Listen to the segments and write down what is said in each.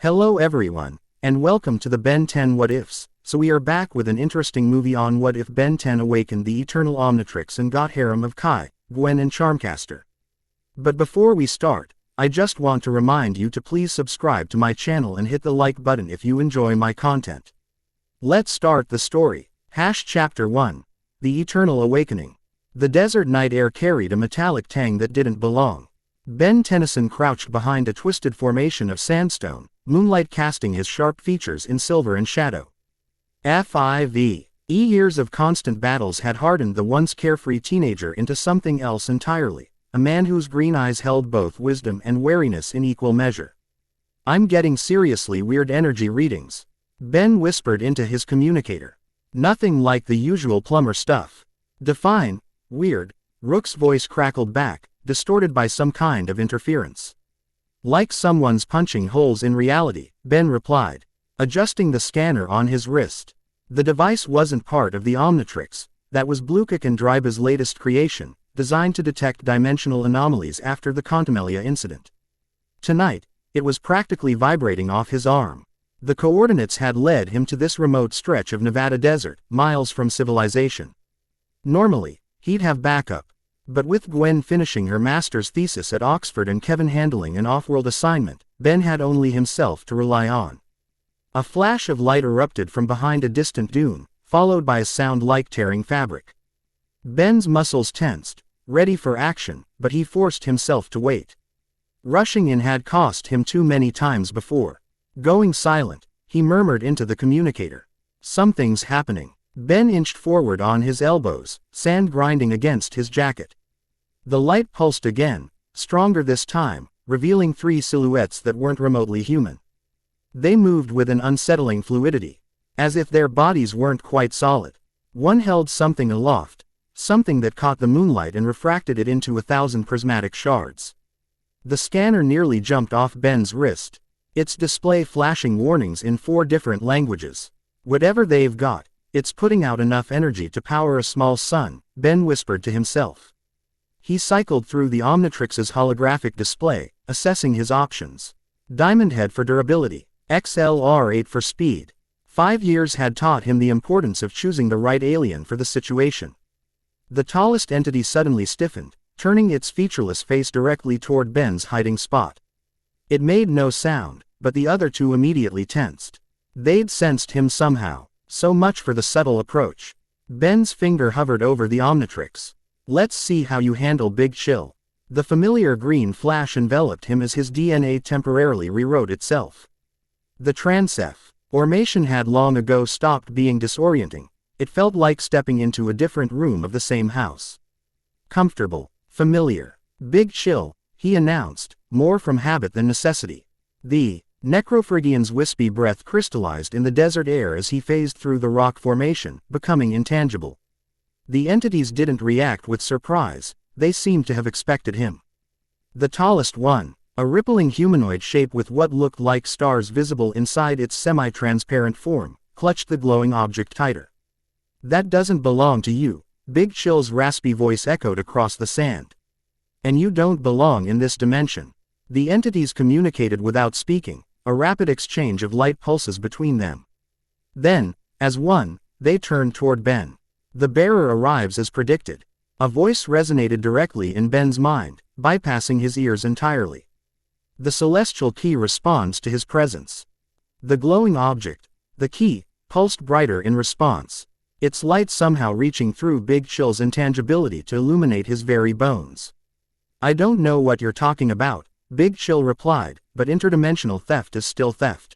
Hello everyone, and welcome to the Ben 10 What Ifs. So we are back with an interesting movie on what if Ben 10 awakened the eternal Omnitrix and got Harem of Kai, Gwen and Charmcaster. But before we start, I just want to remind you to please subscribe to my channel and hit the like button if you enjoy my content. Let's start the story. Chapter 1. The Eternal Awakening. The desert night air carried a metallic tang that didn't belong. Ben Tennyson crouched behind a twisted formation of sandstone, moonlight casting his sharp features in silver and shadow. Years of constant battles had hardened the once carefree teenager into something else entirely, a man whose green eyes held both wisdom and wariness in equal measure. "I'm getting seriously weird energy readings," Ben whispered into his communicator. "Nothing like the usual plumber stuff." "Define weird," Rook's voice crackled back, distorted by some kind of interference. "Like someone's punching holes in reality," Ben replied, adjusting the scanner on his wrist. The device wasn't part of the Omnitrix, that was Blukik and Dryba's latest creation, designed to detect dimensional anomalies after the Contumelia incident. Tonight, it was practically vibrating off his arm. The coordinates had led him to this remote stretch of Nevada desert, miles from civilization. Normally, he'd have backup. But with Gwen finishing her master's thesis at Oxford and Kevin handling an off-world assignment, Ben had only himself to rely on. A flash of light erupted from behind a distant dune, followed by a sound like tearing fabric. Ben's muscles tensed, ready for action, but he forced himself to wait. Rushing in had cost him too many times before. Going silent, he murmured into the communicator. "Something's happening." Ben inched forward on his elbows, sand grinding against his jacket. The light pulsed again, stronger this time, revealing three silhouettes that weren't remotely human. They moved with an unsettling fluidity, as if their bodies weren't quite solid. One held something aloft, something that caught the moonlight and refracted it into 1,000 prismatic shards. The scanner nearly jumped off Ben's wrist, its display flashing warnings in 4 different languages. "Whatever they've got, it's putting out enough energy to power a small sun," Ben whispered to himself. He cycled through the Omnitrix's holographic display, assessing his options. Diamond head for durability, XLR8 for speed. 5 years had taught him the importance of choosing the right alien for the situation. The tallest entity suddenly stiffened, turning its featureless face directly toward Ben's hiding spot. It made no sound, but the other two immediately tensed. They'd sensed him somehow. So much for the subtle approach. Ben's finger hovered over the Omnitrix. "Let's see how you handle Big Chill." The familiar green flash enveloped him as his DNA temporarily rewrote itself. The transformation had long ago stopped being disorienting. It felt like stepping into a different room of the same house. Comfortable, familiar. "Big Chill," he announced, more from habit than necessity. The Necrophrygian's wispy breath crystallized in the desert air as he phased through the rock formation, becoming intangible. The entities didn't react with surprise, they seemed to have expected him. The tallest one, a rippling humanoid shape with what looked like stars visible inside its semi-transparent form, clutched the glowing object tighter. "That doesn't belong to you," Big Chill's raspy voice echoed across the sand. "And you don't belong in this dimension." The entities communicated without speaking, a rapid exchange of light pulses between them. Then, as one, they turned toward Ben. "The bearer arrives as predicted." A voice resonated directly in Ben's mind, bypassing his ears entirely. "The celestial key responds to his presence." The glowing object, the key, pulsed brighter in response, its light somehow reaching through Big Chill's intangibility to illuminate his very bones. "I don't know what you're talking about," Big Chill replied, "but interdimensional theft is still theft."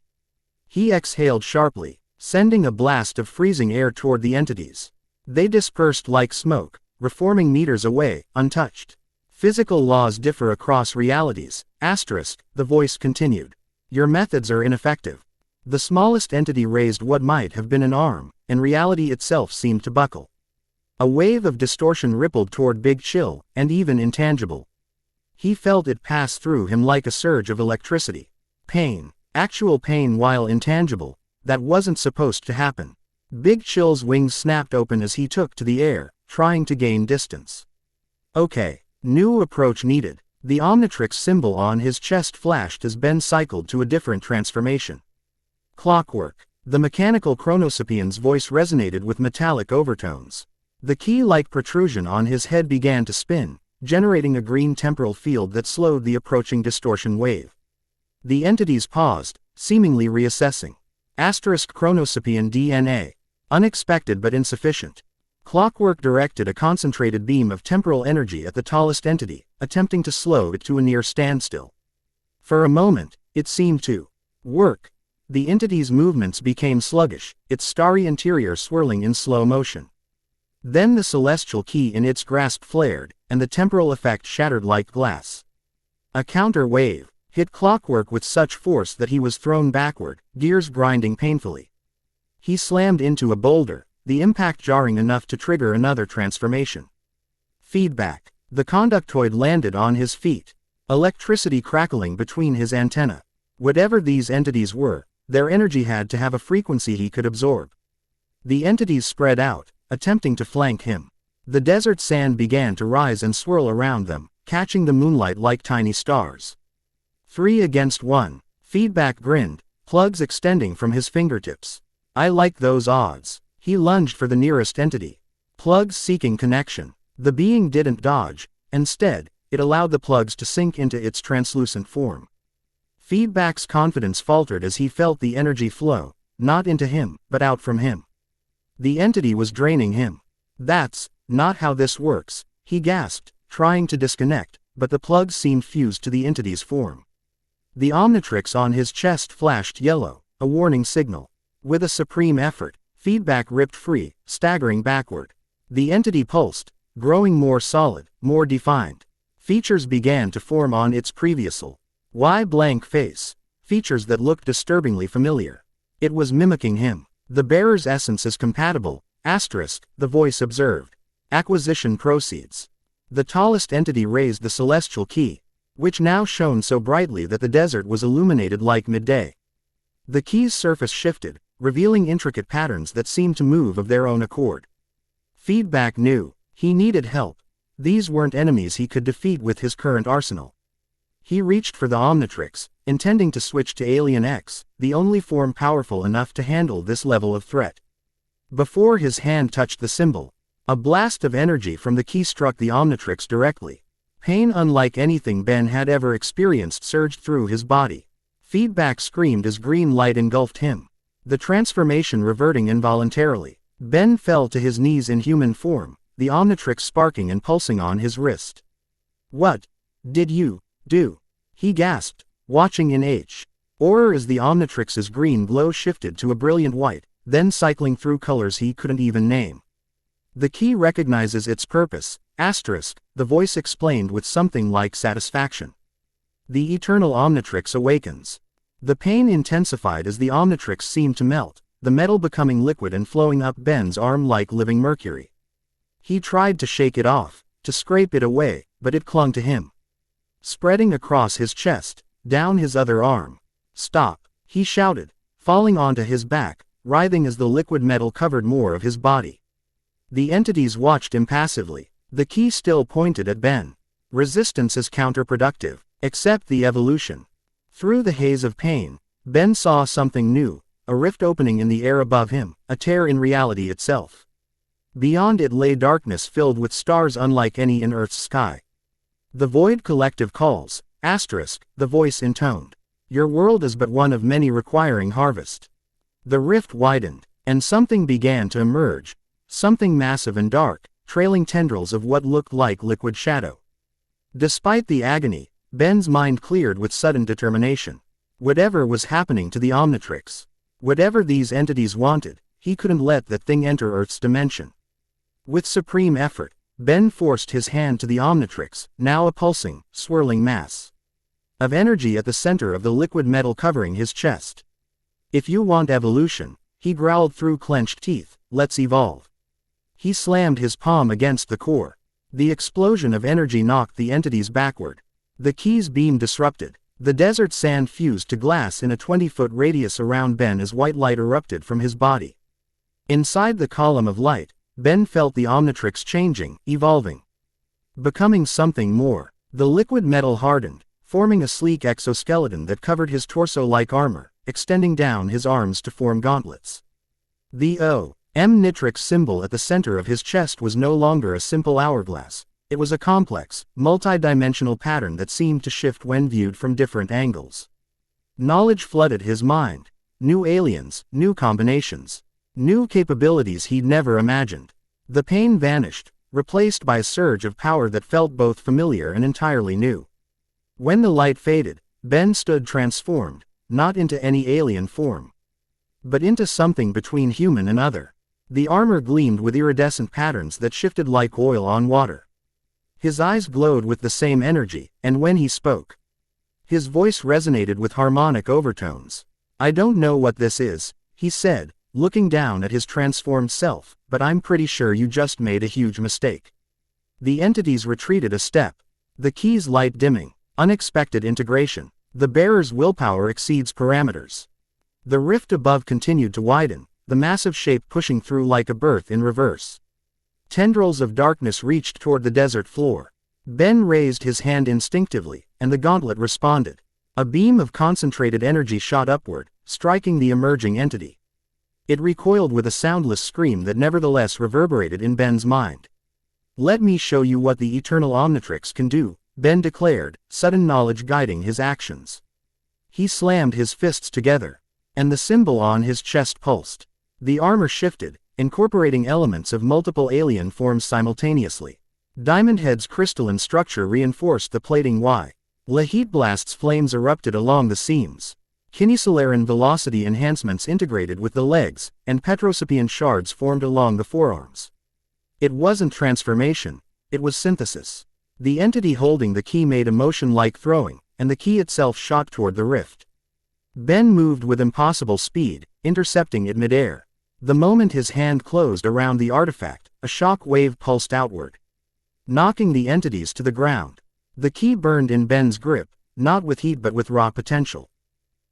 He exhaled sharply, sending a blast of freezing air toward the entities. They dispersed like smoke, reforming meters away, untouched. "Physical laws differ across realities, the voice continued. Your methods are ineffective." The smallest entity raised what might have been an arm, and reality itself seemed to buckle. A wave of distortion rippled toward Big Chill, and even intangible. He felt it pass through him like a surge of electricity. Pain, actual pain while intangible, that wasn't supposed to happen. Big Chill's wings snapped open as he took to the air, trying to gain distance. "Okay, new approach needed." The Omnitrix symbol on his chest flashed as Ben cycled to a different transformation. Clockwork. The mechanical Chronosapien's voice resonated with metallic overtones. The key-like protrusion on his head began to spin, generating a green temporal field that slowed the approaching distortion wave. The entities paused, seemingly reassessing. Chronosapien DNA. Unexpected but insufficient. Clockwork directed a concentrated beam of temporal energy at the tallest entity, attempting to slow it to a near standstill. For a moment, it seemed to work. The entity's movements became sluggish, its starry interior swirling in slow motion. Then the celestial key in its grasp flared, and the temporal effect shattered like glass. A counter wave hit Clockwork with such force that he was thrown backward, gears grinding painfully. He slammed into a boulder, the impact jarring enough to trigger another transformation. Feedback. The conductoid landed on his feet, electricity crackling between his antennae. Whatever these entities were, their energy had to have a frequency he could absorb. The entities spread out, attempting to flank him. The desert sand began to rise and swirl around them, catching the moonlight like tiny stars. 3 against 1. Feedback grinned, plugs extending from his fingertips. I like those odds. He lunged for the nearest entity. Plugs seeking connection. The being didn't dodge. Instead, it allowed the plugs to sink into its translucent form. Feedback's confidence faltered as he felt the energy flow, not into him, but out from him. The entity was draining him. That's not how this works, he gasped, trying to disconnect, but the plugs seemed fused to the entity's form. The Omnitrix on his chest flashed yellow, a warning signal. With a supreme effort, Feedback ripped free, staggering backward. The entity pulsed, growing more solid, more defined. Features began to form on its previous blank face, features that looked disturbingly familiar. It was mimicking him. The bearer's essence is compatible, the voice observed. Acquisition proceeds. The tallest entity raised the celestial key, which now shone so brightly that the desert was illuminated like midday. The key's surface shifted, revealing intricate patterns that seemed to move of their own accord. Feedback knew he needed help. These weren't enemies he could defeat with his current arsenal. He reached for the Omnitrix, intending to switch to Alien X, the only form powerful enough to handle this level of threat. Before his hand touched the symbol, a blast of energy from the key struck the Omnitrix directly. Pain unlike anything Ben had ever experienced surged through his body. Feedback screamed as green light engulfed him. The transformation reverting involuntarily. Ben fell to his knees in human form, the Omnitrix sparking and pulsing on his wrist. What did you do? He gasped, watching in horror as the Omnitrix's green glow shifted to a brilliant white, then cycling through colors he couldn't even name. The key recognizes its purpose, the voice explained with something like satisfaction. The eternal Omnitrix awakens. The pain intensified as the Omnitrix seemed to melt, the metal becoming liquid and flowing up Ben's arm like living mercury. He tried to shake it off, to scrape it away, but it clung to him. Spreading across his chest, down his other arm. Stop, he shouted, falling onto his back, writhing as the liquid metal covered more of his body. The entities watched impassively, the key still pointed at Ben. Resistance is counterproductive, accept the evolution. Through the haze of pain, Ben saw something new, a rift opening in the air above him, a tear in reality itself. Beyond it lay darkness filled with stars unlike any in Earth's sky. The void collective calls, the voice intoned. Your world is but one of many requiring harvest. The rift widened, and something began to emerge, something massive and dark, trailing tendrils of what looked like liquid shadow. Despite the agony, Ben's mind cleared with sudden determination. Whatever was happening to the Omnitrix, whatever these entities wanted, he couldn't let that thing enter Earth's dimension. With supreme effort, Ben forced his hand to the Omnitrix, now a pulsing, swirling mass of energy at the center of the liquid metal covering his chest. If you want evolution, he growled through clenched teeth, let's evolve. He slammed his palm against the core. The explosion of energy knocked the entities backward. The key's beam disrupted. The desert sand fused to glass in a 20-foot radius around Ben as white light erupted from his body. Inside the column of light, Ben felt the Omnitrix changing, evolving. Becoming something more. The liquid metal hardened, forming a sleek exoskeleton that covered his torso like armor, extending down his arms to form gauntlets. The Omnitrix symbol at the center of his chest was no longer a simple hourglass. It was a complex, multi-dimensional pattern that seemed to shift when viewed from different angles. Knowledge flooded his mind. New aliens, new combinations, new capabilities he'd never imagined. The pain vanished, replaced by a surge of power that felt both familiar and entirely new. When the light faded, Ben stood transformed, not into any alien form, but into something between human and other. The armor gleamed with iridescent patterns that shifted like oil on water. His eyes glowed with the same energy, and when he spoke, his voice resonated with harmonic overtones. "I don't know what this is," he said, looking down at his transformed self, "but I'm pretty sure you just made a huge mistake." The entities retreated a step. The key's light dimming. Unexpected integration. The bearer's willpower exceeds parameters. The rift above continued to widen, the massive shape pushing through like a birth in reverse. Tendrils of darkness reached toward the desert floor. Ben raised his hand instinctively, and the gauntlet responded. A beam of concentrated energy shot upward, striking the emerging entity. It recoiled with a soundless scream that nevertheless reverberated in Ben's mind. "Let me show you what the eternal Omnitrix can do," Ben declared, sudden knowledge guiding his actions. He slammed his fists together, and the symbol on his chest pulsed. The armor shifted, incorporating elements of multiple alien forms simultaneously. Diamondhead's crystalline structure reinforced the plating Heat Blast's flames erupted along the seams. Kinesolaran velocity enhancements integrated with the legs, and Petrosipian shards formed along the forearms. It wasn't transformation, it was synthesis. The entity holding the key made a motion like throwing, and the key itself shot toward the rift. Ben moved with impossible speed, intercepting it midair. The moment his hand closed around the artifact, a shock wave pulsed outward, knocking the entities to the ground. The key burned in Ben's grip, not with heat but with raw potential.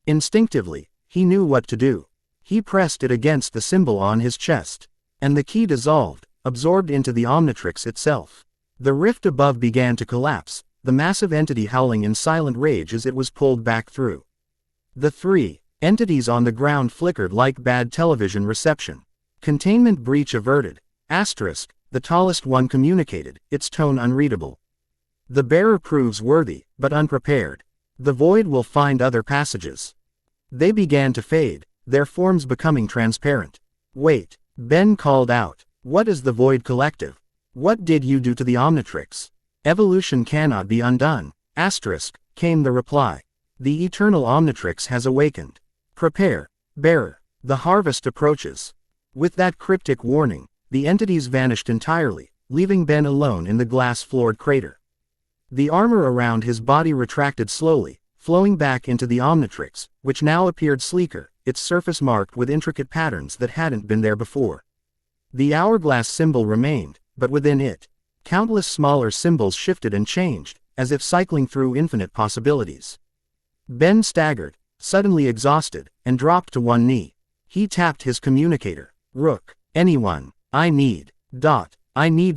Instinctively, he knew what to do. He pressed it against the symbol on his chest, and the key dissolved, absorbed into the Omnitrix itself. The rift above began to collapse, the massive entity howling in silent rage as it was pulled back through. The three entities on the ground flickered like bad television reception. "Containment breach averted. Asterisk, the tallest one communicated, its tone unreadable. The bearer proves worthy, but unprepared. The void will find other passages." They began to fade, their forms becoming transparent. "Wait," Ben called out. "What is the Void Collective? What did you do to the Omnitrix?" "Evolution cannot be undone." Asterisk, came the reply. "The eternal Omnitrix has awakened. Prepare, bearer. The harvest approaches." With that cryptic warning, the entities vanished entirely, leaving Ben alone in the glass-floored crater. The armor around his body retracted slowly, flowing back into the Omnitrix, which now appeared sleeker, its surface marked with intricate patterns that hadn't been there before. The hourglass symbol remained, but within it, countless smaller symbols shifted and changed, as if cycling through infinite possibilities. Ben staggered, suddenly exhausted, and dropped to one knee. He tapped his communicator. "Rook, anyone, I need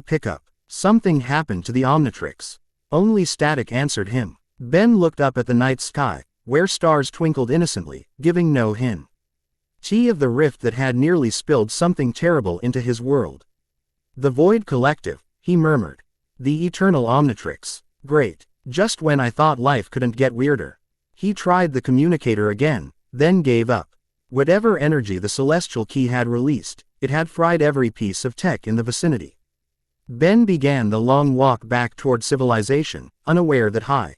pickup." Something happened to the Omnitrix. Only static answered him. Ben looked up at the night sky, where stars twinkled innocently, giving no hint of the rift that had nearly spilled something terrible into his world. "The Void Collective," he murmured. "The Eternal Omnitrix. Great. Just when I thought life couldn't get weirder." He tried the communicator again, then gave up. Whatever energy the celestial key had released, it had fried every piece of tech in the vicinity. Ben began the long walk back toward civilization, unaware that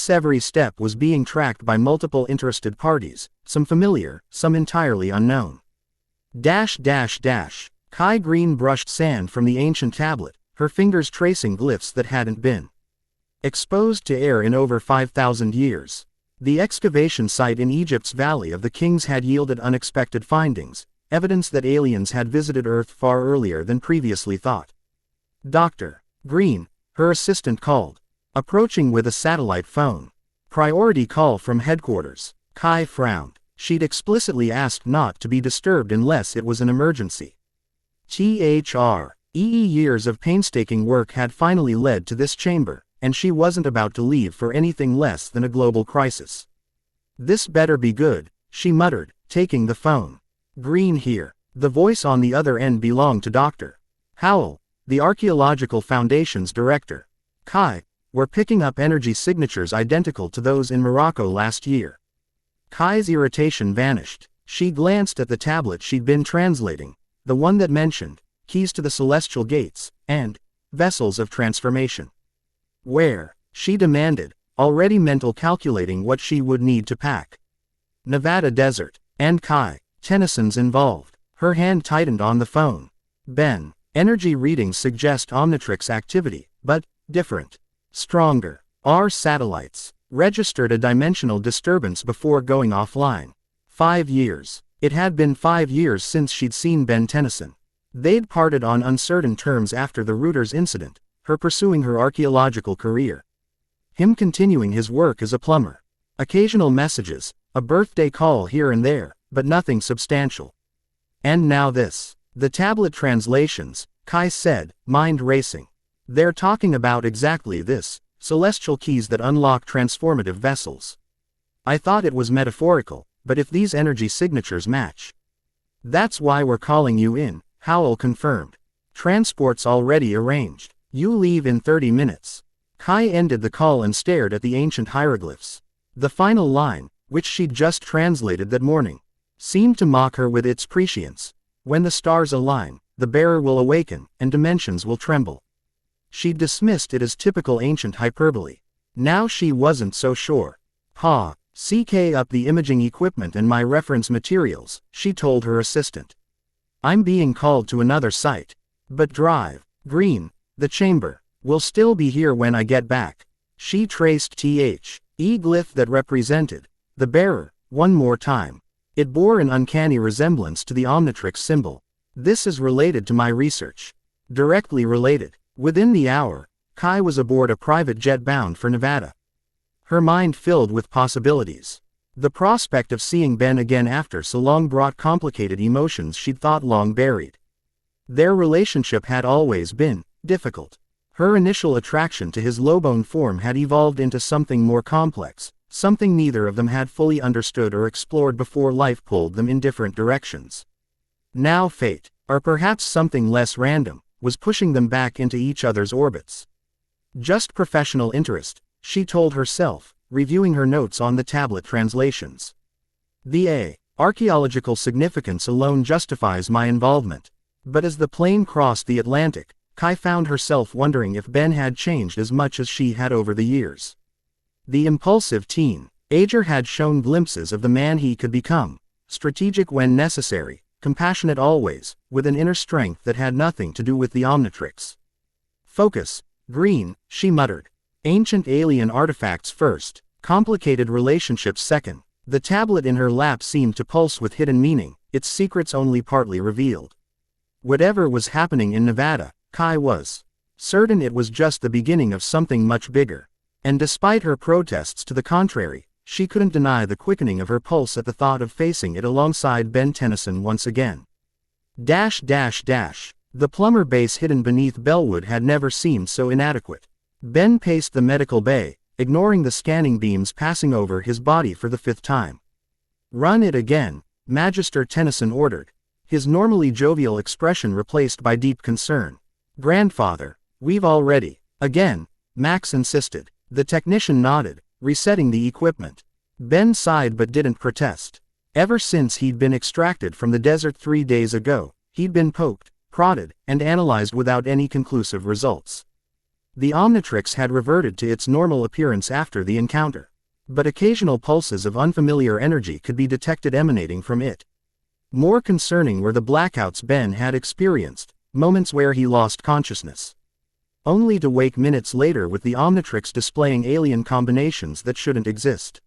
every step was being tracked by multiple interested parties, some familiar, some entirely unknown. Kai Green brushed sand from the ancient tablet, her fingers tracing glyphs that hadn't been exposed to air in over 5,000 years. The excavation site in Egypt's Valley of the Kings had yielded unexpected findings, evidence that aliens had visited Earth far earlier than previously thought. "Dr. Green," her assistant called, approaching with a satellite phone. "Priority call from headquarters." Kai frowned. She'd explicitly asked not to be disturbed unless it was an emergency. Years of painstaking work had finally led to this chamber, and she wasn't about to leave for anything less than a global crisis. This better be good, she muttered, taking the phone. Green here. The voice on the other end belonged to Dr. Howell, the Archaeological Foundation's director. Kai, we're picking up energy signatures identical to those in Morocco last year. Kai's irritation vanished. She glanced at the tablet she'd been translating, the one that mentioned keys to the celestial gates and vessels of transformation. Where? She demanded, already mental calculating what she would need to pack. Nevada desert. And Kai. Tennyson's involved. Her hand tightened on the phone. Ben. Energy readings suggest Omnitrix activity, but different. Stronger. Our satellites registered a dimensional disturbance before going offline. 5 years. It had been 5 years since she'd seen Ben Tennyson. They'd parted on uncertain terms after the Reuters incident, her pursuing her archaeological career. Him continuing his work as a plumber. Occasional messages, a birthday call here and there, but nothing substantial. And now this. The tablet translations, Kai said, mind racing. They're talking about exactly this, celestial keys that unlock transformative vessels. I thought it was metaphorical, but if these energy signatures match. That's why we're calling you in, Howell confirmed. Transport's already arranged. You leave in 30 minutes. Kai ended the call and stared at the ancient hieroglyphs. The final line, which she'd just translated that morning, seemed to mock her with its prescience. When the stars align, the bearer will awaken, and dimensions will tremble. She'd dismissed it as typical ancient hyperbole. Now she wasn't so sure. CK up the imaging equipment and my reference materials, she told her assistant. I'm being called to another site. But drive. Green. The chamber. Will still be here when I get back. She traced the glyph that represented the bearer, one more time. It bore an uncanny resemblance to the Omnitrix symbol. This is related to my research. Directly related. Within the hour, Kai was aboard a private jet bound for Nevada. Her mind filled with possibilities. The prospect of seeing Ben again after so long brought complicated emotions she'd thought long buried. Their relationship had always been difficult. Her initial attraction to his low-bone form had evolved into something more complex, something neither of them had fully understood or explored before life pulled them in different directions. Now fate, or perhaps something less random, was pushing them back into each other's orbits. Just professional interest, she told herself, reviewing her notes on the tablet translations. The archaeological significance alone justifies my involvement. But as the plane crossed the Atlantic, Kai found herself wondering if Ben had changed as much as she had over the years. The impulsive teenager had shown glimpses of the man he could become, strategic when necessary, compassionate always, with an inner strength that had nothing to do with the Omnitrix. Focus. Green, she muttered. Ancient alien artifacts first, complicated relationships second. The tablet in her lap seemed to pulse with hidden meaning, its secrets only partly revealed. Whatever was happening in Nevada, Kai was certain it was just the beginning of something much bigger. And despite her protests to the contrary, she couldn't deny the quickening of her pulse at the thought of facing it alongside Ben Tennyson once again. The plumber base hidden beneath Bellwood had never seemed so inadequate. Ben paced the medical bay, ignoring the scanning beams passing over his body for the 5th time. Run it again, Magister Tennyson ordered, his normally jovial expression replaced by deep concern. Grandfather, we've already. Again, Max insisted. The technician nodded, resetting the equipment. Ben sighed but didn't protest. Ever since he'd been extracted from the desert 3 days ago, he'd been poked, prodded, and analyzed without any conclusive results. The Omnitrix had reverted to its normal appearance after the encounter. But occasional pulses of unfamiliar energy could be detected emanating from it. More concerning were the blackouts Ben had experienced, moments where he lost consciousness. Only to wake minutes later with the Omnitrix displaying alien combinations that shouldn't exist.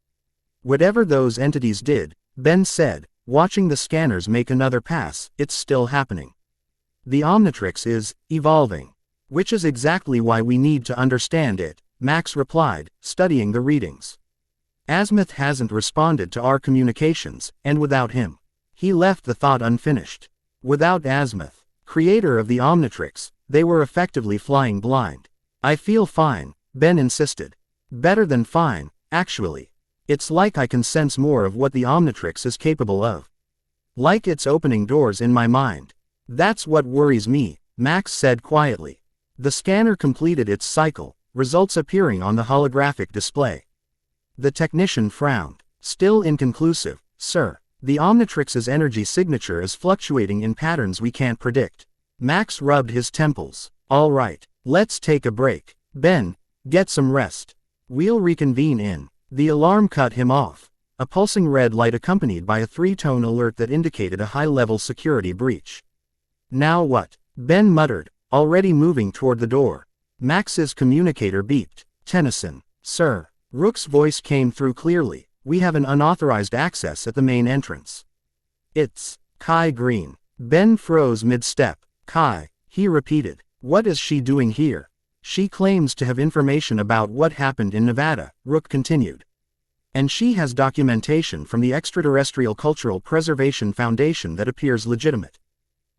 Whatever those entities did, Ben said, watching the scanners make another pass, it's still happening. The Omnitrix is evolving. Which is exactly why we need to understand it, Max replied, studying the readings. Azimuth hasn't responded to our communications, and without him. He left the thought unfinished. Without Azimuth, creator of the Omnitrix, they were effectively flying blind. I feel fine, Ben insisted. Better than fine, actually. It's like I can sense more of what the Omnitrix is capable of. Like it's opening doors in my mind. That's what worries me, Max said quietly. The scanner completed its cycle, results appearing on the holographic display. The technician frowned. Still inconclusive, sir. The Omnitrix's energy signature is fluctuating in patterns we can't predict. Max rubbed his temples. All right, let's take a break. Ben, get some rest. We'll reconvene in. The alarm cut him off. A pulsing red light accompanied by a 3-tone alert that indicated a high-level security breach. Now what? Ben muttered, already moving toward the door. Max's communicator beeped. Tennyson, sir. Rook's voice came through clearly. We have an unauthorized access at the main entrance. It's Kai Green. Ben froze mid-step. Kai, he repeated. What is she doing here? She claims to have information about what happened in Nevada, Rook continued. And she has documentation from the Extraterrestrial Cultural Preservation Foundation that appears legitimate.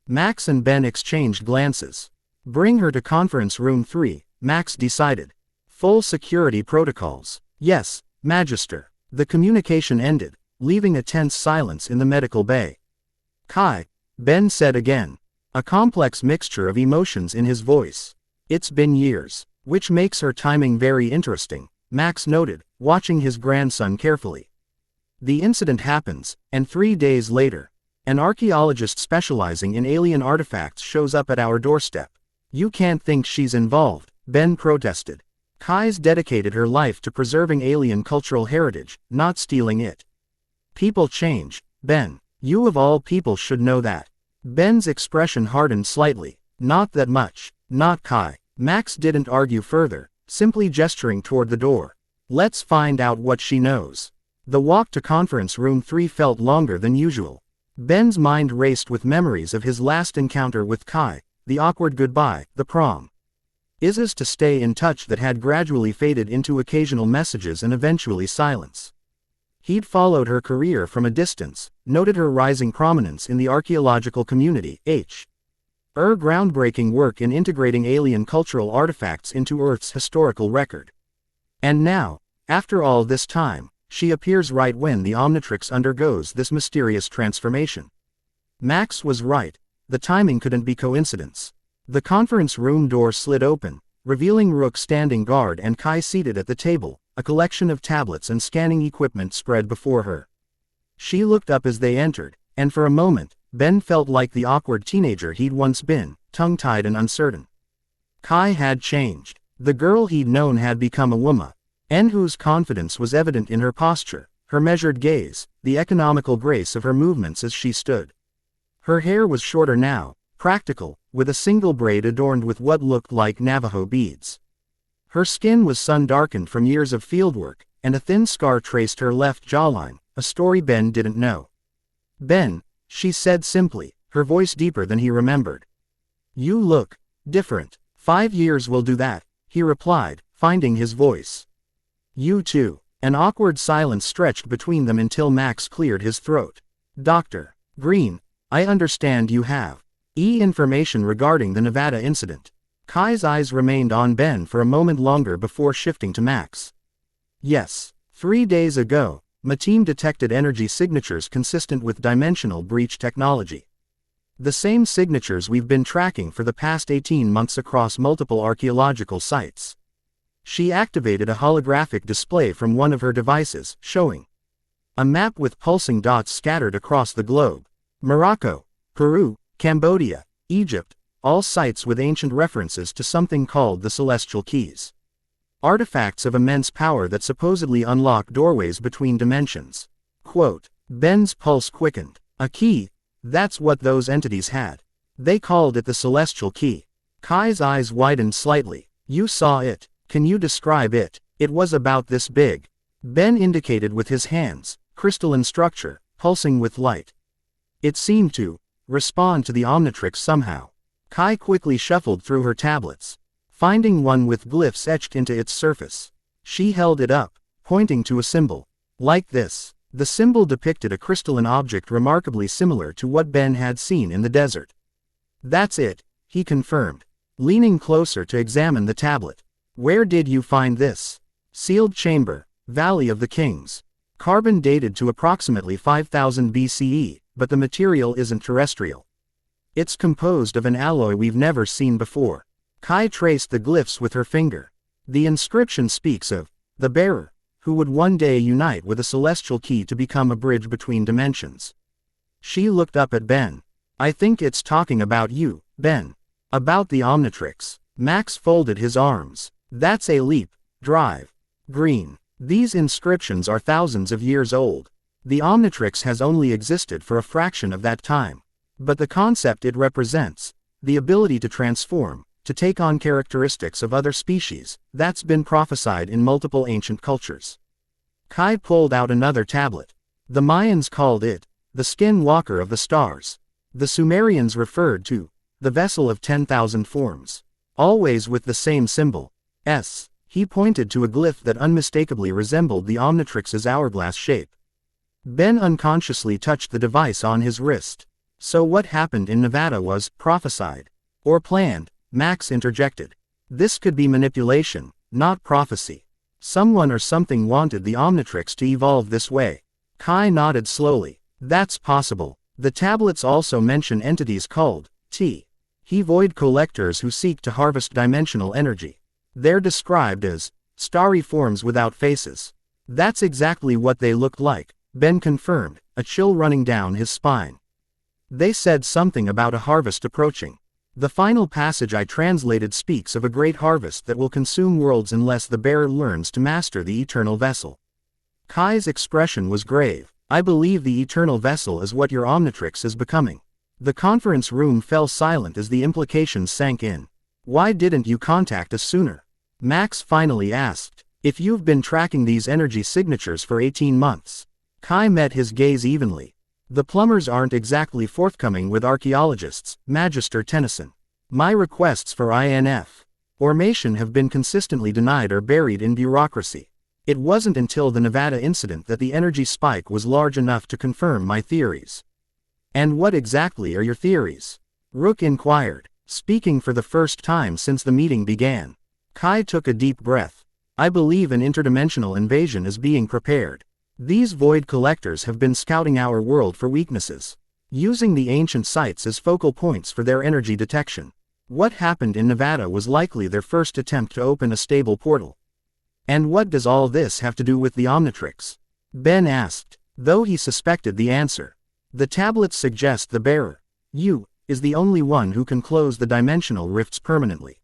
Max and Ben exchanged glances. Bring her to conference room 3, Max decided. Full security protocols. Yes, Magister. The communication ended, leaving a tense silence in the medical bay. Kai, Ben said again. A complex mixture of emotions in his voice. It's been years, which makes her timing very interesting, Max noted, watching his grandson carefully. The incident happens, and 3 days later, an archaeologist specializing in alien artifacts shows up at our doorstep. You can't think she's involved, Ben protested. Kai's dedicated her life to preserving alien cultural heritage, not stealing it. People change, Ben. You of all people should know that. Ben's expression hardened slightly. Not that much, not Kai. Max didn't argue further, simply gesturing toward the door. Let's find out what she knows. The walk to conference room 3 felt longer than usual. Ben's mind raced with memories of his last encounter with Kai, the awkward goodbye, the prom. Iz's to stay in touch that had gradually faded into occasional messages and eventually silence. He'd followed her career from a distance, noted her rising prominence in the archaeological community, her groundbreaking work in integrating alien cultural artifacts into Earth's historical record. And now, after all this time, she appears right when the Omnitrix undergoes this mysterious transformation. Max was right, the timing couldn't be coincidence. The conference room door slid open, revealing Rook standing guard and Kai seated at the table, a collection of tablets and scanning equipment spread before her. She looked up as they entered, and for a moment, Ben felt like the awkward teenager he'd once been, tongue-tied and uncertain. Kai had changed. The girl he'd known had become a woman, and whose confidence was evident in her posture, her measured gaze, the economical grace of her movements as she stood. Her hair was shorter now, practical, with a single braid adorned with what looked like Navajo beads. Her skin was sun-darkened from years of fieldwork, and a thin scar traced her left jawline, a story Ben didn't know. Ben, she said simply, her voice deeper than he remembered. You look different. 5 years will do that, he replied, finding his voice. You too. An awkward silence stretched between them until Max cleared his throat. Dr. Green, I understand you have information regarding the Nevada incident. Kai's eyes remained on Ben for a moment longer before shifting to Max. Yes. 3 days ago, my team detected energy signatures consistent with dimensional breach technology. The same signatures we've been tracking for the past 18 months across multiple archaeological sites. She activated a holographic display from one of her devices, showing a map with pulsing dots scattered across the globe. Morocco, Peru, Cambodia, Egypt, all sites with ancient references to something called the Celestial Keys. Artifacts of immense power that supposedly unlock doorways between dimensions. Quote, Ben's pulse quickened. A key, that's what those entities had. They called it the Celestial Key. Kai's eyes widened slightly. You saw it. Can you describe it? It was about this big. Ben indicated with his hands, crystalline structure, pulsing with light. It seemed to respond to the Omnitrix somehow. Kai quickly shuffled through her tablets, finding one with glyphs etched into its surface. She held it up, pointing to a symbol. Like this. The symbol depicted a crystalline object remarkably similar to what Ben had seen in the desert. That's it, he confirmed, leaning closer to examine the tablet. Where did you find this? Sealed chamber, Valley of the Kings. Carbon dated to approximately 5000 BCE, but the material isn't terrestrial. It's composed of an alloy we've never seen before. Kai traced the glyphs with her finger. The inscription speaks of the bearer, who would one day unite with a celestial key to become a bridge between dimensions. She looked up at Ben. I think it's talking about you, Ben. About the Omnitrix. Max folded his arms. That's a leap. Drive. Green. These inscriptions are thousands of years old. The Omnitrix has only existed for a fraction of that time. But the concept it represents, the ability to transform, to take on characteristics of other species, that's been prophesied in multiple ancient cultures. Kai pulled out another tablet. The Mayans called it the skin walker of the stars. The Sumerians referred to the vessel of 10,000 forms, always with the same symbol, S. He pointed to a glyph that unmistakably resembled the Omnitrix's hourglass shape. Ben unconsciously touched the device on his wrist. So what happened in Nevada was prophesied. Or planned, Max interjected. This could be manipulation, not prophecy. Someone or something wanted the Omnitrix to evolve this way. Kai nodded slowly. That's possible. The tablets also mention entities called void collectors who seek to harvest dimensional energy. They're described as starry forms without faces. That's exactly what they looked like, Ben confirmed, a chill running down his spine. They said something about a harvest approaching. The final passage I translated speaks of a great harvest that will consume worlds unless the bearer learns to master the eternal vessel. Kai's expression was grave. I believe the eternal vessel is what your Omnitrix is becoming. The conference room fell silent as the implications sank in. Why didn't you contact us sooner? Max finally asked. If you've been tracking these energy signatures for 18 months. Kai met his gaze evenly. The plumbers aren't exactly forthcoming with archaeologists, Magister Tennyson. My requests for information have been consistently denied or buried in bureaucracy. It wasn't until the Nevada incident that the energy spike was large enough to confirm my theories. And what exactly are your theories? Rook inquired, speaking for the first time since the meeting began. Kai took a deep breath. I believe an interdimensional invasion is being prepared. These void collectors have been scouting our world for weaknesses, using the ancient sites as focal points for their energy detection. What happened in Nevada was likely their first attempt to open a stable portal. And what does all this have to do with the Omnitrix? Ben asked, though he suspected the answer. The tablets suggest the bearer, you, is the only one who can close the dimensional rifts permanently.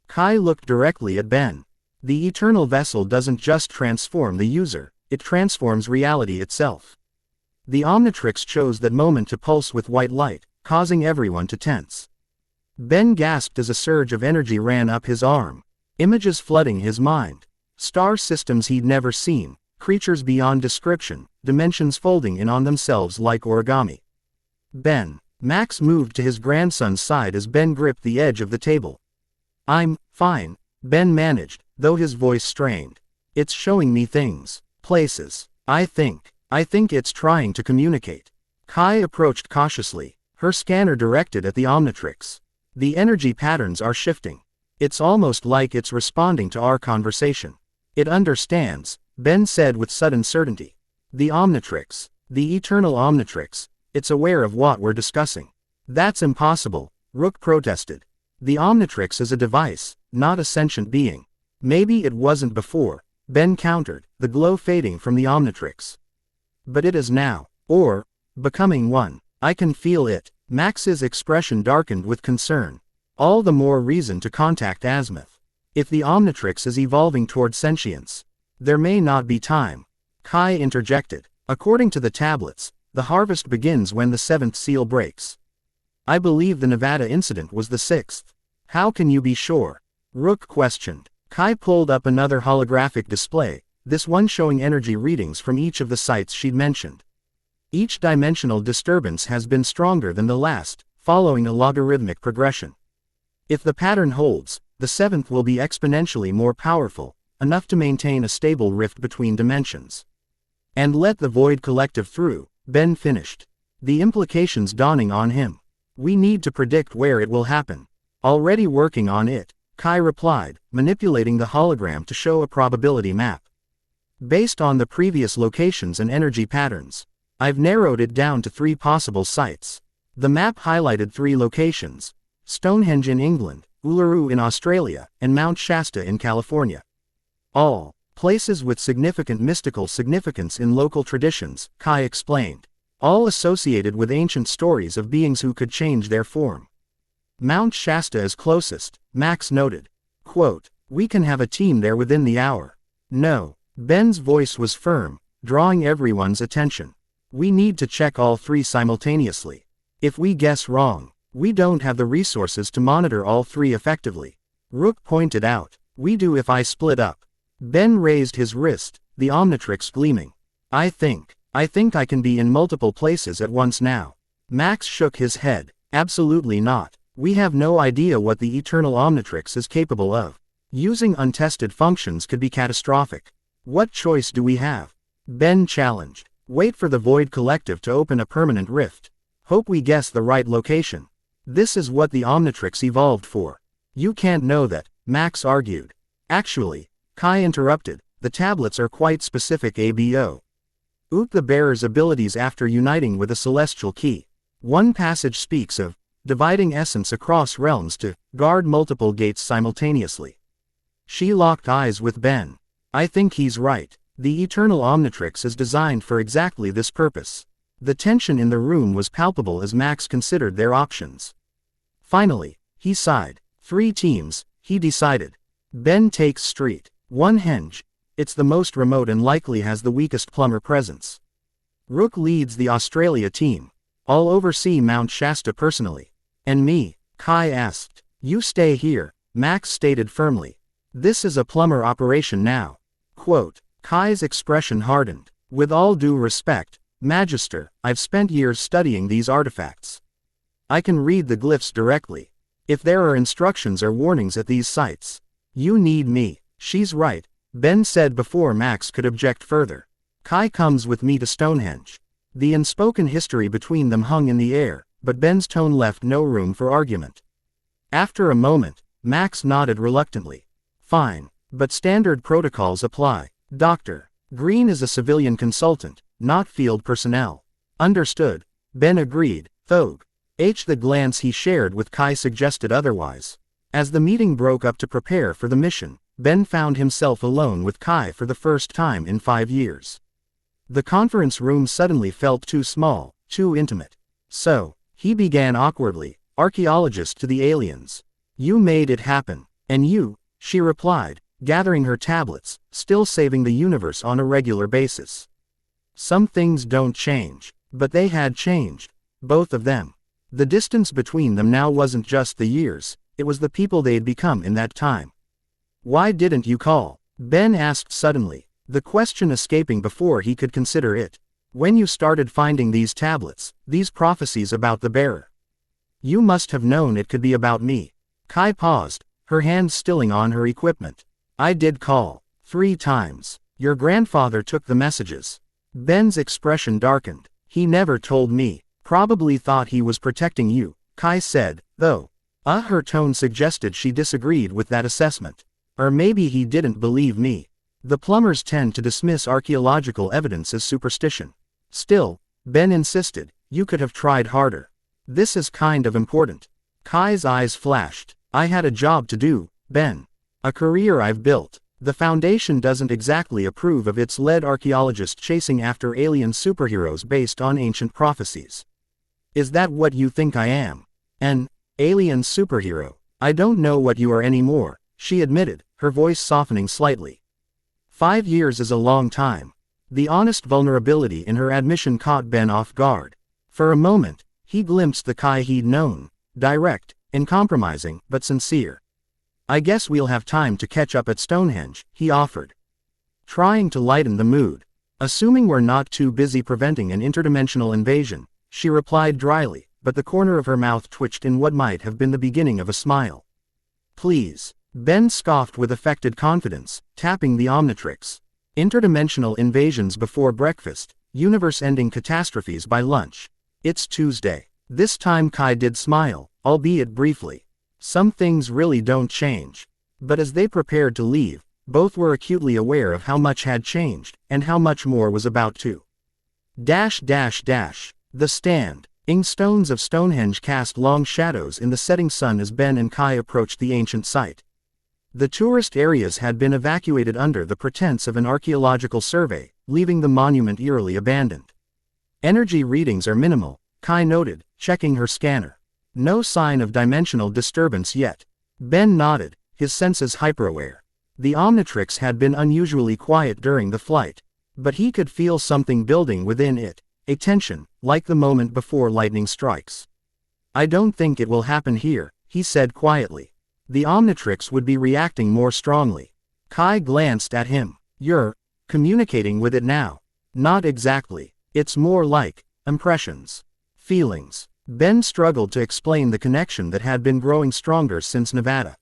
Kai looked directly at Ben. The eternal vessel doesn't just transform the user, it transforms reality itself. The Omnitrix chose that moment to pulse with white light, causing everyone to tense. Ben gasped as a surge of energy ran up his arm, images flooding his mind. Star systems he'd never seen, creatures beyond description, dimensions folding in on themselves like origami. Ben. Max moved to his grandson's side as Ben gripped the edge of the table. I'm fine, Ben managed, though his voice strained. It's showing me things, places. I think it's trying to communicate. Kai approached cautiously, her scanner directed at the Omnitrix. The energy patterns are shifting. It's almost like it's responding to our conversation. It understands, Ben said with sudden certainty. The Omnitrix, the eternal Omnitrix, it's aware of what we're discussing. That's impossible, Rook protested. The Omnitrix is a device, not a sentient being. Maybe it wasn't before, Ben countered, the glow fading from the Omnitrix. But it is now, or becoming one. I can feel it. Max's expression darkened with concern. All the more reason to contact Azimuth. If the Omnitrix is evolving toward sentience, there may not be time. Kai interjected. According to the tablets, the harvest begins when the seventh seal breaks. I believe the Nevada incident was the sixth. How can you be sure? Rook questioned. Kai pulled up another holographic display, this one showing energy readings from each of the sites she'd mentioned. Each dimensional disturbance has been stronger than the last, following a logarithmic progression. If the pattern holds, the seventh will be exponentially more powerful, enough to maintain a stable rift between dimensions. And let the void collective through, Ben finished. The implications dawning on him. We need to predict where it will happen. Already working on it, Kai replied, manipulating the hologram to show a probability map. Based on the previous locations and energy patterns, I've narrowed it down to 3 possible sites. The map highlighted 3 locations: Stonehenge in England, Uluru in Australia, and Mount Shasta in California. All places with significant mystical significance in local traditions, Kai explained. All associated with ancient stories of beings who could change their form. Mount Shasta is closest, Max noted. Quote, "We can have a team there within the hour." No. Ben's voice was firm, drawing everyone's attention. "We need to check all 3 simultaneously. If we guess wrong, we don't have the resources to monitor all 3 effectively." Rook pointed out, "We do if I split up." Ben raised his wrist, the Omnitrix gleaming. I think I can be in multiple places at once now." Max shook his head. "Absolutely not. We have no idea what the eternal Omnitrix is capable of. Using untested functions could be catastrophic. What choice do we have?" Ben challenged. "Wait for the Void Collective to open a permanent rift. Hope we guess the right location. This is what the Omnitrix evolved for." "You can't know that," Max argued. "Actually," Kai interrupted, "the tablets are quite specific abo. The bearer's abilities after uniting with a celestial key. One passage speaks of dividing essence across realms to guard multiple gates simultaneously." She locked eyes with Ben. "I think he's right. The eternal Omnitrix is designed for exactly this purpose." The tension in the room was palpable as Max considered their options. Finally, he sighed. 3 teams, he decided. Ben takes Street 1 Henge. It's the most remote and likely has the weakest plumber presence. Rook leads the Australia team. I'll oversee Mount Shasta personally. "And me?" Kai asked. "You stay here," Max stated firmly. "This is a plumber operation now." Quote, Kai's expression hardened. "With all due respect, Magister, I've spent years studying these artifacts. I can read the glyphs directly. If there are instructions or warnings at these sites, you need me." "She's right," Ben said before Max could object further. "Kai comes with me to Stonehenge." The unspoken history between them hung in the air, but Ben's tone left no room for argument. After a moment, Max nodded reluctantly. "Fine, but standard protocols apply. Dr. Green is a civilian consultant, not field personnel." "Understood," Ben agreed, though the glance he shared with Kai suggested otherwise. As the meeting broke up to prepare for the mission, Ben found himself alone with Kai for the first time in 5 years. The conference room suddenly felt too small, too intimate. "So," he began awkwardly, "archaeologist to the aliens. You made it happen. And you?" she replied, gathering her tablets, still saving the universe on a regular basis. Some things don't change, but they had changed. Both of them. The distance between them now wasn't just the years, it was the people they'd become in that time. "Why didn't you call?" Ben asked suddenly, the question escaping before he could consider it. "When you started finding these tablets, these prophecies about the bearer. You must have known it could be about me." Kai paused, her hands stilling on her equipment. "I did call. 3 times. Your grandfather took the messages." Ben's expression darkened. "He never told me. Probably thought he was protecting you," Kai said, though. Her tone suggested she disagreed with that assessment. "Or maybe he didn't believe me." The plumbers tend to dismiss archaeological evidence as superstition. "Still," Ben insisted, "you could have tried harder. This is kind of important." Kai's eyes flashed. "I had a job to do, Ben. A career I've built. The Foundation doesn't exactly approve of its lead archaeologists chasing after alien superheroes based on ancient prophecies." "Is that what you think I am? An alien superhero?" "I don't know what you are anymore," she admitted, her voice softening slightly. 5 years is a long time. The honest vulnerability in her admission caught Ben off guard. For a moment, he glimpsed the Kai he'd known, direct, uncompromising, but sincere. "I guess we'll have time to catch up at Stonehenge," he offered. Trying to lighten the mood. "Assuming we're not too busy preventing an interdimensional invasion," she replied dryly, but the corner of her mouth twitched in what might have been the beginning of a smile. "Please," Ben scoffed with affected confidence, tapping the Omnitrix. "Interdimensional invasions before breakfast, universe-ending catastrophes by lunch. It's Tuesday." This time Kai did smile, albeit briefly. "Some things really don't change." But as they prepared to leave, both were acutely aware of how much had changed, and how much more was about to. The stand. Stones of Stonehenge cast long shadows in the setting sun as Ben and Kai approached the ancient site. The tourist areas had been evacuated under the pretense of an archaeological survey, leaving the monument eerily abandoned. Energy readings are minimal, Kai noted, checking her scanner. No sign of dimensional disturbance yet. Ben nodded, his senses hyperaware. The Omnitrix had been unusually quiet during the flight, but he could feel something building within it, a tension, like the moment before lightning strikes. I don't think it will happen here, he said quietly. The Omnitrix would be reacting more strongly. Kai glanced at him. You're communicating with it now. Not exactly. It's more like impressions. Feelings. Ben struggled to explain the connection that had been growing stronger since Nevada.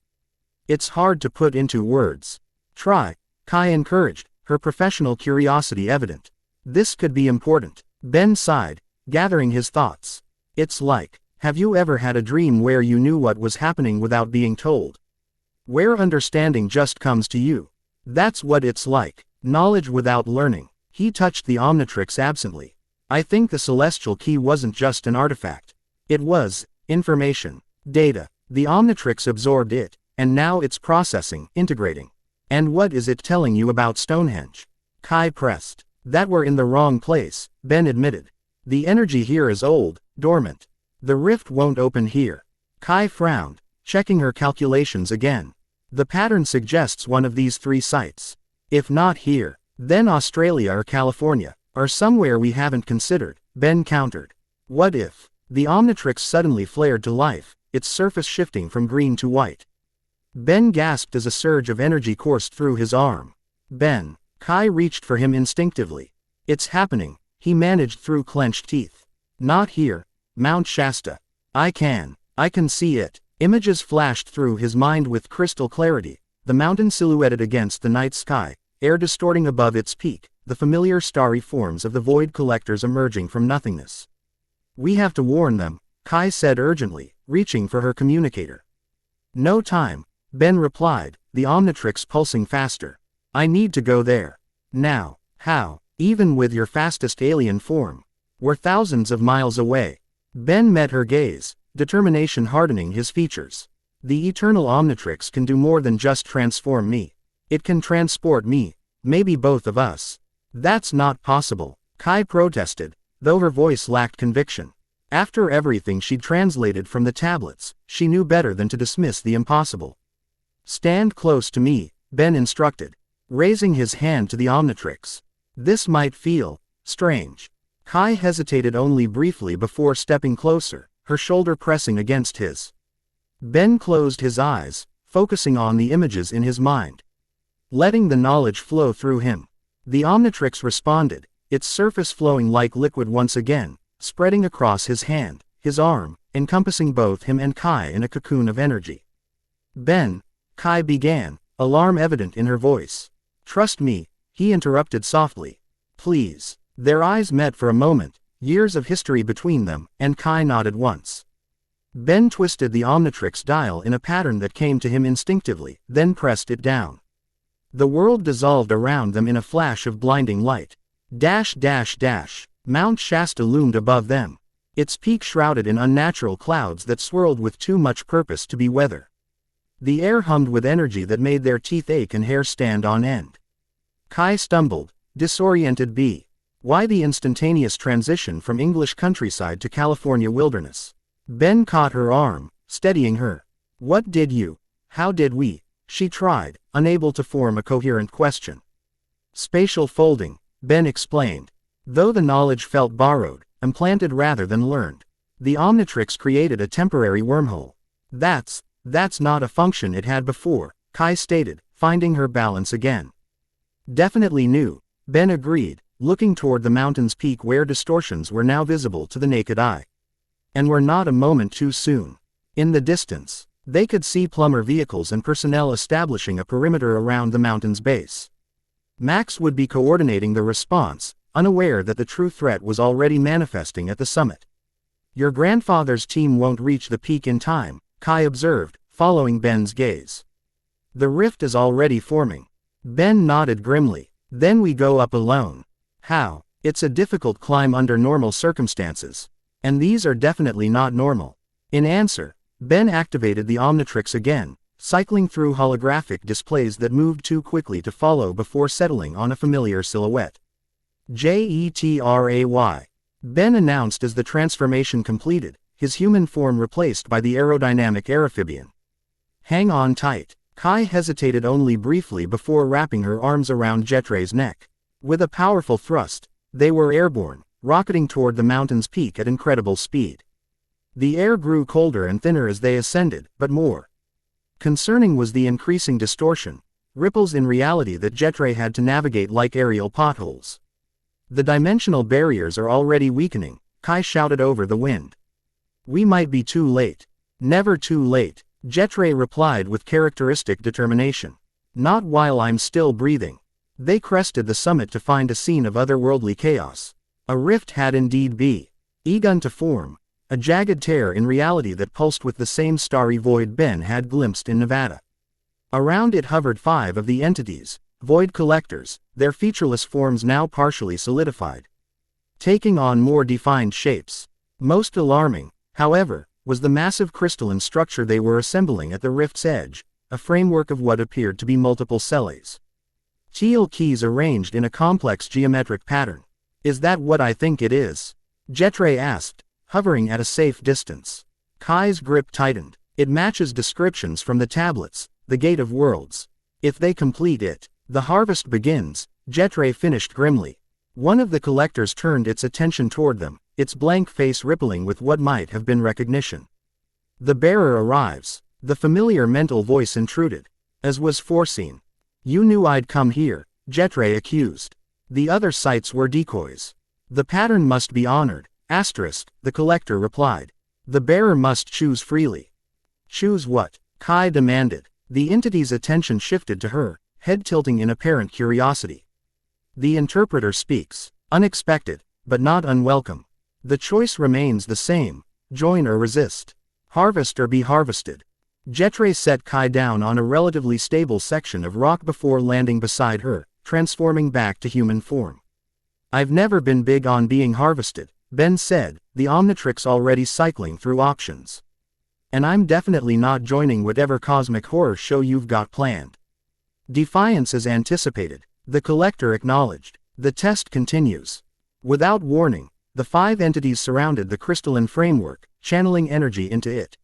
It's hard to put into words. Try, Kai encouraged, her professional curiosity evident. This could be important. Ben sighed, gathering his thoughts. It's like, have you ever had a dream where you knew what was happening without being told? Where understanding just comes to you. That's what it's like. Knowledge without learning. He touched the Omnitrix absently. I think the celestial key wasn't just an artifact. It was information. Data. The Omnitrix absorbed it, and now it's processing, integrating. And what is it telling you about Stonehenge? Kai pressed. That we're in the wrong place, Ben admitted. The energy here is old, dormant. The rift won't open here. Kai frowned, checking her calculations again. The pattern suggests one of these three sites. If not here, then Australia or California, or somewhere we haven't considered, Ben countered. What if? The Omnitrix suddenly flared to life, its surface shifting from green to white. Ben gasped as a surge of energy coursed through his arm. Ben. Kai reached for him instinctively. It's happening, he managed through clenched teeth. Not here. Mount Shasta. I can see it. Images flashed through his mind with crystal clarity, the mountain silhouetted against the night sky, air distorting above its peak, the familiar starry forms of the void collectors emerging from nothingness. We have to warn them, Kai said urgently, reaching for her communicator. No time, Ben replied, the Omnitrix pulsing faster. I need to go there. Now. How? Even with your fastest alien form. We're thousands of miles away. Ben met her gaze, determination hardening his features. The eternal Omnitrix can do more than just transform me. It can transport me, maybe both of us. That's not possible, Kai protested, though her voice lacked conviction. After everything she'd translated from the tablets, she knew better than to dismiss the impossible. Stand close to me, Ben instructed, raising his hand to the Omnitrix. This might feel strange. Kai hesitated only briefly before stepping closer, her shoulder pressing against his. Ben closed his eyes, focusing on the images in his mind. Letting the knowledge flow through him. The Omnitrix responded, its surface flowing like liquid once again, spreading across his hand, his arm, encompassing both him and Kai in a cocoon of energy. Ben, Kai began, alarm evident in her voice. Trust me, he interrupted softly. Please. Their eyes met for a moment, years of history between them, and Kai nodded once. Ben twisted the Omnitrix dial in a pattern that came to him instinctively, then pressed it down. The world dissolved around them in a flash of blinding light. Mount Shasta loomed above them, its peak shrouded in unnatural clouds that swirled with too much purpose to be weather. The air hummed with energy that made their teeth ache and hair stand on end. Kai stumbled, disoriented. Why the instantaneous transition from English countryside to California wilderness? Ben caught her arm, steadying her. What did you? How did we? She tried, unable to form a coherent question. Spatial folding, Ben explained. Though the knowledge felt borrowed, implanted rather than learned. The Omnitrix created a temporary wormhole. That's not a function it had before, Kai stated, finding her balance again. Definitely new, Ben agreed, looking toward the mountain's peak where distortions were now visible to the naked eye. And we're not a moment too soon. In the distance, they could see plumber vehicles and personnel establishing a perimeter around the mountain's base. Max would be coordinating the response, unaware that the true threat was already manifesting at the summit. Your grandfather's team won't reach the peak in time, Kai observed, following Ben's gaze. The rift is already forming. Ben nodded grimly. Then we go up alone. How? It's a difficult climb under normal circumstances. And these are definitely not normal. In answer, Ben activated the Omnitrix again, cycling through holographic displays that moved too quickly to follow before settling on a familiar silhouette. Jetray, Ben announced as the transformation completed, his human form replaced by the aerodynamic amphibian. Hang on tight. Kai hesitated only briefly before wrapping her arms around Jetray's neck. With a powerful thrust, they were airborne, rocketing toward the mountain's peak at incredible speed. The air grew colder and thinner as they ascended, but more concerning was the increasing distortion, ripples in reality that Jetray had to navigate like aerial potholes. The dimensional barriers are already weakening, Kai shouted over the wind. We might be too late. Never too late, Jetray replied with characteristic determination. Not while I'm still breathing. They crested the summit to find a scene of otherworldly chaos. A rift had indeed begun to form, a jagged tear in reality that pulsed with the same starry void Ben had glimpsed in Nevada. Around it hovered 5 of the entities, void collectors, their featureless forms now partially solidified, taking on more defined shapes. Most alarming, however, was the massive crystalline structure they were assembling at the rift's edge, a framework of what appeared to be multiple cells. Teal keys arranged in a complex geometric pattern. Is that what I think it is? Jetray asked, hovering at a safe distance. Kai's grip tightened. It matches descriptions from the tablets, the Gate of Worlds. If they complete it, the harvest begins, Jetray finished grimly. One of the collectors turned its attention toward them, its blank face rippling with what might have been recognition. The bearer arrives. The familiar mental voice intruded. As was foreseen. You knew I'd come here, Jetray accused. The other sites were decoys. The pattern must be honored, the collector replied. The bearer must choose freely. Choose what? Kai demanded. The entity's attention shifted to her, head tilting in apparent curiosity. The interpreter speaks. Unexpected, but not unwelcome. The choice remains the same, join or resist. Harvest or be harvested. Jetray set Kai down on a relatively stable section of rock before landing beside her, transforming back to human form. I've never been big on being harvested, Ben said, the Omnitrix already cycling through options. And I'm definitely not joining whatever cosmic horror show you've got planned. Defiance as anticipated, the collector acknowledged. The test continues. Without warning, the 5 entities surrounded the crystalline framework, channeling energy into it.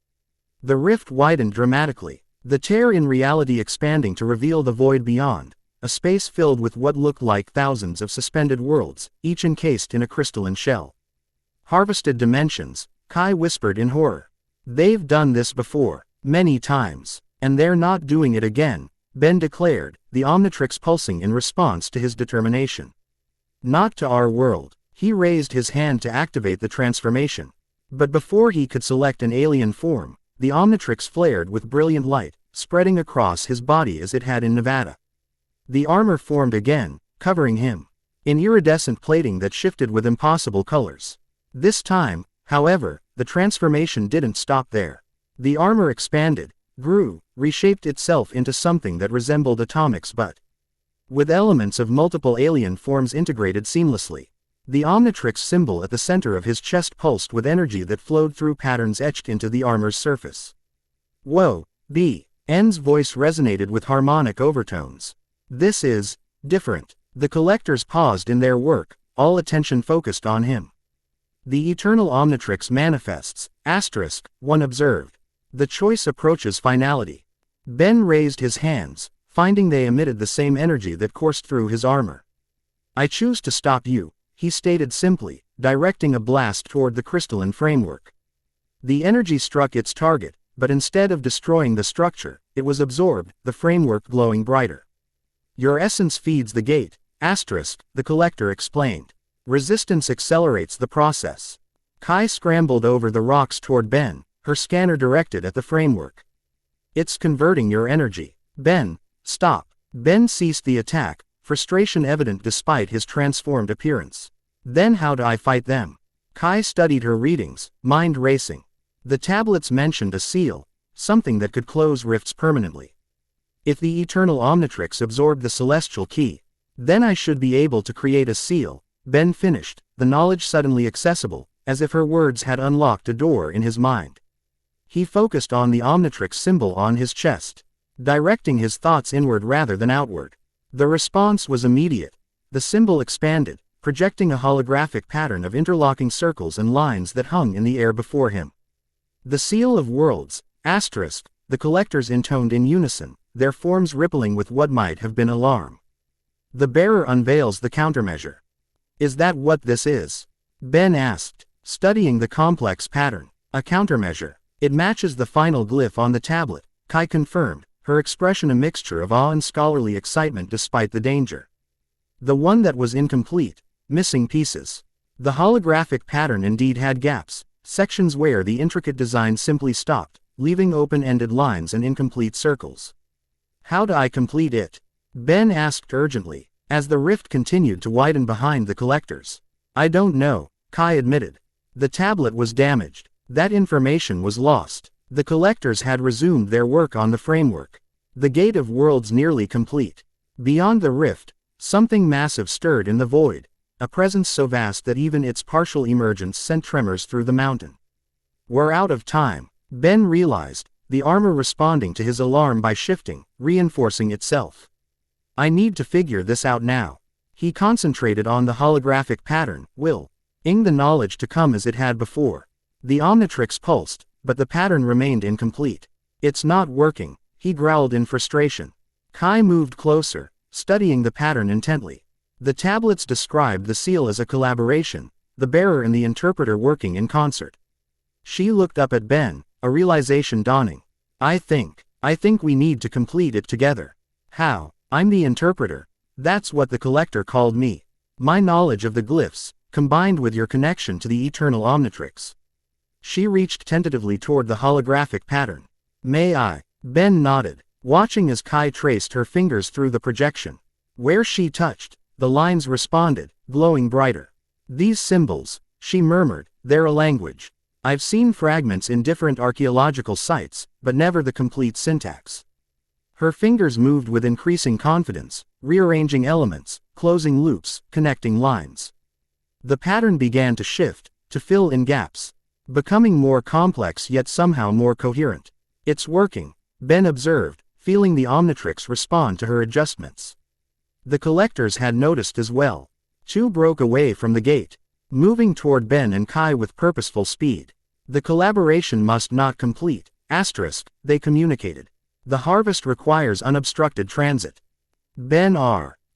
The rift widened dramatically, the tear in reality expanding to reveal the void beyond, a space filled with what looked like thousands of suspended worlds, each encased in a crystalline shell. Harvested dimensions, Kai whispered in horror. They've done this before, many times, and they're not doing it again, Ben declared, the Omnitrix pulsing in response to his determination. Not to our world. He raised his hand to activate the transformation. But before he could select an alien form, the Omnitrix flared with brilliant light, spreading across his body as it had in Nevada. The armor formed again, covering him, in iridescent plating that shifted with impossible colors. This time, however, the transformation didn't stop there. The armor expanded, grew, reshaped itself into something that resembled atomics but with elements of multiple alien forms integrated seamlessly. The Omnitrix symbol at the center of his chest pulsed with energy that flowed through patterns etched into the armor's surface. Whoa, N's voice resonated with harmonic overtones. This is different. The collectors paused in their work, all attention focused on him. The eternal Omnitrix manifests, one observed. The choice approaches finality. Ben raised his hands, finding they emitted the same energy that coursed through his armor. I choose to stop you, he stated simply, directing a blast toward the crystalline framework. The energy struck its target, but instead of destroying the structure, it was absorbed, the framework glowing brighter. Your essence feeds the gate, the collector explained. Resistance accelerates the process. Kai scrambled over the rocks toward Ben, her scanner directed at the framework. It's converting your energy. Ben, stop. Ben ceased the attack, frustration evident despite his transformed appearance. Then how do I fight them? Kai studied her readings, mind racing. The tablets mentioned a seal, something that could close rifts permanently. If the eternal Omnitrix absorbed the celestial key, then I should be able to create a seal, Ben finished, the knowledge suddenly accessible, as if her words had unlocked a door in his mind. He focused on the Omnitrix symbol on his chest, directing his thoughts inward rather than outward. The response was immediate. The symbol expanded, projecting a holographic pattern of interlocking circles and lines that hung in the air before him. The Seal of Worlds, asterisk, the collectors intoned in unison, their forms rippling with what might have been alarm. The bearer unveils the countermeasure. Is that what this is? Ben asked, studying the complex pattern. A countermeasure. It matches the final glyph on the tablet, Kai confirmed, her expression a mixture of awe and scholarly excitement despite the danger. The one that was incomplete, missing pieces. The holographic pattern indeed had gaps, sections where the intricate design simply stopped, leaving open-ended lines and incomplete circles. How do I complete it? Ben asked urgently, as the rift continued to widen behind the collectors. I don't know, Kai admitted. The tablet was damaged. That information was lost. The collectors had resumed their work on the framework. The Gate of Worlds nearly complete. Beyond the rift, something massive stirred in the void, a presence so vast that even its partial emergence sent tremors through the mountain. We're out of time, Ben realized, the armor responding to his alarm by shifting, reinforcing itself. I need to figure this out now. He concentrated on the holographic pattern, willing the knowledge to come as it had before. The Omnitrix pulsed, but the pattern remained incomplete. It's not working, he growled in frustration. Kai moved closer, studying the pattern intently. The tablets described the seal as a collaboration, the bearer and the interpreter working in concert. She looked up at Ben, a realization dawning. I think we need to complete it together. How? I'm the interpreter. That's what the collector called me. My knowledge of the glyphs, combined with your connection to the eternal Omnitrix. She reached tentatively toward the holographic pattern. May I? Ben nodded, watching as Kai traced her fingers through the projection. Where she touched, the lines responded, glowing brighter. These symbols, she murmured, they're a language. I've seen fragments in different archaeological sites, but never the complete syntax. Her fingers moved with increasing confidence, rearranging elements, closing loops, connecting lines. The pattern began to shift, to fill in gaps, becoming more complex yet somehow more coherent. It's working, Ben observed, feeling the Omnitrix respond to her adjustments. The collectors had noticed as well. Two broke away from the gate, moving toward Ben and Kai with purposeful speed. The collaboration must not complete, asterisk, they communicated. The harvest requires unobstructed transit. Ben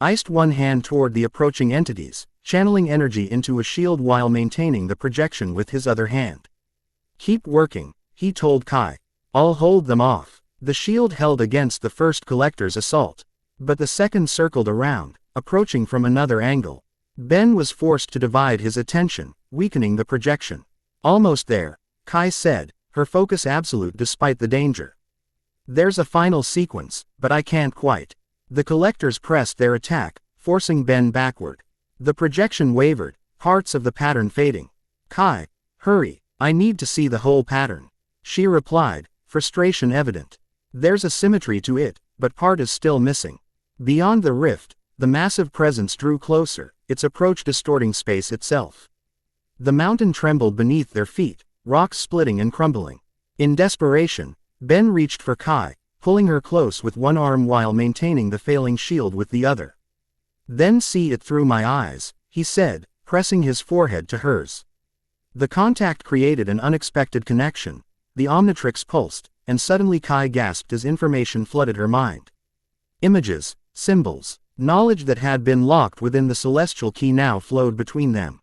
iced one hand toward the approaching entities, channeling energy into a shield while maintaining the projection with his other hand. Keep working, he told Kai. I'll hold them off. The shield held against the first collector's assault. But the second circled around, approaching from another angle. Ben was forced to divide his attention, weakening the projection. Almost there, Kai said, her focus absolute despite the danger. There's a final sequence, but I can't quite. The collectors pressed their attack, forcing Ben backward. The projection wavered, parts of the pattern fading. Kai, hurry, I need to see the whole pattern. She replied, frustration evident. There's a symmetry to it, but part is still missing. Beyond the rift, the massive presence drew closer, its approach distorting space itself. The mountain trembled beneath their feet, rocks splitting and crumbling. In desperation, Ben reached for Kai, pulling her close with one arm while maintaining the failing shield with the other. Then see it through my eyes, he said, pressing his forehead to hers. The contact created an unexpected connection. The Omnitrix pulsed, and suddenly Kai gasped as information flooded her mind. Images, symbols, knowledge that had been locked within the celestial key now flowed between them.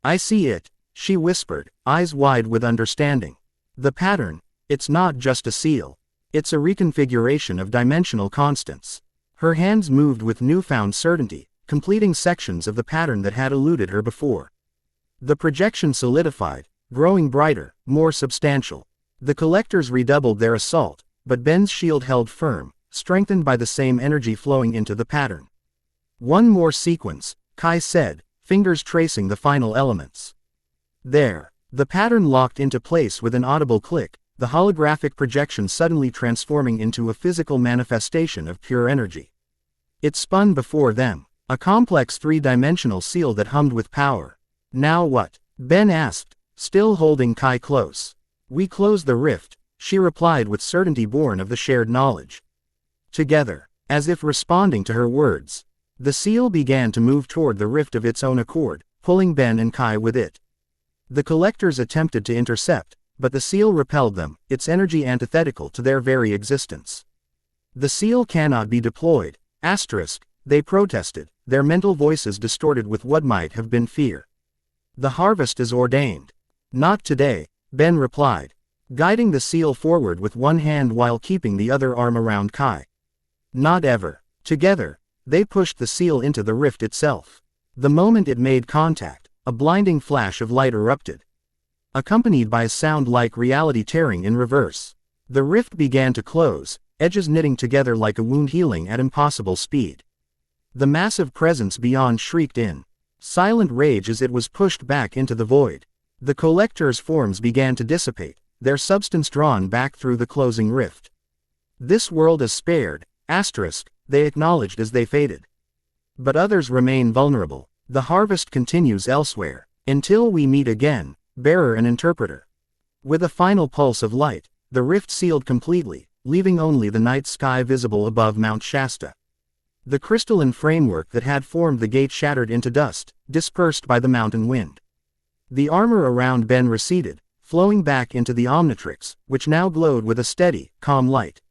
I see it, she whispered, eyes wide with understanding. The pattern, it's not just a seal. It's a reconfiguration of dimensional constants. Her hands moved with newfound certainty, completing sections of the pattern that had eluded her before. The projection solidified, growing brighter, more substantial. The collectors redoubled their assault, but Ben's shield held firm, strengthened by the same energy flowing into the pattern. One more sequence, Kai said, fingers tracing the final elements. There, the pattern locked into place with an audible click, the holographic projection suddenly transforming into a physical manifestation of pure energy. It spun before them, a complex three-dimensional seal that hummed with power. Now what? Ben asked, still holding Kai close. We close the rift, she replied with certainty born of the shared knowledge. Together, as if responding to her words, the seal began to move toward the rift of its own accord, pulling Ben and Kai with it. The collectors attempted to intercept, but the seal repelled them, its energy antithetical to their very existence. The seal cannot be deployed, asterisk, they protested, their mental voices distorted with what might have been fear. The harvest is ordained. Not today, Ben replied, guiding the seal forward with one hand while keeping the other arm around Kai. Not ever. Together, they pushed the seal into the rift itself. The moment it made contact, a blinding flash of light erupted, accompanied by a sound like reality tearing in reverse. The rift began to close, edges knitting together like a wound healing at impossible speed. The massive presence beyond shrieked in silent rage as it was pushed back into the void. The collectors' forms began to dissipate, their substance drawn back through the closing rift. This world is spared, asterisk, they acknowledged as they faded. But others remain vulnerable. The harvest continues elsewhere. Until we meet again, bearer and interpreter. With a final pulse of light, the rift sealed completely, leaving only the night sky visible above Mount Shasta. The crystalline framework that had formed the gate shattered into dust, dispersed by the mountain wind. The armor around Ben receded, flowing back into the Omnitrix, which now glowed with a steady, calm light.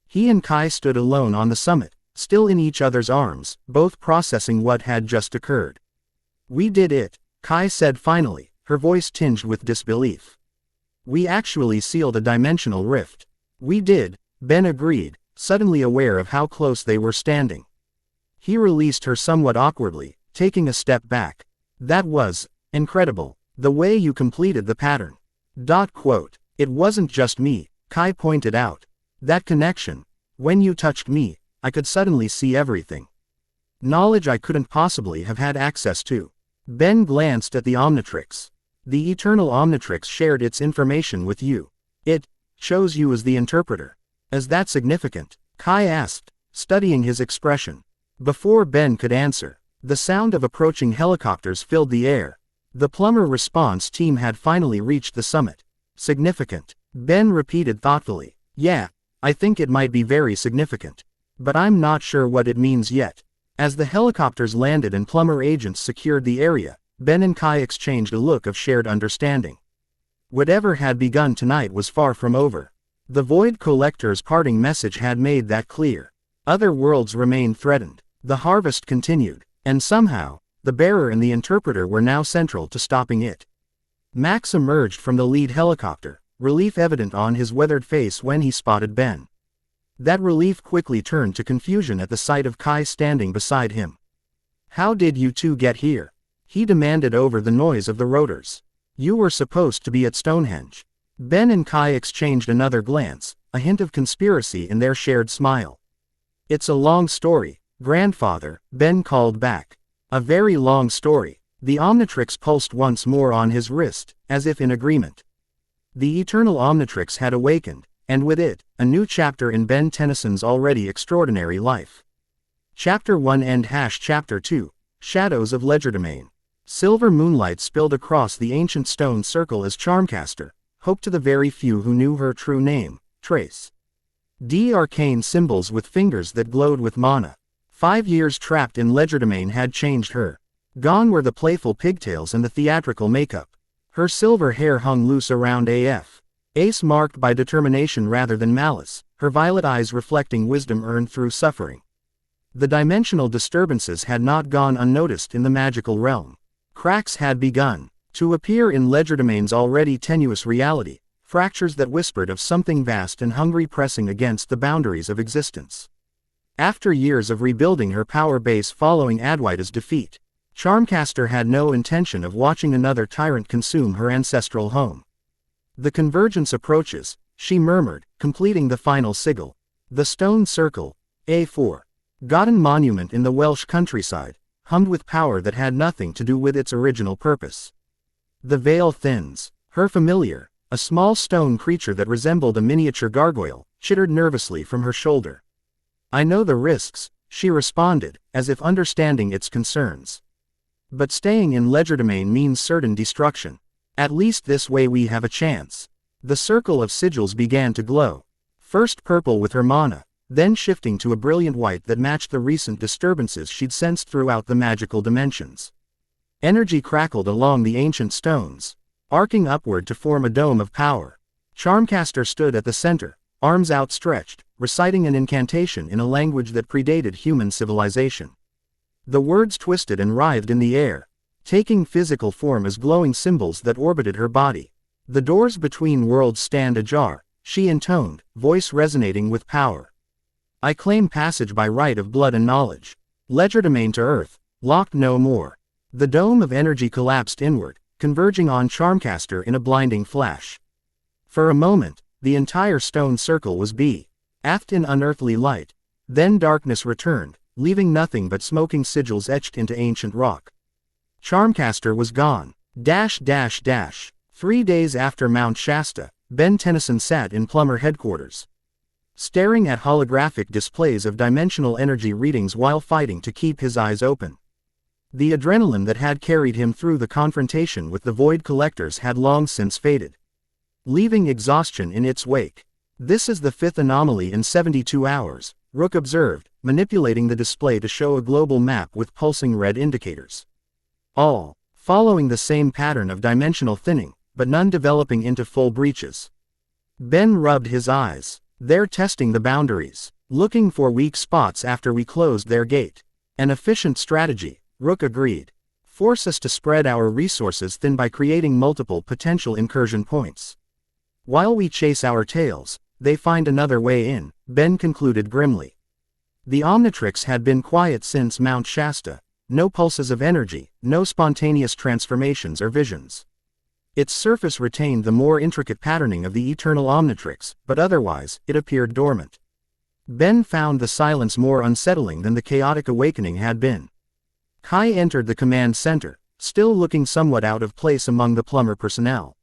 He and Kai stood alone on the summit, still in each other's arms, both processing what had just occurred. We did it, Kai said finally, her voice tinged with disbelief. We actually sealed a dimensional rift. We did, Ben agreed, suddenly aware of how close they were standing. He released her somewhat awkwardly, taking a step back. That was incredible, the way you completed the pattern. It wasn't just me, Kai pointed out. That connection, when you touched me, I could suddenly see everything. Knowledge I couldn't possibly have had access to. Ben glanced at the Omnitrix. The eternal Omnitrix shared its information with you. It chose you as the interpreter. Is that significant? Kai asked, studying his expression. Before Ben could answer, the sound of approaching helicopters filled the air. The plumber response team had finally reached the summit. Significant. Ben repeated thoughtfully. Yeah, I think it might be very significant. But I'm not sure what it means yet. As the helicopters landed and plumber agents secured the area, Ben and Kai exchanged a look of shared understanding. Whatever had begun tonight was far from over. The Void Collector's parting message had made that clear. Other worlds remained threatened. The harvest continued, and somehow, the bearer and the interpreter were now central to stopping it. Max emerged from the lead helicopter, relief evident on his weathered face when he spotted Ben. That relief quickly turned to confusion at the sight of Kai standing beside him. How did you two get here? He demanded over the noise of the rotors. You were supposed to be at Stonehenge. Ben and Kai exchanged another glance, a hint of conspiracy in their shared smile. It's a long story, grandfather, Ben called back. A very long story. The Omnitrix pulsed once more on his wrist, as if in agreement. The eternal Omnitrix had awakened, and with it, a new chapter in Ben Tennyson's already extraordinary life. Chapter 1 and Chapter 2, Shadows of Legerdemain. Silver moonlight spilled across the ancient stone circle as Charmcaster, hope to the very few who knew her true name, Trace. Arcane symbols with fingers that glowed with mana. 5 years trapped in Legerdemain had changed her. Gone were the playful pigtails and the theatrical makeup. Her silver hair hung loose around Ace marked by determination rather than malice, her violet eyes reflecting wisdom earned through suffering. The dimensional disturbances had not gone unnoticed in the magical realm. Cracks had begun to appear in Legerdemain's already tenuous reality, fractures that whispered of something vast and hungry pressing against the boundaries of existence. After years of rebuilding her power base following Adwaita's defeat, Charmcaster had no intention of watching another tyrant consume her ancestral home. The convergence approaches, she murmured, completing the final sigil. The stone circle, A4. Godden monument in the Welsh countryside, hummed with power that had nothing to do with its original purpose. The veil thins. Her familiar, A small stone creature that resembled a miniature gargoyle chittered nervously from her shoulder. I know the risks, she responded, as if understanding its concerns. But staying in Legerdemain means certain destruction. At least this way we have a chance. The circle of sigils began to glow. First purple with her mana, then shifting to a brilliant white that matched the recent disturbances she'd sensed throughout the magical dimensions. Energy crackled along the ancient stones, arcing upward to form a dome of power. Charmcaster stood at the center, arms outstretched, reciting an incantation in a language that predated human civilization. The words twisted and writhed in the air, taking physical form as glowing symbols that orbited her body. The doors between worlds stand ajar, she intoned, voice resonating with power. I claim passage by right of blood and knowledge. Legerdemain to earth, locked no more. The dome of energy collapsed inward, converging on Charmcaster in a blinding flash. For a moment, the entire stone circle was bathed in unearthly light. Then darkness returned, leaving nothing but smoking sigils etched into ancient rock. Charmcaster was gone. 3 days after Mount Shasta, Ben Tennyson sat in Plumber headquarters, staring at holographic displays of dimensional energy readings while fighting to keep his eyes open. The adrenaline that had carried him through the confrontation with the Void Collectors had long since faded, leaving exhaustion in its wake. This is the fifth anomaly in 72 hours, Rook observed, manipulating the display to show a global map with pulsing red indicators. All following the same pattern of dimensional thinning, but none developing into full breaches. Ben rubbed his eyes. They're testing the boundaries, looking for weak spots after we closed their gate. An efficient strategy, Rook agreed. Force us to spread our resources thin by creating multiple potential incursion points. While we chase our tails, they find another way in, Ben concluded grimly. The Omnitrix had been quiet since Mount Shasta. No pulses of energy, no spontaneous transformations or visions. Its surface retained the more intricate patterning of the eternal Omnitrix, but otherwise, it appeared dormant. Ben found the silence more unsettling than the chaotic awakening had been. Kai entered the command center, still looking somewhat out of place among the Plumber personnel.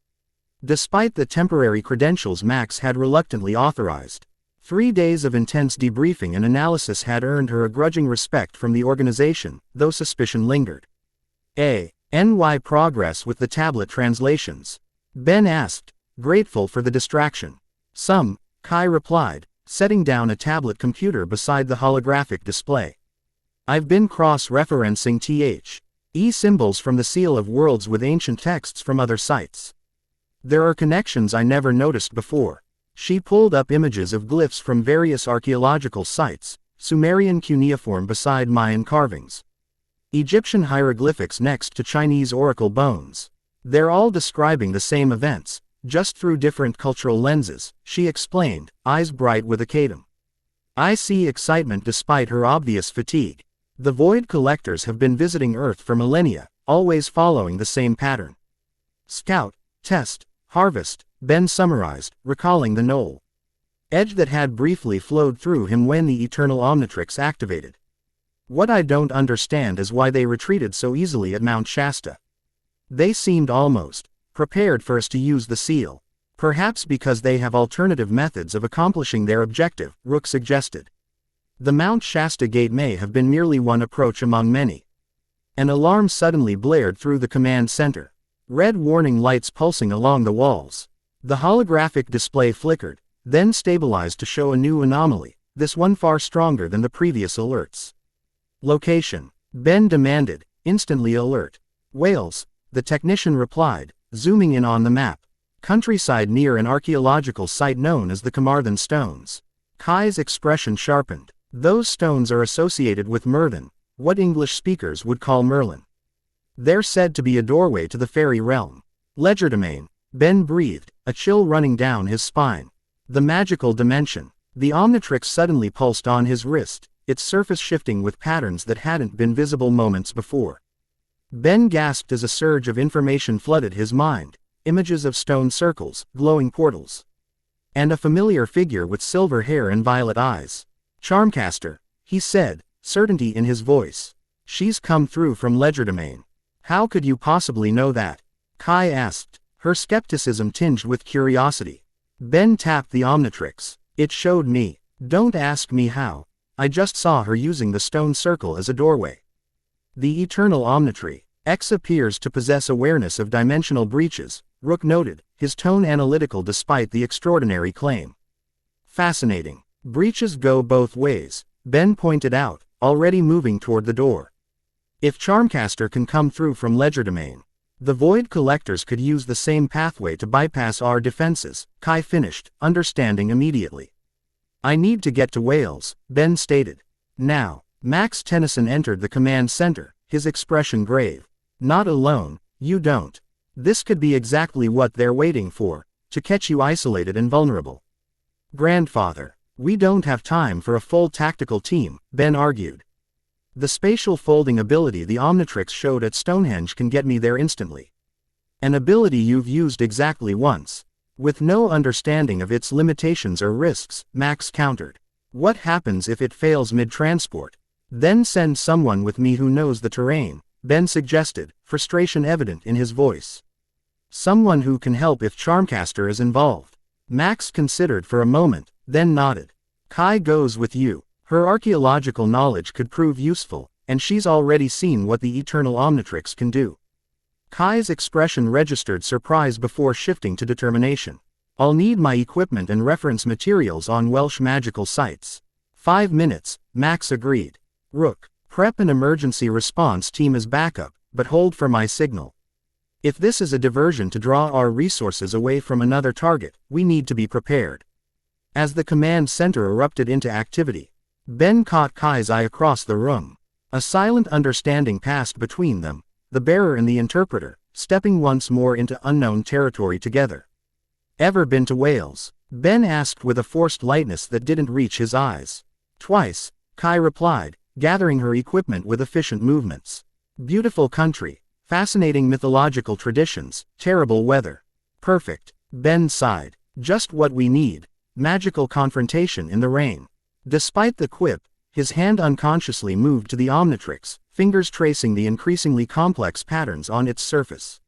Despite the temporary credentials Max had reluctantly authorized, 3 days of intense debriefing and analysis had earned her a grudging respect from the organization, though suspicion lingered. NY progress with the tablet translations? Ben asked, grateful for the distraction. Some, Kai replied, setting down a tablet computer beside the holographic display. I've been cross-referencing THE symbols from the Seal of Worlds with ancient texts from other sites. There are connections I never noticed before. She pulled up images of glyphs from various archaeological sites, Sumerian cuneiform beside Mayan carvings, Egyptian hieroglyphics next to Chinese oracle bones. They're all describing the same events, just through different cultural lenses, she explained, eyes bright with akedum. I see excitement despite her obvious fatigue. The Void Collectors have been visiting Earth for millennia, always following the same pattern. Scout, test, harvest, Ben summarized, recalling the knoll edge that had briefly flowed through him when the Eternal Omnitrix activated. What I don't understand is why they retreated so easily at Mount Shasta. They seemed almost prepared for us to use the seal. Perhaps because they have alternative methods of accomplishing their objective, Rook suggested. The Mount Shasta gate may have been merely one approach among many. An alarm suddenly blared through the command center. Red warning lights pulsing along the walls. The holographic display flickered, then stabilized to show a new anomaly, this one far stronger than the previous alerts. Location, Ben demanded, instantly alert. Wales, the technician replied, zooming in on the map. Countryside near an archaeological site known as the Carmarthen Stones. Kai's expression sharpened. Those stones are associated with Merlin, what English speakers would call Merlin. They're said to be a doorway to the fairy realm. Legerdemain, Ben breathed, a chill running down his spine. The magical dimension. The Omnitrix suddenly pulsed on his wrist, its surface shifting with patterns that hadn't been visible moments before. Ben gasped as a surge of information flooded his mind, images of stone circles, glowing portals, and a familiar figure with silver hair and violet eyes. Charmcaster, he said, certainty in his voice. She's come through from Legerdemain. How could you possibly know that? Kai asked, her skepticism tinged with curiosity. Ben tapped the Omnitrix. It showed me. Don't ask me how. I just saw her using the stone circle as a doorway. The eternal Omnitrix. X appears to possess awareness of dimensional breaches, Rook noted, his tone analytical despite the extraordinary claim. Fascinating. Breaches go both ways, Ben pointed out, already moving toward the door. If Charmcaster can come through from Legerdemain, the Void Collectors could use the same pathway to bypass our defenses, Kai finished, understanding immediately. I need to get to Wales, Ben stated. Now. Max Tennyson entered the command center, his expression grave. Not alone, you don't. This could be exactly what they're waiting for, to catch you isolated and vulnerable. Grandfather, we don't have time for a full tactical team, Ben argued. The spatial folding ability the Omnitrix showed at Stonehenge can get me there instantly. An ability you've used exactly once. With no understanding of its limitations or risks, Max countered. What happens if it fails mid-transport? Then send someone with me who knows the terrain, Ben suggested, frustration evident in his voice. Someone who can help if Charmcaster is involved. Max considered for a moment, then nodded. Kai goes with you. Her archaeological knowledge could prove useful, and she's already seen what the Eternal Omnitrix can do. Kai's expression registered surprise before shifting to determination. I'll need my equipment and reference materials on Welsh magical sites. 5 minutes, Max agreed. Rook, prep an emergency response team as backup, but hold for my signal. If this is a diversion to draw our resources away from another target, we need to be prepared. As the command center erupted into activity, Ben caught Kai's eye across the room. A silent understanding passed between them, the bearer and the interpreter, stepping once more into unknown territory together. Ever been to Wales? Ben asked with a forced lightness that didn't reach his eyes. Twice, Kai replied, gathering her equipment with efficient movements. Beautiful country, fascinating mythological traditions, terrible weather. Perfect, Ben sighed. Just what we need. Magical confrontation in the rain. Despite the quip, his hand unconsciously moved to the Omnitrix, fingers tracing the increasingly complex patterns on its surface.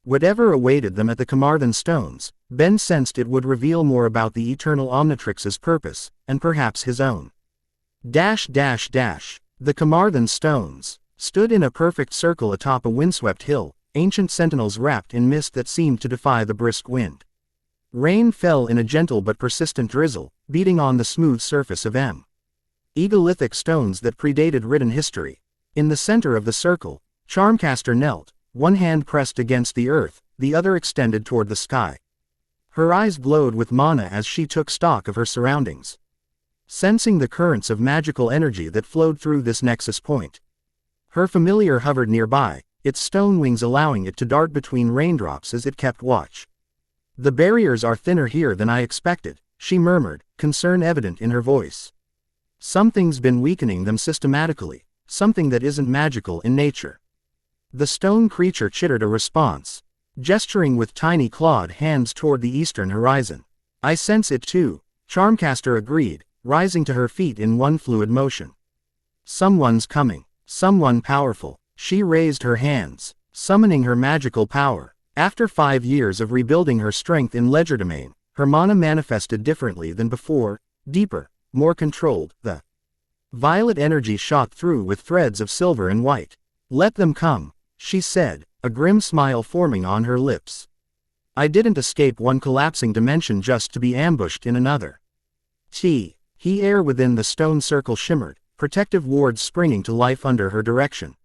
Whatever awaited them at the Carmarthen Stones, Ben sensed it would reveal more about the Eternal Omnitrix's purpose, and perhaps his own. The Carmarthen Stones stood in a perfect circle atop a windswept hill, ancient sentinels wrapped in mist that seemed to defy the brisk wind. Rain fell in a gentle but persistent drizzle, beating on the smooth surface of egalithic stones that predated written history. In the center of the circle, Charmcaster knelt, one hand pressed against the earth, the other extended toward the sky. Her eyes glowed with mana as she took stock of her surroundings. Sensing the currents of magical energy that flowed through this nexus point, her familiar hovered nearby, its stone wings allowing it to dart between raindrops as it kept watch. The barriers are thinner here than I expected, she murmured, concern evident in her voice. Something's been weakening them systematically, something that isn't magical in nature. The stone creature chittered a response, gesturing with tiny clawed hands toward the eastern horizon. I sense it too, Charmcaster agreed, rising to her feet in one fluid motion. Someone's coming, someone powerful. She raised her hands, summoning her magical power. After 5 years of rebuilding her strength in Legerdemain, her mana manifested differently than before, deeper, more controlled. The violet energy shot through with threads of silver and white. Let them come, she said, a grim smile forming on her lips. I didn't escape one collapsing dimension just to be ambushed in another. The air within the stone circle shimmered, protective wards springing to life under her direction.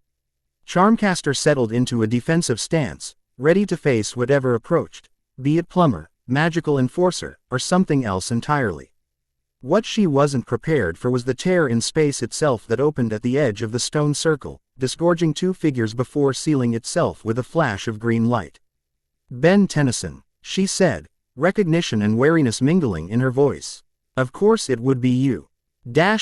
Charmcaster settled into a defensive stance, ready to face whatever approached, be it plumber, magical enforcer, or something else entirely. What she wasn't prepared for was the tear in space itself that opened at the edge of the stone circle, disgorging 2 figures before sealing itself with a flash of green light. Ben Tennyson, she said, recognition and wariness mingling in her voice. Of course it would be you. Ben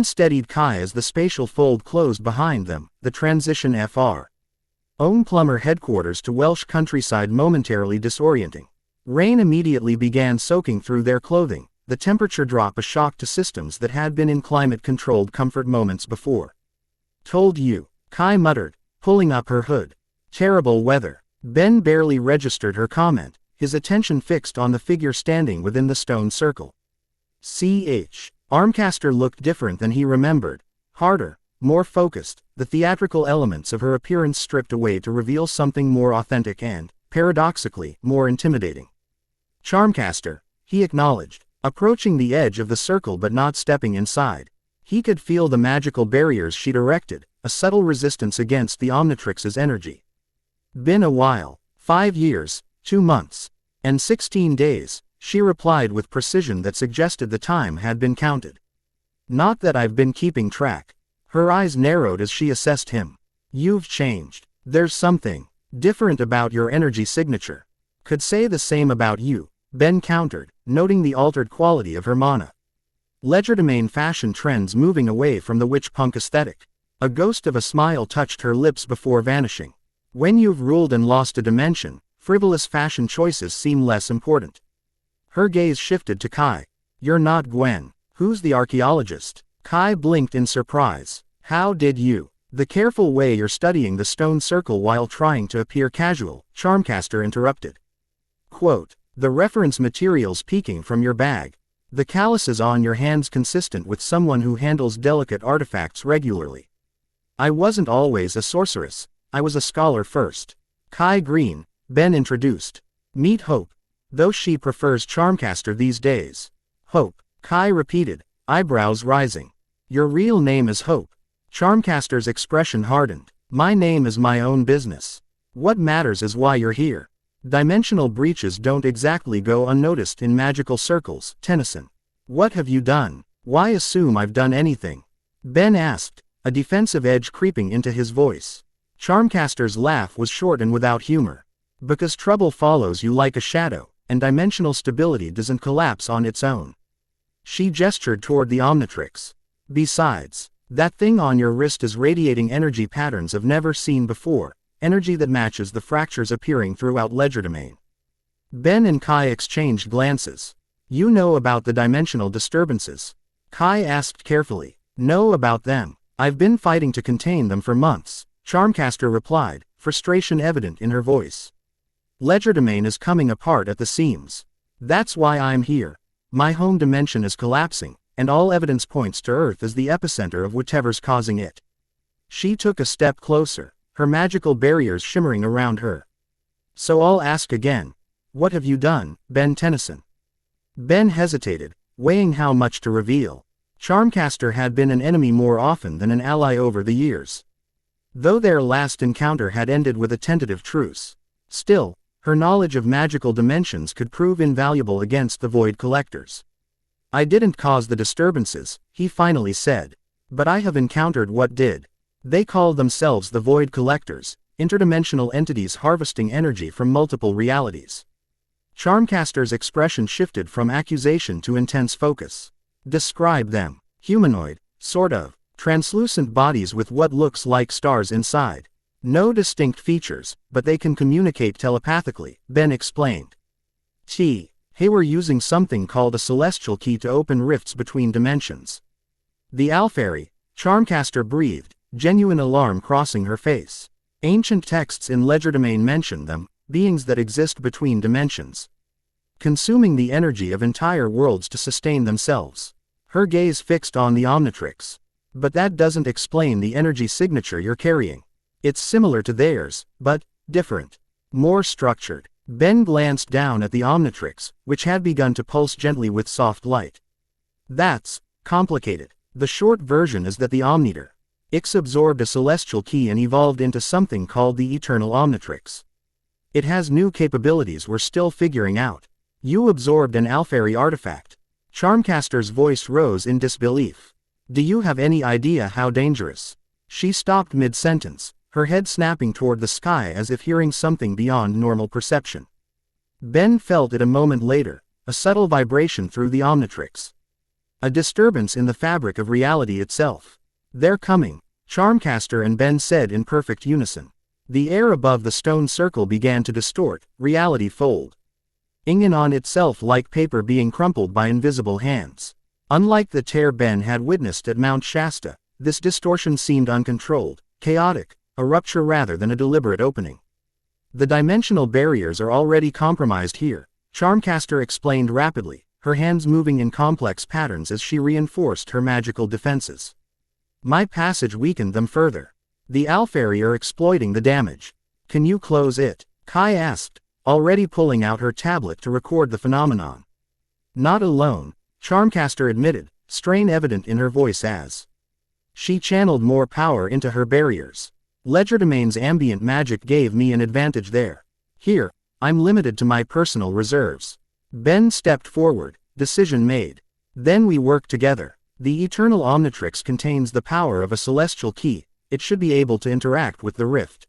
steadied Kai as the spatial fold closed behind them, the transition Fr. Own plumber headquarters to Welsh countryside momentarily disorienting. Rain immediately began soaking through their clothing, the temperature drop a shock to systems that had been in climate-controlled comfort moments before. Told you, Kai muttered, pulling up her hood. Terrible weather. Ben barely registered her comment, his attention fixed on the figure standing within the stone circle. Charmcaster looked different than he remembered, harder, more focused, the theatrical elements of her appearance stripped away to reveal something more authentic and, paradoxically, more intimidating. Charmcaster, he acknowledged, approaching the edge of the circle but not stepping inside. He could feel the magical barriers she'd erected, a subtle resistance against the Omnitrix's energy. Been a while. 5 years, 2 months, and 16 days, she replied with precision that suggested the time had been counted. Not that I've been keeping track. Her eyes narrowed as she assessed him. You've changed. There's something different about your energy signature. Could say the same about you, Ben countered, noting the altered quality of her mana. Legerdemain fashion trends moving away from the witch punk aesthetic. A ghost of a smile touched her lips before vanishing. When you've ruled and lost a dimension, frivolous fashion choices seem less important. Her gaze shifted to Kai. You're not Gwen. Who's the archaeologist? Kai blinked in surprise. How did you? The careful way you're studying the stone circle while trying to appear casual, Charmcaster interrupted. Quote, the reference materials peeking from your bag. The calluses on your hands consistent with someone who handles delicate artifacts regularly. I wasn't always a sorceress, I was a scholar first. Kai Green, Ben introduced. Meet Hope. Though she prefers Charmcaster these days. Hope, Kai repeated, eyebrows rising. Your real name is Hope. Charmcaster's expression hardened. My name is my own business. What matters is why you're here. Dimensional breaches don't exactly go unnoticed in magical circles, Tennyson. What have you done? Why assume I've done anything? Ben asked, a defensive edge creeping into his voice. Charmcaster's laugh was short and without humor. Because trouble follows you like a shadow, and dimensional stability doesn't collapse on its own. She gestured toward the Omnitrix. Besides, that thing on your wrist is radiating energy patterns I've never seen before, energy that matches the fractures appearing throughout Legerdemain. Ben and Kai exchanged glances. You know about the dimensional disturbances? Kai asked carefully. Know about them. I've been fighting to contain them for months, Charmcaster replied, frustration evident in her voice. Legerdemain is coming apart at the seams. That's why I'm here. My home dimension is collapsing, and all evidence points to Earth as the epicenter of whatever's causing it. She took a step closer, her magical barriers shimmering around her. So I'll ask again. What have you done, Ben Tennyson? Ben hesitated, weighing how much to reveal. Charmcaster had been an enemy more often than an ally over the years. Though their last encounter had ended with a tentative truce. Still, her knowledge of magical dimensions could prove invaluable against the Void Collectors. I didn't cause the disturbances, he finally said. But I have encountered what did. They call themselves the Void Collectors, interdimensional entities harvesting energy from multiple realities. Charmcaster's expression shifted from accusation to intense focus. Describe them. Humanoid, sort of. Translucent bodies with what looks like stars inside. No distinct features, but they can communicate telepathically, Ben explained. They were using something called a celestial key to open rifts between dimensions. The Alfairy, Charmcaster breathed, genuine alarm crossing her face. Ancient texts in Legerdemain mention them, beings that exist between dimensions, consuming the energy of entire worlds to sustain themselves. Her gaze fixed on the Omnitrix. But that doesn't explain the energy signature you're carrying. It's similar to theirs, but different. More structured. Ben glanced down at the Omnitrix, which had begun to pulse gently with soft light. That's complicated. The short version is that the Omnitrix absorbed a celestial key and evolved into something called the Eternal Omnitrix. It has new capabilities we're still figuring out. You absorbed an Alfairy artifact. Charmcaster's voice rose in disbelief. Do you have any idea how dangerous? She stopped mid-sentence, her head snapping toward the sky as if hearing something beyond normal perception. Ben felt it a moment later, a subtle vibration through the Omnitrix. A disturbance in the fabric of reality itself. They're coming, Charmcaster and Ben said in perfect unison. The air above the stone circle began to distort, reality fold. In on itself like paper being crumpled by invisible hands. Unlike the tear Ben had witnessed at Mount Shasta, this distortion seemed uncontrolled, chaotic, a rupture rather than a deliberate opening. The dimensional barriers are already compromised here, Charmcaster explained rapidly, her hands moving in complex patterns as she reinforced her magical defenses. My passage weakened them further. The Alfari are exploiting the damage. Can you close it? Kai asked, already pulling out her tablet to record the phenomenon. Not alone, Charmcaster admitted, strain evident in her voice as she channeled more power into her barriers. Legerdemain's ambient magic gave me an advantage there. Here, I'm limited to my personal reserves. Ben stepped forward, decision made. Then we work together. The eternal Omnitrix contains the power of a celestial key, it should be able to interact with the rift.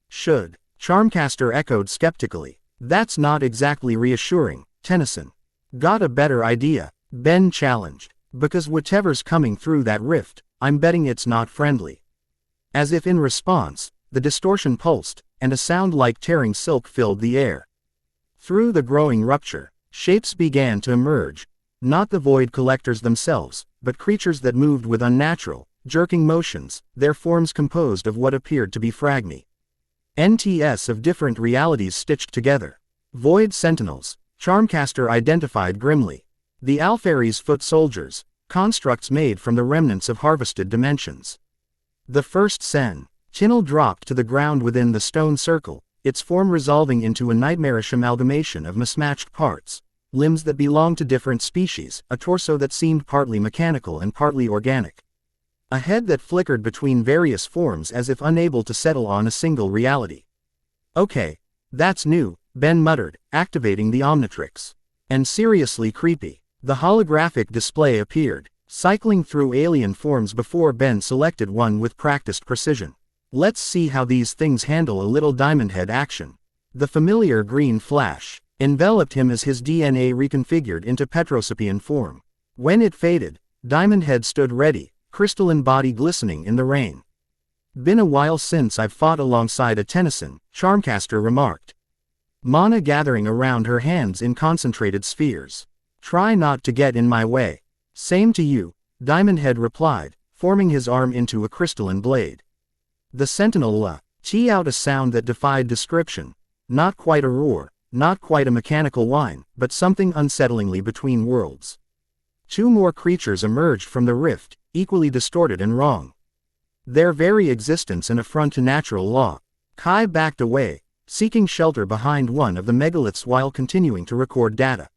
Should, Charmcaster echoed skeptically. That's not exactly reassuring, Tennyson. Got a better idea, Ben challenged. Because whatever's coming through that rift, I'm betting it's not friendly. As if in response, the distortion pulsed, and a sound like tearing silk filled the air. Through the growing rupture, shapes began to emerge, not the void collectors themselves, but creatures that moved with unnatural, jerking motions, their forms composed of what appeared to be fragments. NTS of different realities stitched together. Void sentinels, Charmcaster identified grimly. The Alfari's foot soldiers, constructs made from the remnants of harvested dimensions. The first sentinel dropped to the ground within the stone circle, its form resolving into a nightmarish amalgamation of mismatched parts, limbs that belonged to different species, a torso that seemed partly mechanical and partly organic. A head that flickered between various forms as if unable to settle on a single reality. Okay, that's new, Ben muttered, activating the Omnitrix. And seriously creepy. The holographic display appeared, cycling through alien forms before Ben selected one with practiced precision. Let's see how these things handle a little diamond head action. The familiar green flash enveloped him as his DNA reconfigured into Petrosapian form. When it faded, Diamond Head stood ready, crystalline body glistening in the rain. Been a while since I've fought alongside a Tennyson, Charmcaster remarked. Mana gathering around her hands in concentrated spheres. Try not to get in my way. Same to you, Diamond Head replied, forming his arm into a crystalline blade. The sentinel let out a sound that defied description. Not quite a roar, not quite a mechanical whine, but something unsettlingly between worlds. Two more creatures emerged from the rift, equally distorted and wrong. Their very existence an affront to natural law. Kai backed away, seeking shelter behind one of the megaliths while continuing to record data.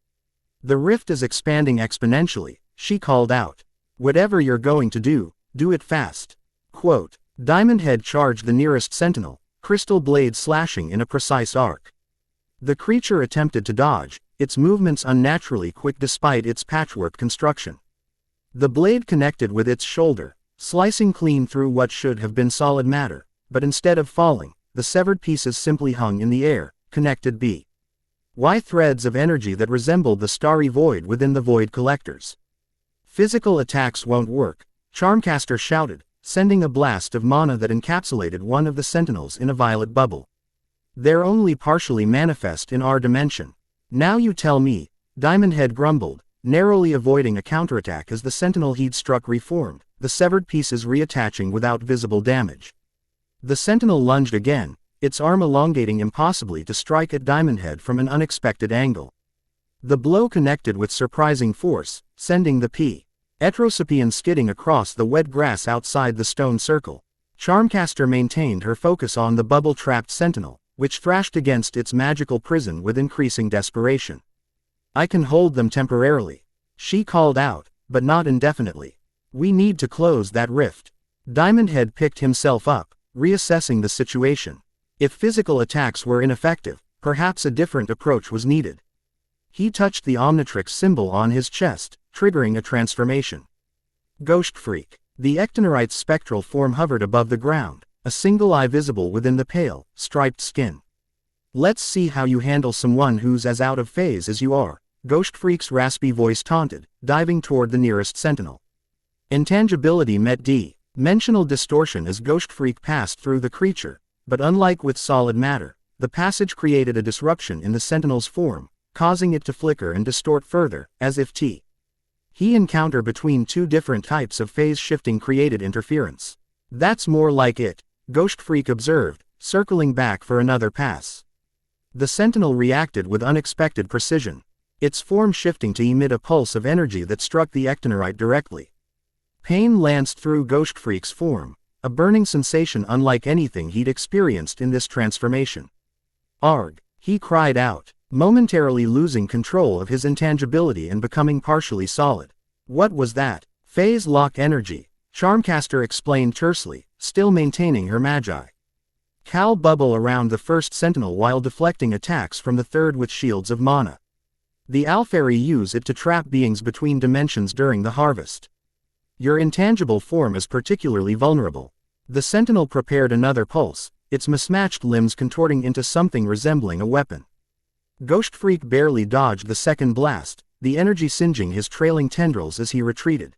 The rift is expanding exponentially, she called out. Whatever you're going to do it fast. Quote, Diamond Head charged the nearest sentinel, crystal blade slashing in a precise arc. The creature attempted to dodge, its movements unnaturally quick despite its patchwork construction. The blade connected with its shoulder, slicing clean through what should have been solid matter, but instead of falling, the severed pieces simply hung in the air, connected by threads of energy that resembled the starry void within the void collectors. Physical attacks won't work, Charmcaster shouted, sending a blast of mana that encapsulated one of the sentinels in a violet bubble. They're only partially manifest in our dimension. Now you tell me, Diamond Head grumbled, narrowly avoiding a counterattack as the sentinel he'd struck reformed, the severed pieces reattaching without visible damage. The sentinel lunged again, its arm elongating impossibly to strike at Diamond Head from an unexpected angle. The blow connected with surprising force, sending the Petrosapian skidding across the wet grass outside the stone circle. Charmcaster maintained her focus on the bubble-trapped sentinel, which thrashed against its magical prison with increasing desperation. I can hold them temporarily, she called out, but not indefinitely. We need to close that rift. Diamond Head picked himself up, reassessing the situation. If physical attacks were ineffective, perhaps a different approach was needed. He touched the Omnitrix symbol on his chest, triggering a transformation. Ghost Freak. The Ectonorite's spectral form hovered above the ground, a single eye visible within the pale, striped skin. Let's see how you handle someone who's as out of phase as you are, Ghost Freak's raspy voice taunted, diving toward the nearest sentinel. Intangibility met dimensional distortion as Ghost Freak passed through the creature, but unlike with solid matter, the passage created a disruption in the sentinel's form, causing it to flicker and distort further, as if he encounter between two different types of phase shifting created interference. That's more like it, Ghost Freak observed, circling back for another pass. The sentinel reacted with unexpected precision, its form shifting to emit a pulse of energy that struck the ectonorite directly. Pain lanced through Ghost Freak's form, a burning sensation unlike anything he'd experienced in this transformation. "Arg!" he cried out, momentarily losing control of his intangibility and becoming partially solid. "What was that?" "Phase lock energy," Charmcaster explained tersely, still maintaining her magi. Cal bubble around the first sentinel while deflecting attacks from the third with shields of mana. The Alfari use it to trap beings between dimensions during the harvest. Your intangible form is particularly vulnerable. The sentinel prepared another pulse, its mismatched limbs contorting into something resembling a weapon. Ghost Freak barely dodged the second blast, the energy singeing his trailing tendrils as he retreated.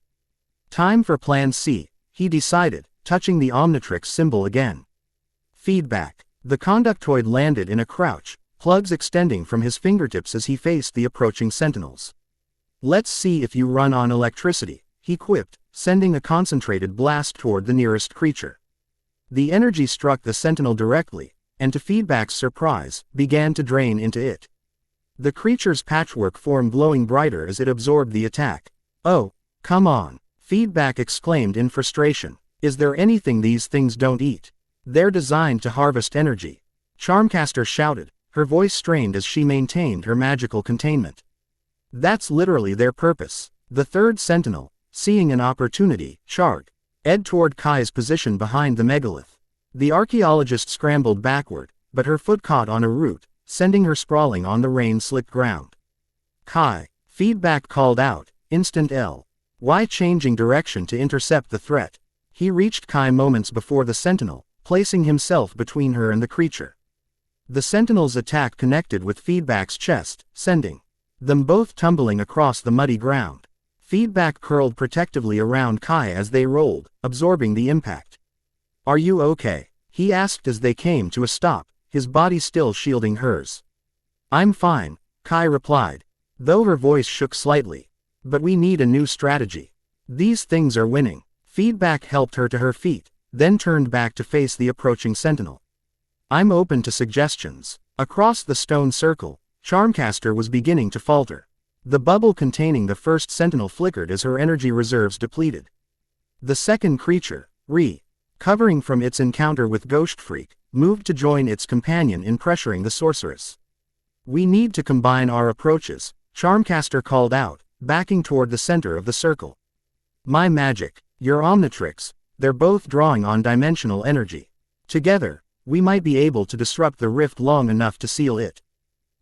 Time for Plan C, he decided, touching the Omnitrix symbol again. Feedback. The conductoid landed in a crouch, plugs extending from his fingertips as he faced the approaching sentinels. "Let's see if you run on electricity," he quipped, sending a concentrated blast toward the nearest creature. The energy struck the sentinel directly, and to Feedback's surprise, began to drain into it. The creature's patchwork form glowing brighter as it absorbed the attack. "Oh, come on," Feedback exclaimed in frustration. "Is there anything these things don't eat? They're designed to harvest energy," Charmcaster shouted, her voice strained as she maintained her magical containment. "That's literally their purpose." The third sentinel, seeing an opportunity, edged toward Kai's position behind the megalith. The archaeologist scrambled backward, but her foot caught on a root, sending her sprawling on the rain-slicked ground. "Kai," Feedback called out, instant Why changing direction to intercept the threat? He reached Kai moments before the sentinel, placing himself between her and the creature. The sentinel's attack connected with Feedback's chest, sending them both tumbling across the muddy ground. Feedback curled protectively around Kai as they rolled, absorbing the impact. "Are you okay?" he asked as they came to a stop, his body still shielding hers. "I'm fine," Kai replied, though her voice shook slightly. "But we need a new strategy. These things are winning." Feedback helped her to her feet, then turned back to face the approaching sentinel. "I'm open to suggestions." Across the stone circle, Charmcaster was beginning to falter. The bubble containing the first sentinel flickered as her energy reserves depleted. The second creature, recovering from its encounter with Ghost Freak, moved to join its companion in pressuring the sorceress. "We need to combine our approaches," Charmcaster called out, backing toward the center of the circle. "My magic, your Omnitrix, they're both drawing on dimensional energy. Together, we might be able to disrupt the rift long enough to seal it."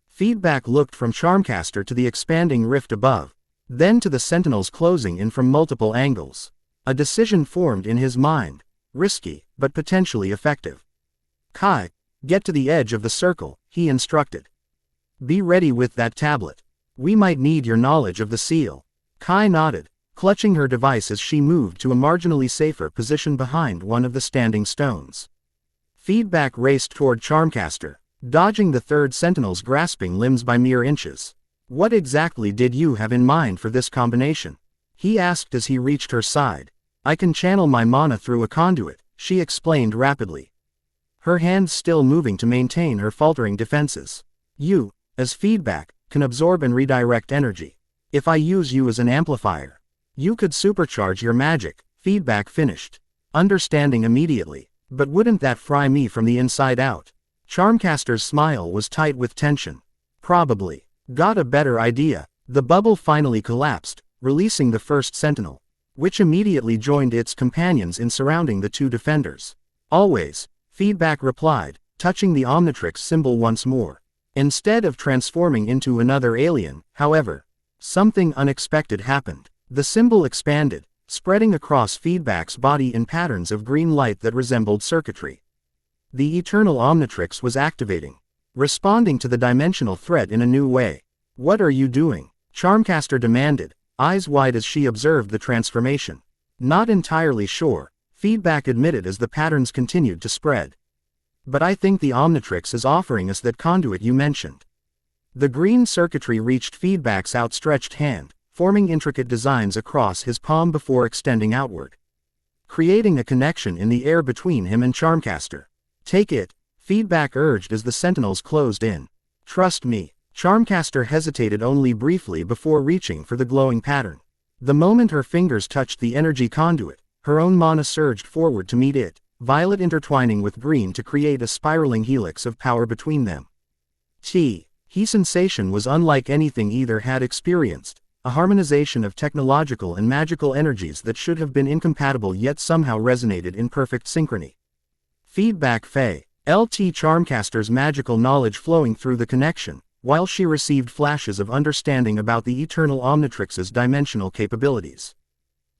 Feedback looked from Charmcaster to the expanding rift above, then to the sentinels closing in from multiple angles. A decision formed in his mind, risky, but potentially effective. "Kai, get to the edge of the circle," he instructed. "Be ready with that tablet. We might need your knowledge of the seal." Kai nodded, clutching her device as she moved to a marginally safer position behind one of the standing stones. Feedback raced toward Charmcaster, dodging the third sentinel's grasping limbs by mere inches. "What exactly did you have in mind for this combination?" he asked as he reached her side. "I can channel my mana through a conduit," she explained rapidly, her hands still moving to maintain her faltering defenses. "You, as Feedback, can absorb and redirect energy. If I use you as an amplifier, you could supercharge your magic," Feedback finished, understanding immediately. "But wouldn't that fry me from the inside out?" Charmcaster's smile was tight with tension. "Probably. Got a better idea." The bubble finally collapsed, releasing the first sentinel, which immediately joined its companions in surrounding the two defenders. "Always," Feedback replied, touching the Omnitrix symbol once more. Instead of transforming into another alien, however, something unexpected happened. The symbol expanded, spreading across Feedback's body in patterns of green light that resembled circuitry. The eternal Omnitrix was activating, responding to the dimensional threat in a new way. "What are you doing?" Charmcaster demanded, eyes wide as she observed the transformation. "Not entirely sure," Feedback admitted as the patterns continued to spread. "But I think the Omnitrix is offering us that conduit you mentioned." The green circuitry reached Feedback's outstretched hand, forming intricate designs across his palm before extending outward, creating a connection in the air between him and Charmcaster. "Take it," Feedback urged as the sentinels closed in. Trust me. Charmcaster hesitated only briefly before reaching for the glowing pattern. The moment her fingers touched the energy conduit, her own mana surged forward to meet it, violet intertwining with green to create a spiraling helix of power between them. He sensation was unlike anything either had experienced, a harmonization of technological and magical energies that should have been incompatible yet somehow resonated in perfect synchrony. Feedback Fae. LT Charmcaster's magical knowledge flowing through the connection, while she received flashes of understanding about the eternal Omnitrix's dimensional capabilities.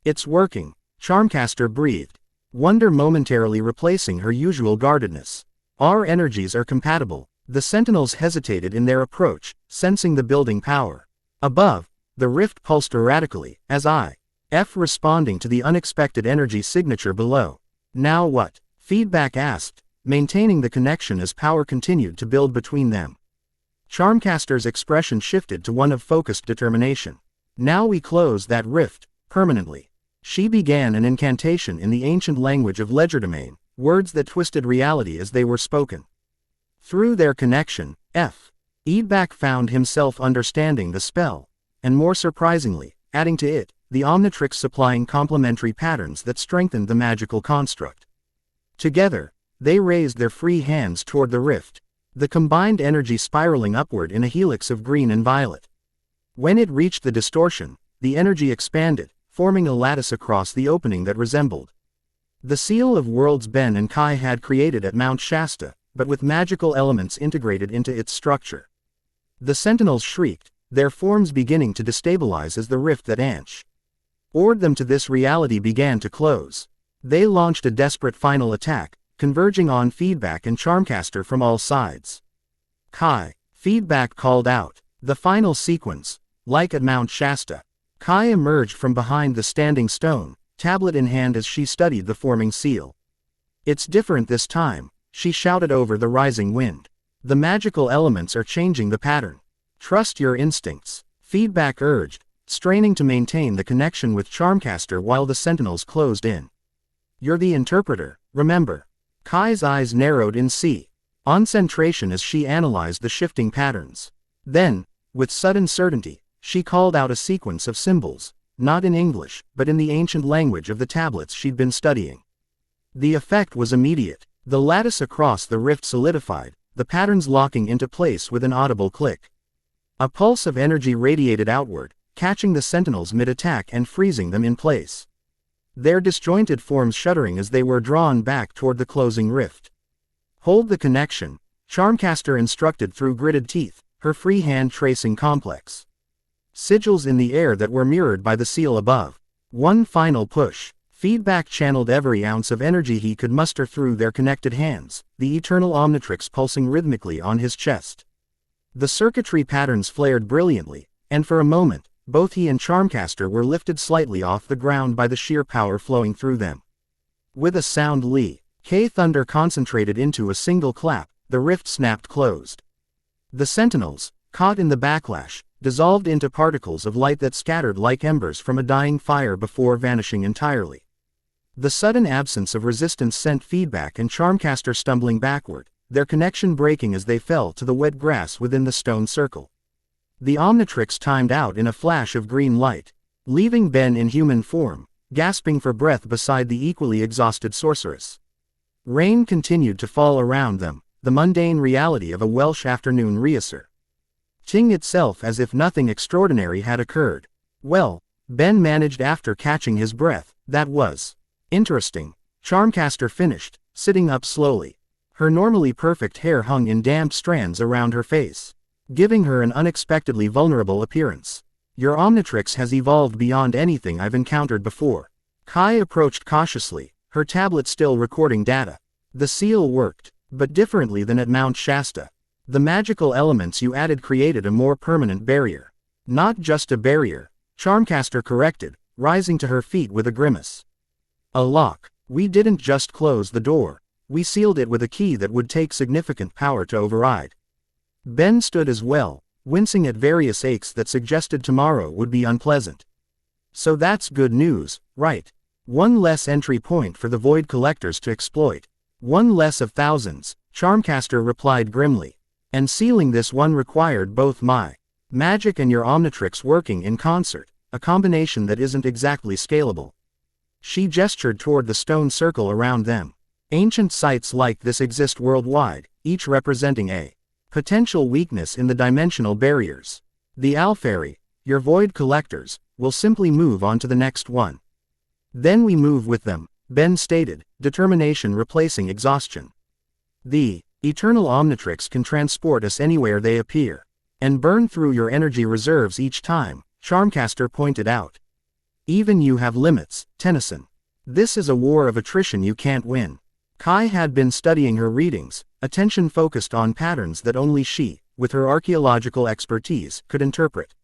It's working, Charmcaster breathed, wonder momentarily replacing her usual guardedness. Our energies are compatible. The sentinels hesitated in their approach, sensing the building power. Above, the rift pulsed erratically, as I.F. responding to the unexpected energy signature below. Now what? Feedback asked, maintaining the connection as power continued to build between them. Charmcaster's expression shifted to one of focused determination. Now we close that rift, permanently. She began an incantation in the ancient language of legerdemain, words that twisted reality as they were spoken. Through their connection, Feedback found himself understanding the spell, and more surprisingly, adding to it, the Omnitrix supplying complementary patterns that strengthened the magical construct. Together, they raised their free hands toward the rift, the combined energy spiraling upward in a helix of green and violet. When it reached the distortion, the energy expanded, forming a lattice across the opening that resembled the seal of worlds Ben and Kai had created at Mount Shasta, but with magical elements integrated into its structure. The sentinels shrieked, their forms beginning to destabilize as the rift that anchored them to this reality began to close. They launched a desperate final attack, converging on Feedback and Charmcaster from all sides. Kai, Feedback called out. The final sequence, like at Mount Shasta. Kai emerged from behind the standing stone, tablet in hand as she studied the forming seal. It's different this time, she shouted over the rising wind. The magical elements are changing the pattern. Trust your instincts, Feedback urged, straining to maintain the connection with Charmcaster while the sentinels closed in. You're the interpreter, remember. Kai's eyes narrowed in concentration as she analyzed the shifting patterns. Then, with sudden certainty, she called out a sequence of symbols, not in English, but in the ancient language of the tablets she'd been studying. The effect was immediate. The lattice across the rift solidified, the patterns locking into place with an audible click. A pulse of energy radiated outward, catching the sentinels mid-attack and freezing them in place. Their disjointed forms shuddering as they were drawn back toward the closing rift. Hold the connection, Charmcaster instructed through gritted teeth, her free hand tracing complex sigils in the air that were mirrored by the seal above. One final push. Feedback channeled every ounce of energy he could muster through their connected hands, the eternal Omnitrix pulsing rhythmically on his chest. The circuitry patterns flared brilliantly, and for a moment, both he and Charmcaster were lifted slightly off the ground by the sheer power flowing through them. With a sound K thunder concentrated into a single clap, the rift snapped closed. The sentinels, caught in the backlash, dissolved into particles of light that scattered like embers from a dying fire before vanishing entirely. The sudden absence of resistance sent Feedback and Charmcaster stumbling backward, their connection breaking as they fell to the wet grass within the stone circle. The Omnitrix timed out in a flash of green light, leaving Ben in human form, gasping for breath beside the equally exhausted sorceress. Rain continued to fall around them, the mundane reality of a Welsh afternoon reassert ting itself as if nothing extraordinary had occurred. Well, Ben managed after catching his breath, that was interesting, Charmcaster finished, sitting up slowly. Her normally perfect hair hung in damp strands around her face, giving her an unexpectedly vulnerable appearance. Your Omnitrix has evolved beyond anything I've encountered before. Kai approached cautiously, her tablet still recording data. The seal worked, but differently than at Mount Shasta. The magical elements you added created a more permanent barrier. Not just a barrier, Charmcaster corrected, rising to her feet with a grimace. A lock. We didn't just close the door. We sealed it with a key that would take significant power to override. Ben stood as well, wincing at various aches that suggested tomorrow would be unpleasant. So that's good news, right? One less entry point for the Void Collectors to exploit. One less of thousands, Charmcaster replied grimly. And sealing this one required both my magic and your Omnitrix working in concert, a combination that isn't exactly scalable. She gestured toward the stone circle around them. Ancient sites like this exist worldwide, each representing a potential weakness in the dimensional barriers. The Alfari, your void collectors, will simply move on to the next one. Then we move with them, Ben stated, determination replacing exhaustion. The eternal Omnitrix can transport us anywhere they appear, and burn through your energy reserves each time, Charmcaster pointed out. Even you have limits, Tennyson. This is a war of attrition you can't win. Kai had been studying her readings, attention focused on patterns that only she, with her archaeological expertise, could interpret.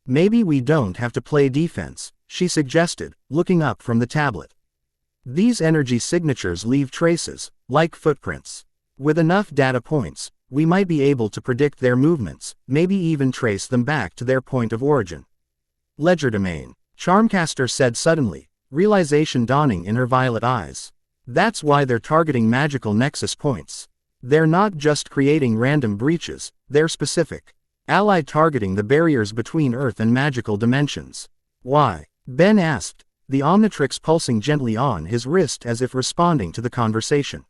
Maybe we don't have to play defense, she suggested, looking up from the tablet. These energy signatures leave traces, like footprints. With enough data points, we might be able to predict their movements, maybe even trace them back to their point of origin. Legerdemain, Charmcaster said suddenly, realization dawning in her violet eyes. That's why they're targeting magical nexus points. They're not just creating random breaches, they're specific. Allied targeting the barriers between Earth and magical dimensions. Why? Ben asked, the Omnitrix pulsing gently on his wrist as if responding to the conversation.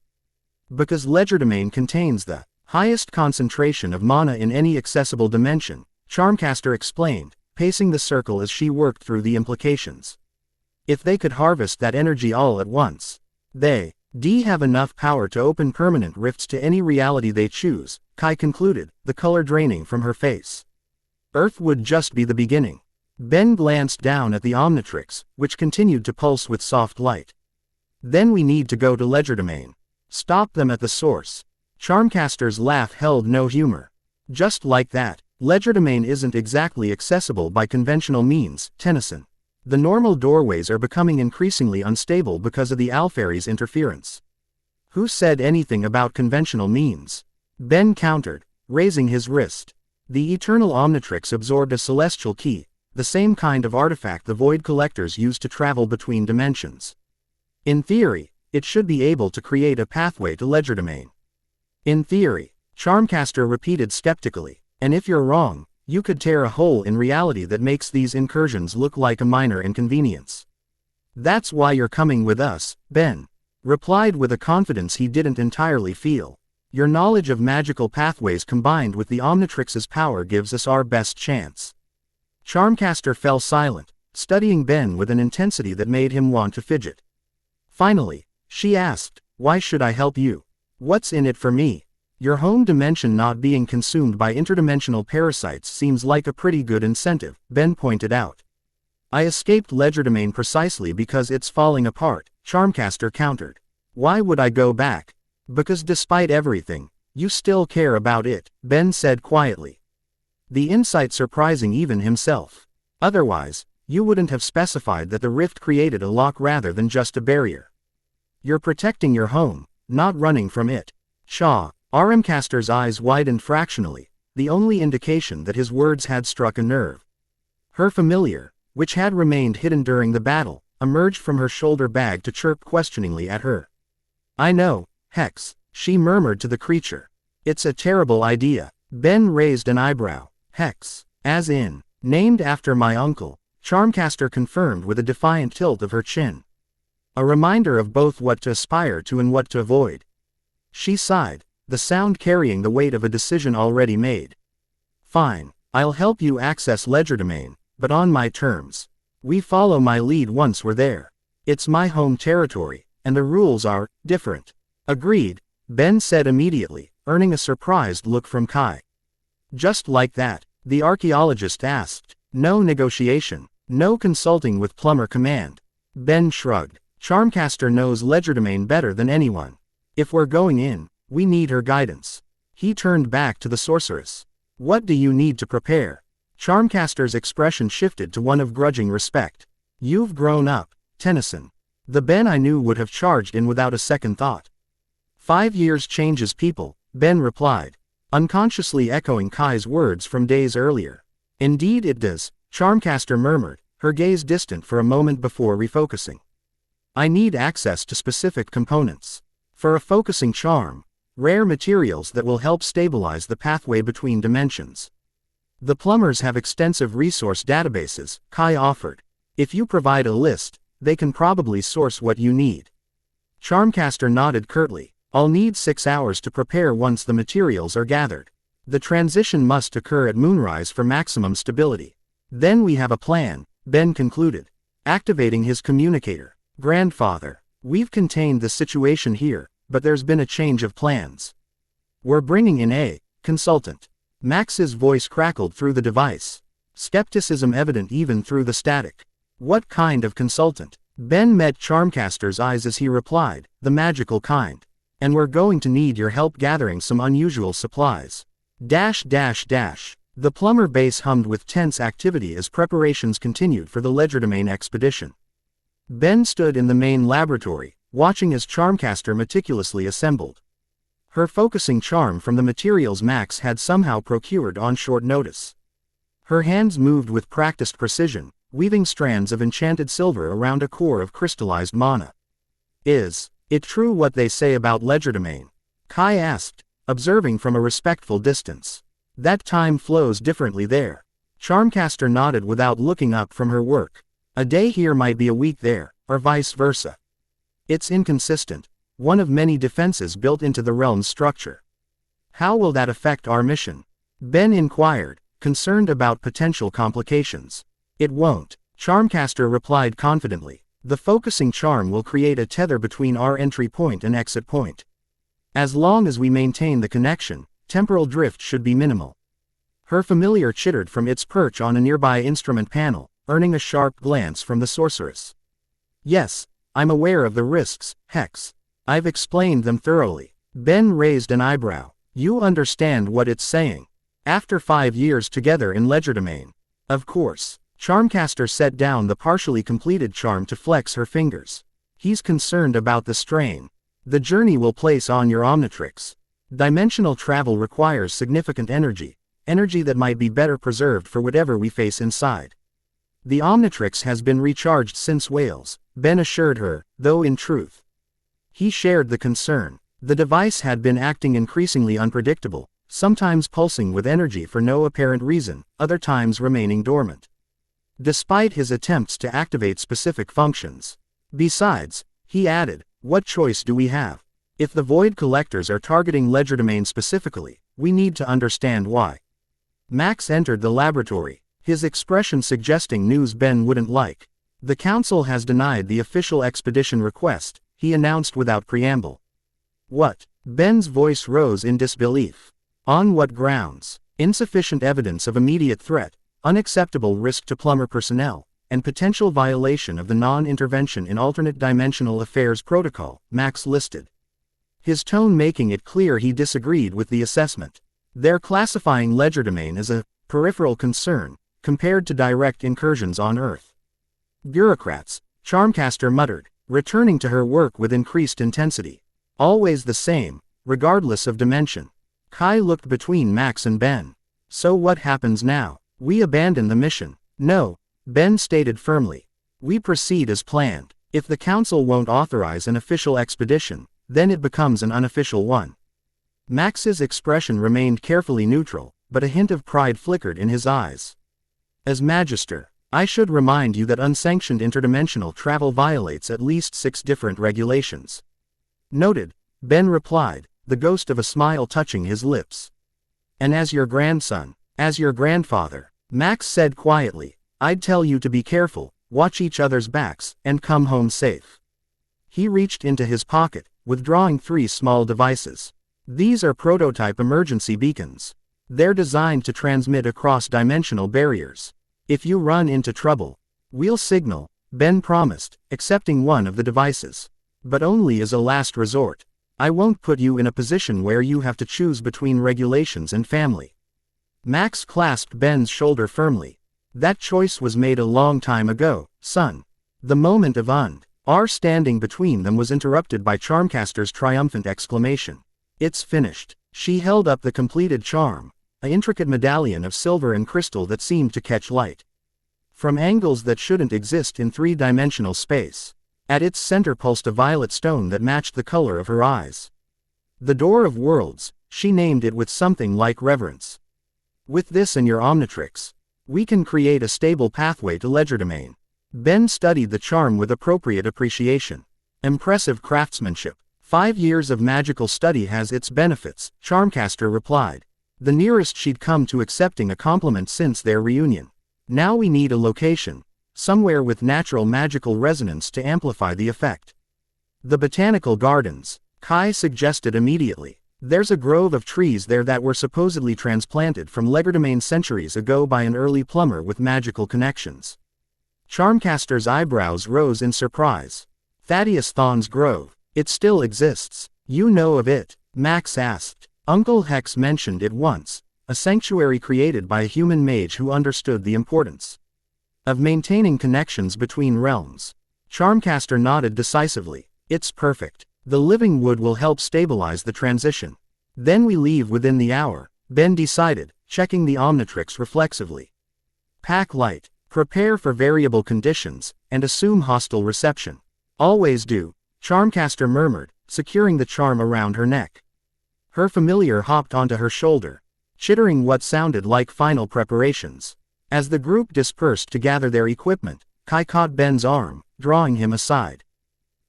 Because Legerdemain contains the highest concentration of mana in any accessible dimension, Charmcaster explained, pacing the circle as she worked through the implications. If they could harvest that energy all at once, they have enough power to open permanent rifts to any reality they choose, Kai concluded, the color draining from her face. Earth would just be the beginning. Ben glanced down at the Omnitrix, which continued to pulse with soft light. Then we need to go to Legerdemain. Stop them at the source. Charmcaster's laugh held no humor. Just like that, Legerdemain isn't exactly accessible by conventional means, Tennyson. The normal doorways are becoming increasingly unstable because of the Alfari's interference. Who said anything about conventional means? Ben countered, raising his wrist. The eternal Omnitrix absorbed a celestial key, the same kind of artifact the void collectors use to travel between dimensions. In theory, it should be able to create a pathway to Legerdemain. In theory, Charmcaster repeated skeptically, and if you're wrong, you could tear a hole in reality that makes these incursions look like a minor inconvenience. That's why you're coming with us, Ben replied with a confidence he didn't entirely feel. Your knowledge of magical pathways combined with the Omnitrix's power gives us our best chance. Charmcaster fell silent, studying Ben with an intensity that made him want to fidget. Finally, she asked, why should I help you? What's in it for me? Your home dimension not being consumed by interdimensional parasites seems like a pretty good incentive, Ben pointed out. I escaped Legerdemain precisely because it's falling apart, Charmcaster countered. Why would I go back? Because despite everything, you still care about it, Ben said quietly. The insight surprising even himself. Otherwise, you wouldn't have specified that the rift created a lock rather than just a barrier. You're protecting your home, not running from it. Haremcaster's eyes widened fractionally, the only indication that his words had struck a nerve. Her familiar, which had remained hidden during the battle, emerged from her shoulder bag to chirp questioningly at her. I know, Hex, she murmured to the creature. It's a terrible idea. Ben raised an eyebrow. Hex, as in, named after my uncle, Charmcaster confirmed with a defiant tilt of her chin. A reminder of both what to aspire to and what to avoid. She sighed, the sound carrying the weight of a decision already made. Fine, I'll help you access Legerdemain, but on my terms. We follow my lead once we're there. It's my home territory, and the rules are different. Agreed, Ben said immediately, earning a surprised look from Kai. Just like that, the archaeologist asked. No negotiation, no consulting with Plumber Command. Ben shrugged. Charmcaster knows Legerdemain better than anyone. If we're going in, we need her guidance. He turned back to the sorceress. What do you need to prepare? Charmcaster's expression shifted to one of grudging respect. You've grown up, Tennyson. The Ben I knew would have charged in without a second thought. 5 years changes people, Ben replied, unconsciously echoing Kai's words from days earlier. Indeed it does, Charmcaster murmured, her gaze distant for a moment before refocusing. I need access to specific components. For a focusing charm, Rare materials that will help stabilize the pathway between dimensions. The plumbers have extensive resource databases, Kai offered. If you provide a list, they can probably source what you need. Charmcaster nodded curtly. I'll need 6 hours to prepare once the materials are gathered. The transition must occur at moonrise for maximum stability. Then we have a plan, Ben concluded, activating his communicator. Grandfather, we've contained the situation here, but there's been a change of plans. We're bringing in a consultant. Max's voice crackled through the device. Skepticism evident even through the static. What kind of consultant? Ben met Charmcaster's eyes as he replied, the magical kind. And we're going to need your help gathering some unusual supplies. The plumber base hummed with tense activity as preparations continued for the Legerdemain expedition. Ben stood in the main laboratory, watching as Charmcaster meticulously assembled her focusing charm from the materials Max had somehow procured on short notice. Her hands moved with practiced precision, weaving strands of enchanted silver around a core of crystallized mana. Is it true what they say about Legerdemain? Kai asked, observing from a respectful distance. That time flows differently there. Charmcaster nodded without looking up from her work. A day here might be a week there, or vice versa. It's inconsistent, one of many defenses built into the realm's structure. How will that affect our mission? Ben inquired, concerned about potential complications. It won't, Charmcaster replied confidently. The focusing charm will create a tether between our entry point and exit point. As long as we maintain the connection, temporal drift should be minimal. Her familiar chittered from its perch on a nearby instrument panel, earning a sharp glance from the sorceress. Yes, I'm aware of the risks, Hex. I've explained them thoroughly. Ben raised an eyebrow. You understand what it's saying. After 5 years together in Legerdemain. Of course. Charmcaster set down the partially completed charm to flex her fingers. He's concerned about the strain the journey will place on your Omnitrix. Dimensional travel requires significant energy that might be better preserved for whatever we face inside. The Omnitrix has been recharged since Wales, Ben assured her, though in truth, he shared the concern. The device had been acting increasingly unpredictable, sometimes pulsing with energy for no apparent reason, other times remaining dormant. Despite his attempts to activate specific functions. Besides, he added, what choice do we have? If the Void Collectors are targeting Legerdemain specifically, we need to understand why. Max entered the laboratory, his expression suggesting news Ben wouldn't like. The Council has denied the official expedition request, he announced without preamble. What? Ben's voice rose in disbelief. On what grounds? Insufficient evidence of immediate threat, unacceptable risk to plumber personnel, and potential violation of the non-intervention in alternate dimensional affairs protocol, Max listed. His tone making it clear he disagreed with the assessment. They're classifying Legerdemain as a peripheral concern, compared to direct incursions on Earth. Bureaucrats, Charmcaster muttered, returning to her work with increased intensity. Always the same, regardless of dimension. Kai looked between Max and Ben. So what happens now? We abandon the mission. No, Ben stated firmly. We proceed as planned. If the Council won't authorize an official expedition, then it becomes an unofficial one. Max's expression remained carefully neutral, but a hint of pride flickered in his eyes. As Magister, I should remind you that unsanctioned interdimensional travel violates at least 6 different regulations. Noted, Ben replied, the ghost of a smile touching his lips. And as your grandson, as your grandfather, Max said quietly, I'd tell you to be careful, watch each other's backs, and come home safe. He reached into his pocket, withdrawing 3 small devices. These are prototype emergency beacons. They're designed to transmit across dimensional barriers. If you run into trouble, we'll signal, Ben promised, accepting one of the devices. But only as a last resort. I won't put you in a position where you have to choose between regulations and family. Max clasped Ben's shoulder firmly. That choice was made a long time ago, son. The moment of our standing between them was interrupted by Charmcaster's triumphant exclamation. It's finished. She held up the completed charm, an intricate medallion of silver and crystal that seemed to catch light from angles that shouldn't exist in 3-dimensional space. At its center pulsed a violet stone that matched the color of her eyes. The Door of Worlds, she named it with something like reverence. With this and your Omnitrix, we can create a stable pathway to legerdemain. Ben studied the charm with appropriate appreciation. Impressive craftsmanship. 5 years of magical study has its benefits, Charmcaster replied. The nearest she'd come to accepting a compliment since their reunion. Now we need a location, somewhere with natural magical resonance to amplify the effect. The botanical gardens, Kai suggested immediately. There's a grove of trees there that were supposedly transplanted from legerdemain centuries ago by an early plumber with magical connections. Charmcaster's eyebrows rose in surprise. Thaddeus Thon's Grove. It still exists. You know of it? Max asked. Uncle Hex mentioned it once, a sanctuary created by a human mage who understood the importance of maintaining connections between realms. Charmcaster nodded decisively. It's perfect. The living wood will help stabilize the transition. Then we leave within the hour, Ben decided, checking the Omnitrix reflexively. Pack light, prepare for variable conditions, and assume hostile reception. Always do, Charmcaster murmured, securing the charm around her neck. Her familiar hopped onto her shoulder, chittering what sounded like final preparations. As the group dispersed to gather their equipment, Kai caught Ben's arm, drawing him aside.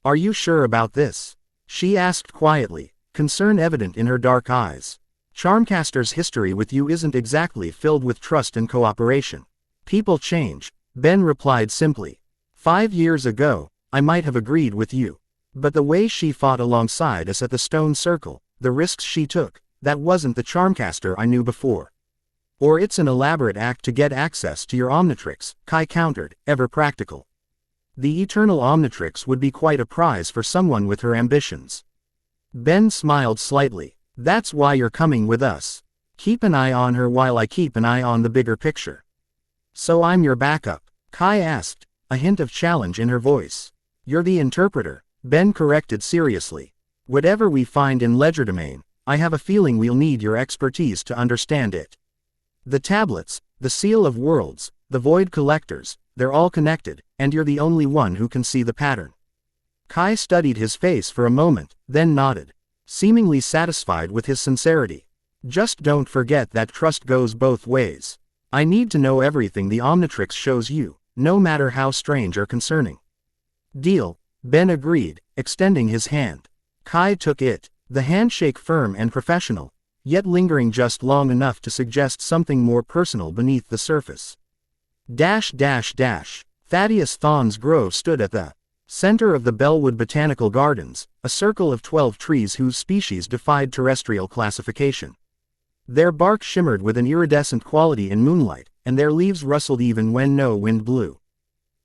Are you sure about this? She asked quietly, concern evident in her dark eyes. Charmcaster's history with you isn't exactly filled with trust and cooperation. People change, Ben replied simply. 5 years ago, I might have agreed with you. But the way she fought alongside us at the Stone Circle, the risks she took, that wasn't the Charmcaster I knew before. Or it's an elaborate act to get access to your Omnitrix, Kai countered, ever practical. The eternal Omnitrix would be quite a prize for someone with her ambitions. Ben smiled slightly. That's why you're coming with us. Keep an eye on her while I keep an eye on the bigger picture. So I'm your backup? Kai asked, a hint of challenge in her voice. You're the interpreter, Ben corrected seriously. Whatever we find in legerdemain, I have a feeling we'll need your expertise to understand it. The tablets, the Seal of Worlds, the Void Collectors, they're all connected, and you're the only one who can see the pattern. Kai studied his face for a moment, then nodded, seemingly satisfied with his sincerity. Just don't forget that trust goes both ways. I need to know everything the Omnitrix shows you, no matter how strange or concerning. Deal, Ben agreed, extending his hand. Kai took it, the handshake firm and professional, yet lingering just long enough to suggest something more personal beneath the surface. Thaddeus Thon's Grove stood at the center of the Bellwood Botanical Gardens, a circle of 12 trees whose species defied terrestrial classification. Their bark shimmered with an iridescent quality in moonlight, and their leaves rustled even when no wind blew.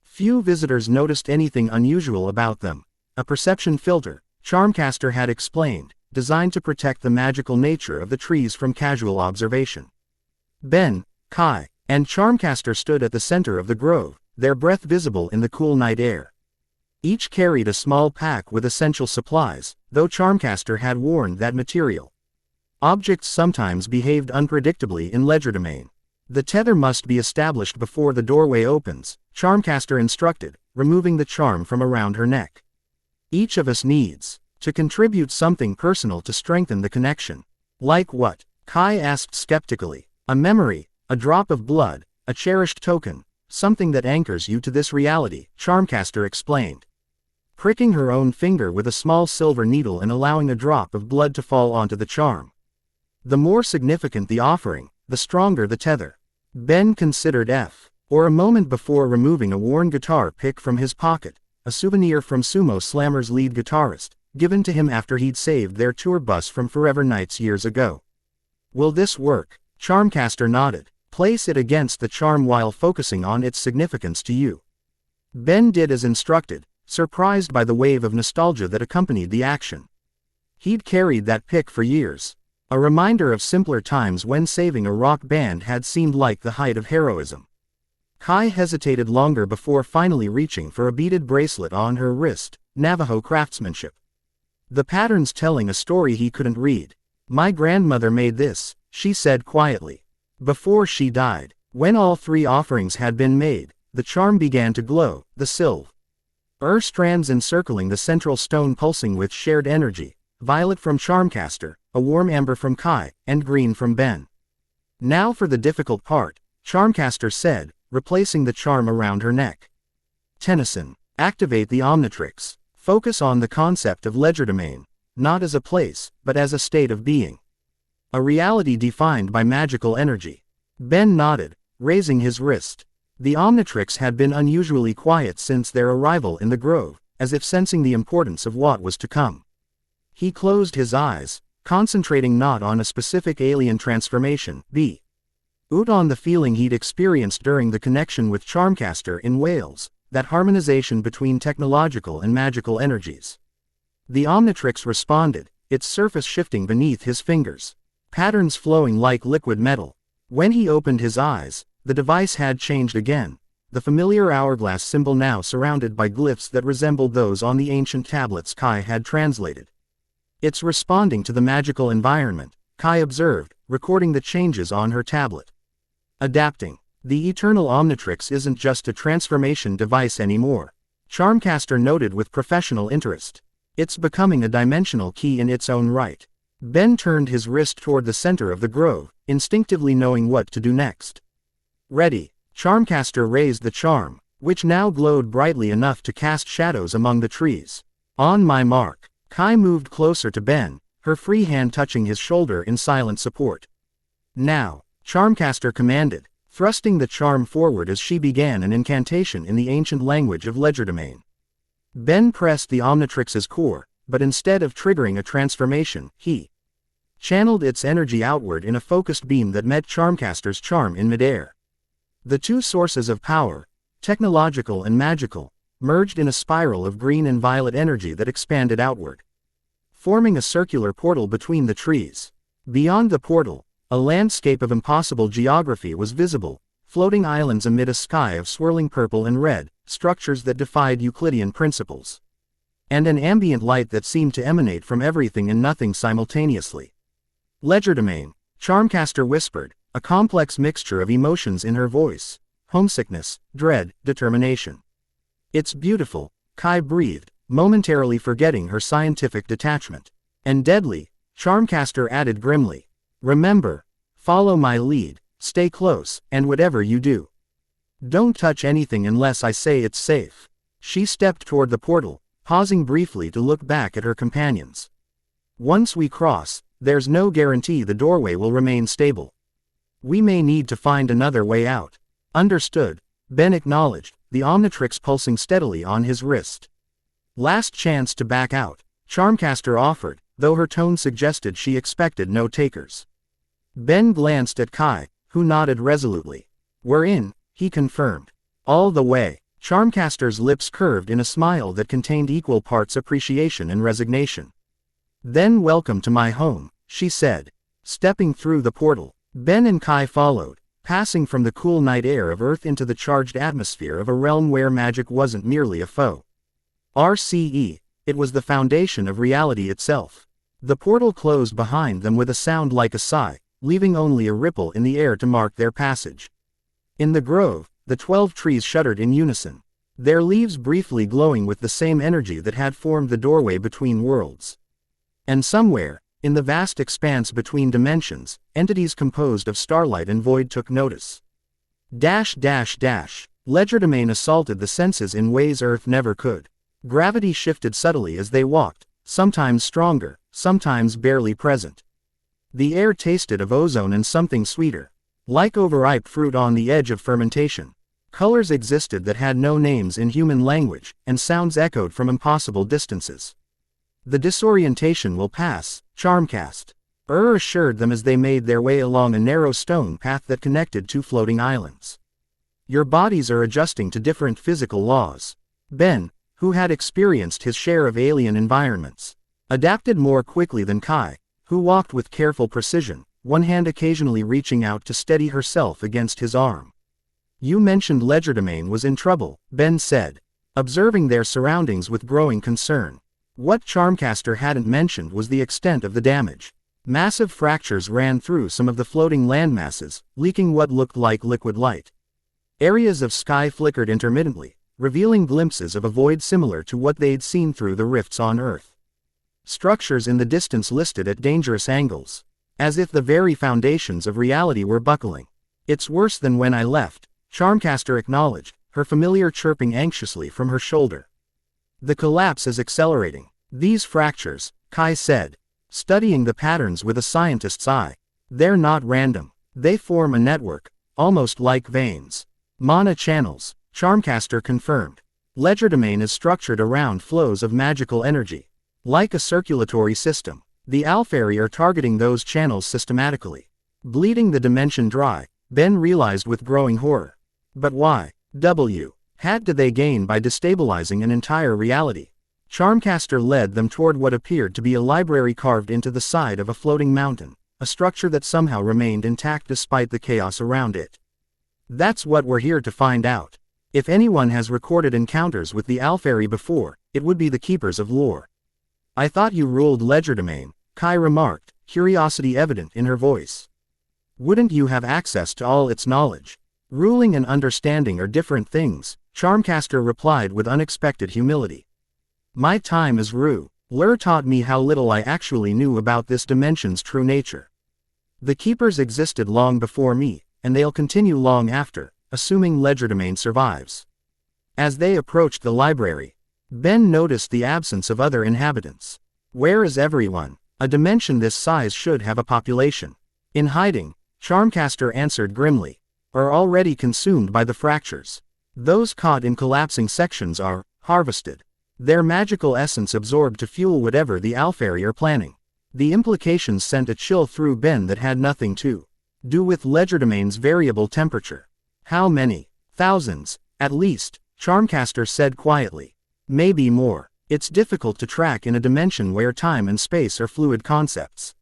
Few visitors noticed anything unusual about them. A perception filter, Charmcaster had explained, designed to protect the magical nature of the trees from casual observation. Ben, Kai, and Charmcaster stood at the center of the grove, their breath visible in the cool night air. Each carried a small pack with essential supplies, though Charmcaster had warned that material objects sometimes behaved unpredictably in legerdemain. The tether must be established before the doorway opens, Charmcaster instructed, removing the charm from around her neck. Each of us needs to contribute something personal to strengthen the connection. Like what? Kai asked skeptically. A memory, a drop of blood, a cherished token, something that anchors you to this reality, Charmcaster explained, pricking her own finger with a small silver needle and allowing a drop of blood to fall onto the charm. The more significant the offering, the stronger the tether. Ben considered or a moment before removing a worn guitar pick from his pocket, a souvenir from Sumo Slammer's lead guitarist, given to him after he'd saved their tour bus from Forever Nights years ago. Will this work? Charmcaster nodded. Place it against the charm while focusing on its significance to you. Ben did as instructed, surprised by the wave of nostalgia that accompanied the action. He'd carried that pick for years. A reminder of simpler times when saving a rock band had seemed like the height of heroism. Kai hesitated longer before finally reaching for a beaded bracelet on her wrist, Navajo craftsmanship. The pattern's telling a story he couldn't read. My grandmother made this, she said quietly. Before she died, when all 3 offerings had been made, the charm began to glow, the silver strands encircling the central stone pulsing with shared energy, violet from Charmcaster, a warm amber from Kai, and green from Ben. Now for the difficult part, Charmcaster said, replacing the charm around her neck. Tennyson. Activate the Omnitrix. Focus on the concept of legerdemain, not as a place, but as a state of being. A reality defined by magical energy. Ben nodded, raising his wrist. The Omnitrix had been unusually quiet since their arrival in the grove, as if sensing the importance of what was to come. He closed his eyes, concentrating not on a specific alien transformation, but on the feeling he'd experienced during the connection with Charmcaster in Wales, that harmonization between technological and magical energies. The Omnitrix responded, its surface shifting beneath his fingers, patterns flowing like liquid metal. When he opened his eyes, the device had changed again, the familiar hourglass symbol now surrounded by glyphs that resembled those on the ancient tablets Kai had translated. It's responding to the magical environment, Kai observed, recording the changes on her tablet. Adapting. The Eternal Omnitrix isn't just a transformation device anymore, Charmcaster noted with professional interest. It's becoming a dimensional key in its own right. Ben turned his wrist toward the center of the grove, instinctively knowing what to do next. Ready. Charmcaster raised the charm, which now glowed brightly enough to cast shadows among the trees. On my mark. Kai moved closer to Ben, her free hand touching his shoulder in silent support. Now, Charmcaster commanded, thrusting the charm forward as she began an incantation in the ancient language of legerdemain. Ben pressed the Omnitrix's core, but instead of triggering a transformation, he channeled its energy outward in a focused beam that met Charmcaster's charm in midair. The two sources of power, technological and magical, merged in a spiral of green and violet energy that expanded outward, forming a circular portal between the trees. Beyond the portal, a landscape of impossible geography was visible, floating islands amid a sky of swirling purple and red, structures that defied Euclidean principles, and an ambient light that seemed to emanate from everything and nothing simultaneously. Legerdemain, Charmcaster whispered, a complex mixture of emotions in her voice: homesickness, dread, determination. It's beautiful, Kai breathed, momentarily forgetting her scientific detachment. And deadly, Charmcaster added grimly. Remember, follow my lead, stay close, and whatever you do, don't touch anything unless I say it's safe. She stepped toward the portal, pausing briefly to look back at her companions. Once we cross, there's no guarantee the doorway will remain stable. We may need to find another way out. Understood, Ben acknowledged, the Omnitrix pulsing steadily on his wrist. Last chance to back out, Charmcaster offered, though her tone suggested she expected no takers. Ben glanced at Kai, who nodded resolutely. We're in, he confirmed. All the way. Charmcaster's lips curved in a smile that contained equal parts appreciation and resignation. Then welcome to my home, she said. Stepping through the portal, Ben and Kai followed, passing from the cool night air of Earth into the charged atmosphere of a realm where magic wasn't merely a foe. RCE, it was the foundation of reality itself. The portal closed behind them with a sound like a sigh, leaving only a ripple in the air to mark their passage. In the grove, the 12 trees shuddered in unison, their leaves briefly glowing with the same energy that had formed the doorway between worlds. And somewhere, in the vast expanse between dimensions, entities composed of starlight and void took notice. Legerdemain assaulted the senses in ways Earth never could. Gravity shifted subtly as they walked, sometimes stronger, sometimes barely present. The air tasted of ozone and something sweeter, like overripe fruit on the edge of fermentation. Colors existed that had no names in human language, and sounds echoed from impossible distances. The disorientation will pass, Charmcast assured them as they made their way along a narrow stone path that connected two floating islands. Your bodies are adjusting to different physical laws. Ben, who had experienced his share of alien environments, adapted more quickly than Kai, who walked with careful precision, one hand occasionally reaching out to steady herself against his arm. You mentioned Legerdemain was in trouble, Ben said, observing their surroundings with growing concern. What Charmcaster hadn't mentioned was the extent of the damage. Massive fractures ran through some of the floating landmasses, leaking what looked like liquid light. Areas of sky flickered intermittently, revealing glimpses of a void similar to what they'd seen through the rifts on Earth. Structures in the distance listed at dangerous angles. As if the very foundations of reality were buckling. It's worse than when I left, Charmcaster acknowledged, her familiar chirping anxiously from her shoulder. The collapse is accelerating. These fractures, Kai said, studying the patterns with a scientist's eye. They're not random. They form a network, almost like veins. Mana channels, Charmcaster confirmed. Legerdemain is structured around flows of magical energy. Like a circulatory system, the Alfari are targeting those channels systematically. Bleeding the dimension dry, Ben realized with growing horror. But why? Had they gain by destabilizing an entire reality? Charmcaster led them toward what appeared to be a library carved into the side of a floating mountain, a structure that somehow remained intact despite the chaos around it. That's what we're here to find out. If anyone has recorded encounters with the Alfari before, it would be the Keepers of Lore. I thought you ruled Legerdemain, Kai remarked, curiosity evident in her voice. Wouldn't you have access to all its knowledge? Ruling and understanding are different things, Charmcaster replied with unexpected humility. My time as ruler taught me how little I actually knew about this dimension's true nature. The Keepers existed long before me, and they'll continue long after, assuming Legerdemain survives. As they approached the library, Ben noticed the absence of other inhabitants. Where is everyone? A dimension this size should have a population. In hiding, Charmcaster answered grimly. Are already consumed by the fractures. Those caught in collapsing sections are harvested. Their magical essence absorbed to fuel whatever the Alfari are planning. The implications sent a chill through Ben that had nothing to do with Legerdemain's variable temperature. How many? Thousands, at least, Charmcaster said quietly. Maybe more. It's difficult to track in a dimension where time and space are fluid concepts.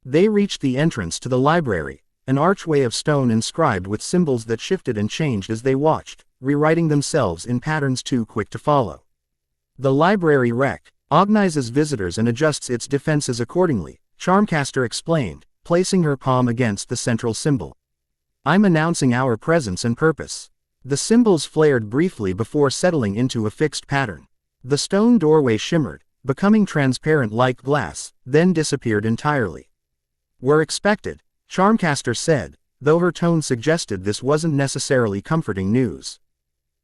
They reached the entrance to the library, an archway of stone inscribed with symbols that shifted and changed as they watched, rewriting themselves in patterns too quick to follow. The library recognizes visitors and adjusts its defenses accordingly, Charmcaster explained, placing her palm against the central symbol. I'm announcing our presence and purpose. The symbols flared briefly before settling into a fixed pattern. The stone doorway shimmered, becoming transparent like glass, then disappeared entirely. We're expected, Charmcaster said, though her tone suggested this wasn't necessarily comforting news.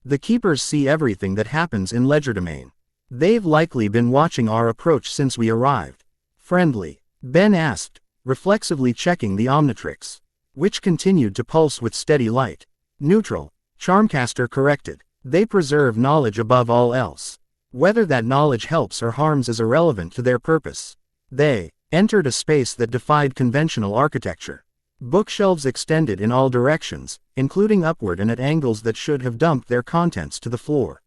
The Keepers see everything that happens in Legerdemain. They've likely been watching our approach since we arrived. Friendly? Ben asked, reflexively checking the Omnitrix, which continued to pulse with steady light. Neutral, Charmcaster corrected. They preserve knowledge above all else. Whether that knowledge helps or harms is irrelevant to their purpose. They entered a space that defied conventional architecture. Bookshelves extended in all directions, including upward and at angles that should have dumped their contents to the floor.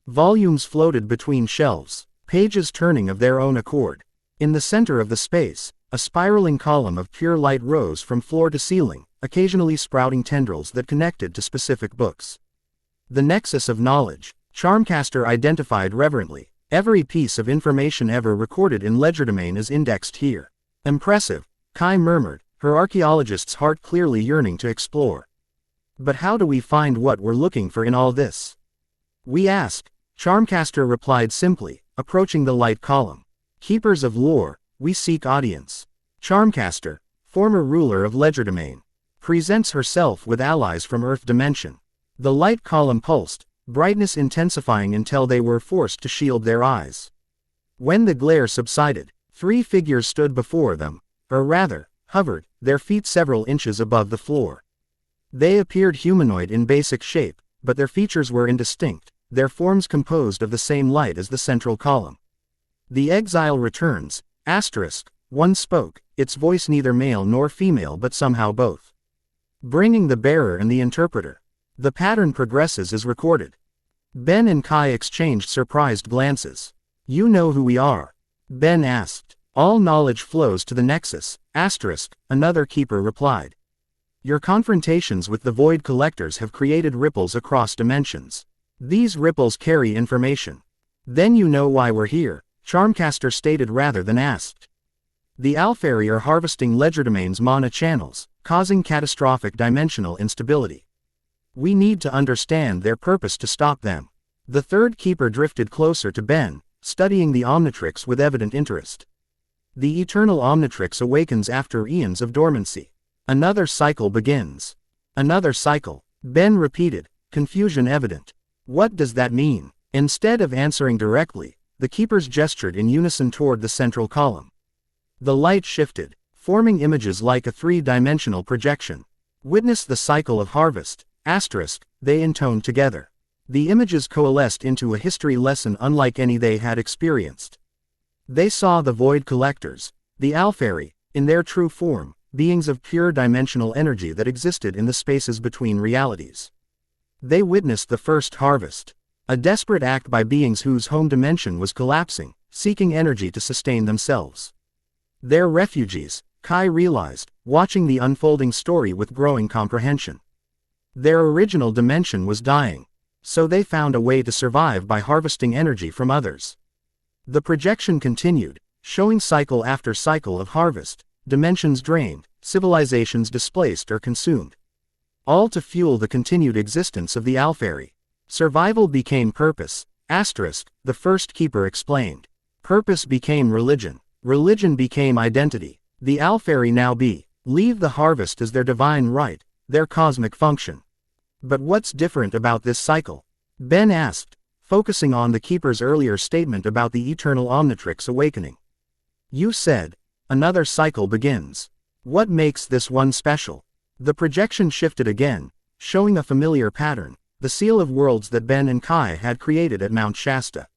Volumes floated between shelves, pages turning of their own accord. In the center of the space, a spiraling column of pure light rose from floor to ceiling, occasionally sprouting tendrils that connected to specific books. The nexus of knowledge, Charmcaster identified reverently. Every piece of information ever recorded in Legerdemain is indexed here. Impressive, Kai murmured, her archaeologist's heart clearly yearning to explore. But how do we find what we're looking for in all this? We ask, Charmcaster replied simply, approaching the light column. Keepers of Lore, we seek audience. Charmcaster, former ruler of Legerdemain, presents herself with allies from Earth Dimension. The light column pulsed, brightness intensifying until they were forced to shield their eyes. When the glare subsided, 3 figures stood before them, or rather, hovered, their feet several inches above the floor. They appeared humanoid in basic shape, but their features were indistinct, their forms composed of the same light as the central column. The exile returns, one spoke, its voice neither male nor female but somehow both. Bringing the bearer and the interpreter. The pattern progresses as recorded. Ben and Kai exchanged surprised glances. You know who we are? Ben asked. All knowledge flows to the Nexus, another keeper replied. Your confrontations with the Void Collectors have created ripples across dimensions. These ripples carry information. Then you know why we're here, Charmcaster stated rather than asked. The Alfari are harvesting Legerdemain's mana channels, causing catastrophic dimensional instability. We need to understand their purpose to stop them. The third keeper drifted closer to Ben, studying the Omnitrix with evident interest. The eternal Omnitrix awakens after eons of dormancy. Another cycle begins. Another cycle, Ben repeated, confusion evident. What does that mean? Instead of answering directly, the keepers gestured in unison toward the central column. The light shifted, forming images like a three-dimensional projection. Witness the cycle of harvest, asterisk, they intoned together. The images coalesced into a history lesson unlike any they had experienced. They saw the void collectors, the Alfari, in their true form, beings of pure dimensional energy that existed in the spaces between realities. They witnessed the first harvest, a desperate act by beings whose home dimension was collapsing, seeking energy to sustain themselves. They're refugees, Kai realized, watching the unfolding story with growing comprehension. Their original dimension was dying, so they found a way to survive by harvesting energy from others. The projection continued, showing cycle after cycle of harvest, dimensions drained, civilizations displaced or consumed. All to fuel the continued existence of the Alfari. Survival became purpose, asterisk, the first keeper explained. Purpose became religion. Religion became identity. The Alfari now leave the harvest as their divine right, their cosmic function. But what's different about this cycle? Ben asked, focusing on the keeper's earlier statement about the eternal Omnitrix awakening. You said, another cycle begins. What makes this one special? The projection shifted again, showing a familiar pattern, the seal of worlds that Ben and Kai had created at Mount Shasta.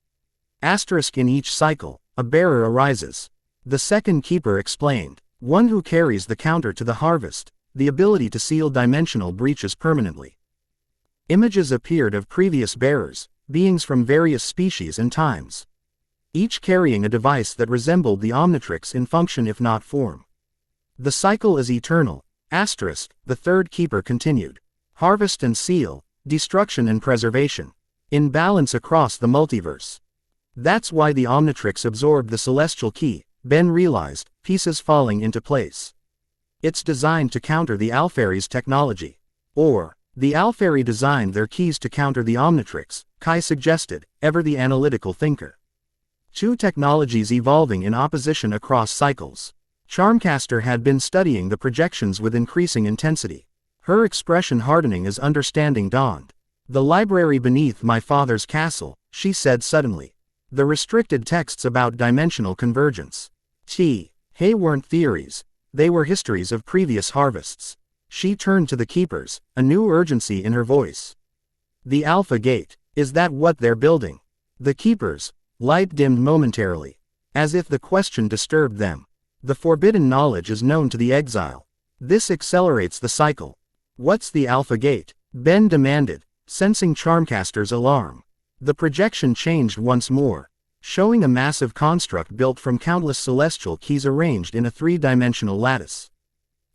Asterisk in each cycle, a bearer arises. The second keeper explained, one who carries the counter to the harvest, the ability to seal dimensional breaches permanently. Images appeared of previous bearers, beings from various species and times, each carrying a device that resembled the Omnitrix in function if not form. The cycle is eternal, asterisk, the third keeper continued. Harvest and seal, destruction and preservation. In balance across the multiverse. That's why the Omnitrix absorbed the celestial key, Ben realized, pieces falling into place. It's designed to counter the Alfari's technology. Or, the Alfari designed their keys to counter the Omnitrix, Kai suggested, ever the analytical thinker. Two technologies evolving in opposition across cycles. Charmcaster had been studying the projections with increasing intensity. Her expression hardening as understanding dawned. The library beneath my father's castle, she said suddenly. The restricted texts about dimensional convergence. Hey, weren't theories. They were histories of previous harvests. She turned to the keepers, a new urgency in her voice. The Alpha Gate, is that what they're building? The keepers, light dimmed momentarily, as if the question disturbed them. The forbidden knowledge is known to the exile. This accelerates the cycle. What's the Alpha Gate? Ben demanded, sensing Charmcaster's alarm. The projection changed once more, showing a massive construct built from countless celestial keys arranged in a three-dimensional lattice.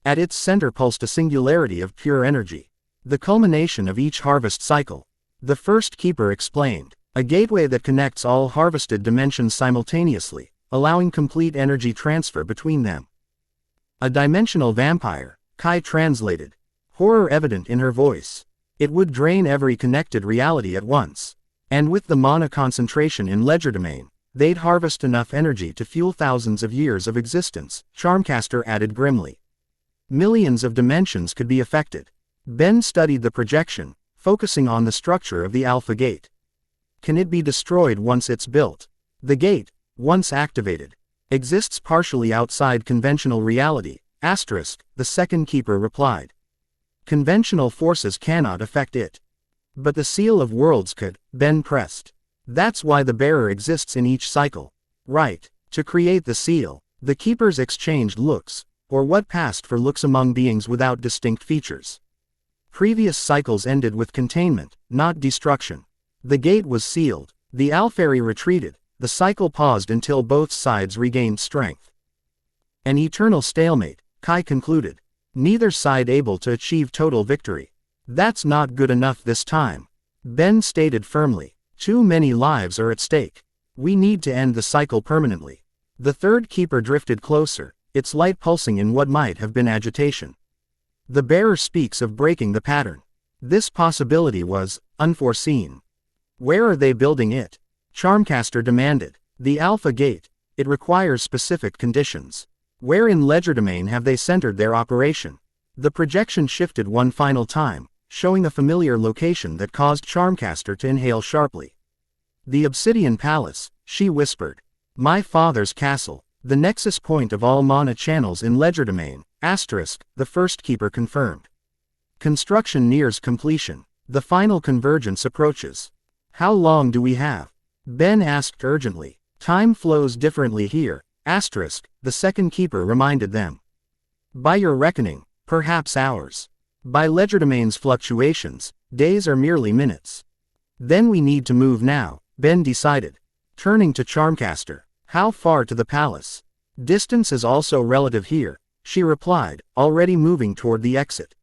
At its center pulsed a singularity of pure energy, the culmination of each harvest cycle. The first keeper explained, a gateway that connects all harvested dimensions simultaneously, allowing complete energy transfer between them. A dimensional vampire, Kai translated, horror evident in her voice. It would drain every connected reality at once. And with the mana concentration in legerdemain, they'd harvest enough energy to fuel thousands of years of existence, Charmcaster added grimly. Millions of dimensions could be affected. Ben studied the projection, focusing on the structure of the Alpha Gate. Can it be destroyed once it's built? The gate, once activated, exists partially outside conventional reality, asterisk, the second keeper replied. Conventional forces cannot affect it. But the seal of worlds could, Ben pressed. That's why the bearer exists in each cycle. Right, to create the seal, the keepers exchanged looks, or what passed for looks among beings without distinct features. Previous cycles ended with containment, not destruction. The gate was sealed, the Alfari retreated, the cycle paused until both sides regained strength. An eternal stalemate, Kai concluded. Neither side able to achieve total victory. That's not good enough this time. Ben stated firmly. Too many lives are at stake. We need to end the cycle permanently. The third keeper drifted closer, its light pulsing in what might have been agitation. The bearer speaks of breaking the pattern. This possibility was unforeseen. Where are they building it? Charmcaster demanded. The Alpha Gate. It requires specific conditions. Where in Legerdemain have they centered their operation? The projection shifted one final time, showing a familiar location that caused Charmcaster to inhale sharply. The Obsidian Palace, she whispered. My father's castle. The nexus point of all mana channels in Legerdemain, the first keeper confirmed. Construction nears completion. The final convergence approaches. How long do we have? Ben asked urgently. Time flows differently here, the second keeper reminded them. By your reckoning, perhaps hours. By Legerdemain's fluctuations, days are merely minutes. Then we need to move now, Ben decided. Turning to Charmcaster. How far to the palace? Distance is also relative here, she replied, already moving toward the exit.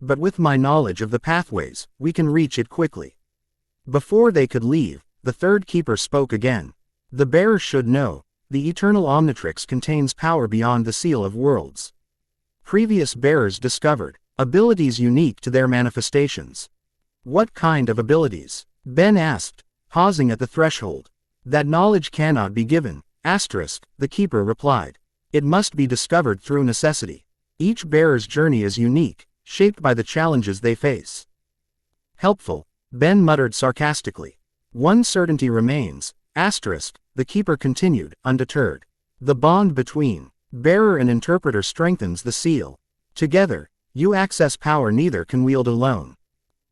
But with my knowledge of the pathways, we can reach it quickly. Before they could leave, the third keeper spoke again. The bearer should know, the eternal Omnitrix contains power beyond the Seal of Worlds. Previous bearers discovered abilities unique to their manifestations. What kind of abilities? Ben asked, pausing at the threshold. That knowledge cannot be given, the keeper replied. It must be discovered through necessity. Each bearer's journey is unique, shaped by the challenges they face. Helpful, Ben muttered sarcastically. One certainty remains, the keeper continued, undeterred. The bond between bearer and interpreter strengthens the seal. Together, you access power neither can wield alone.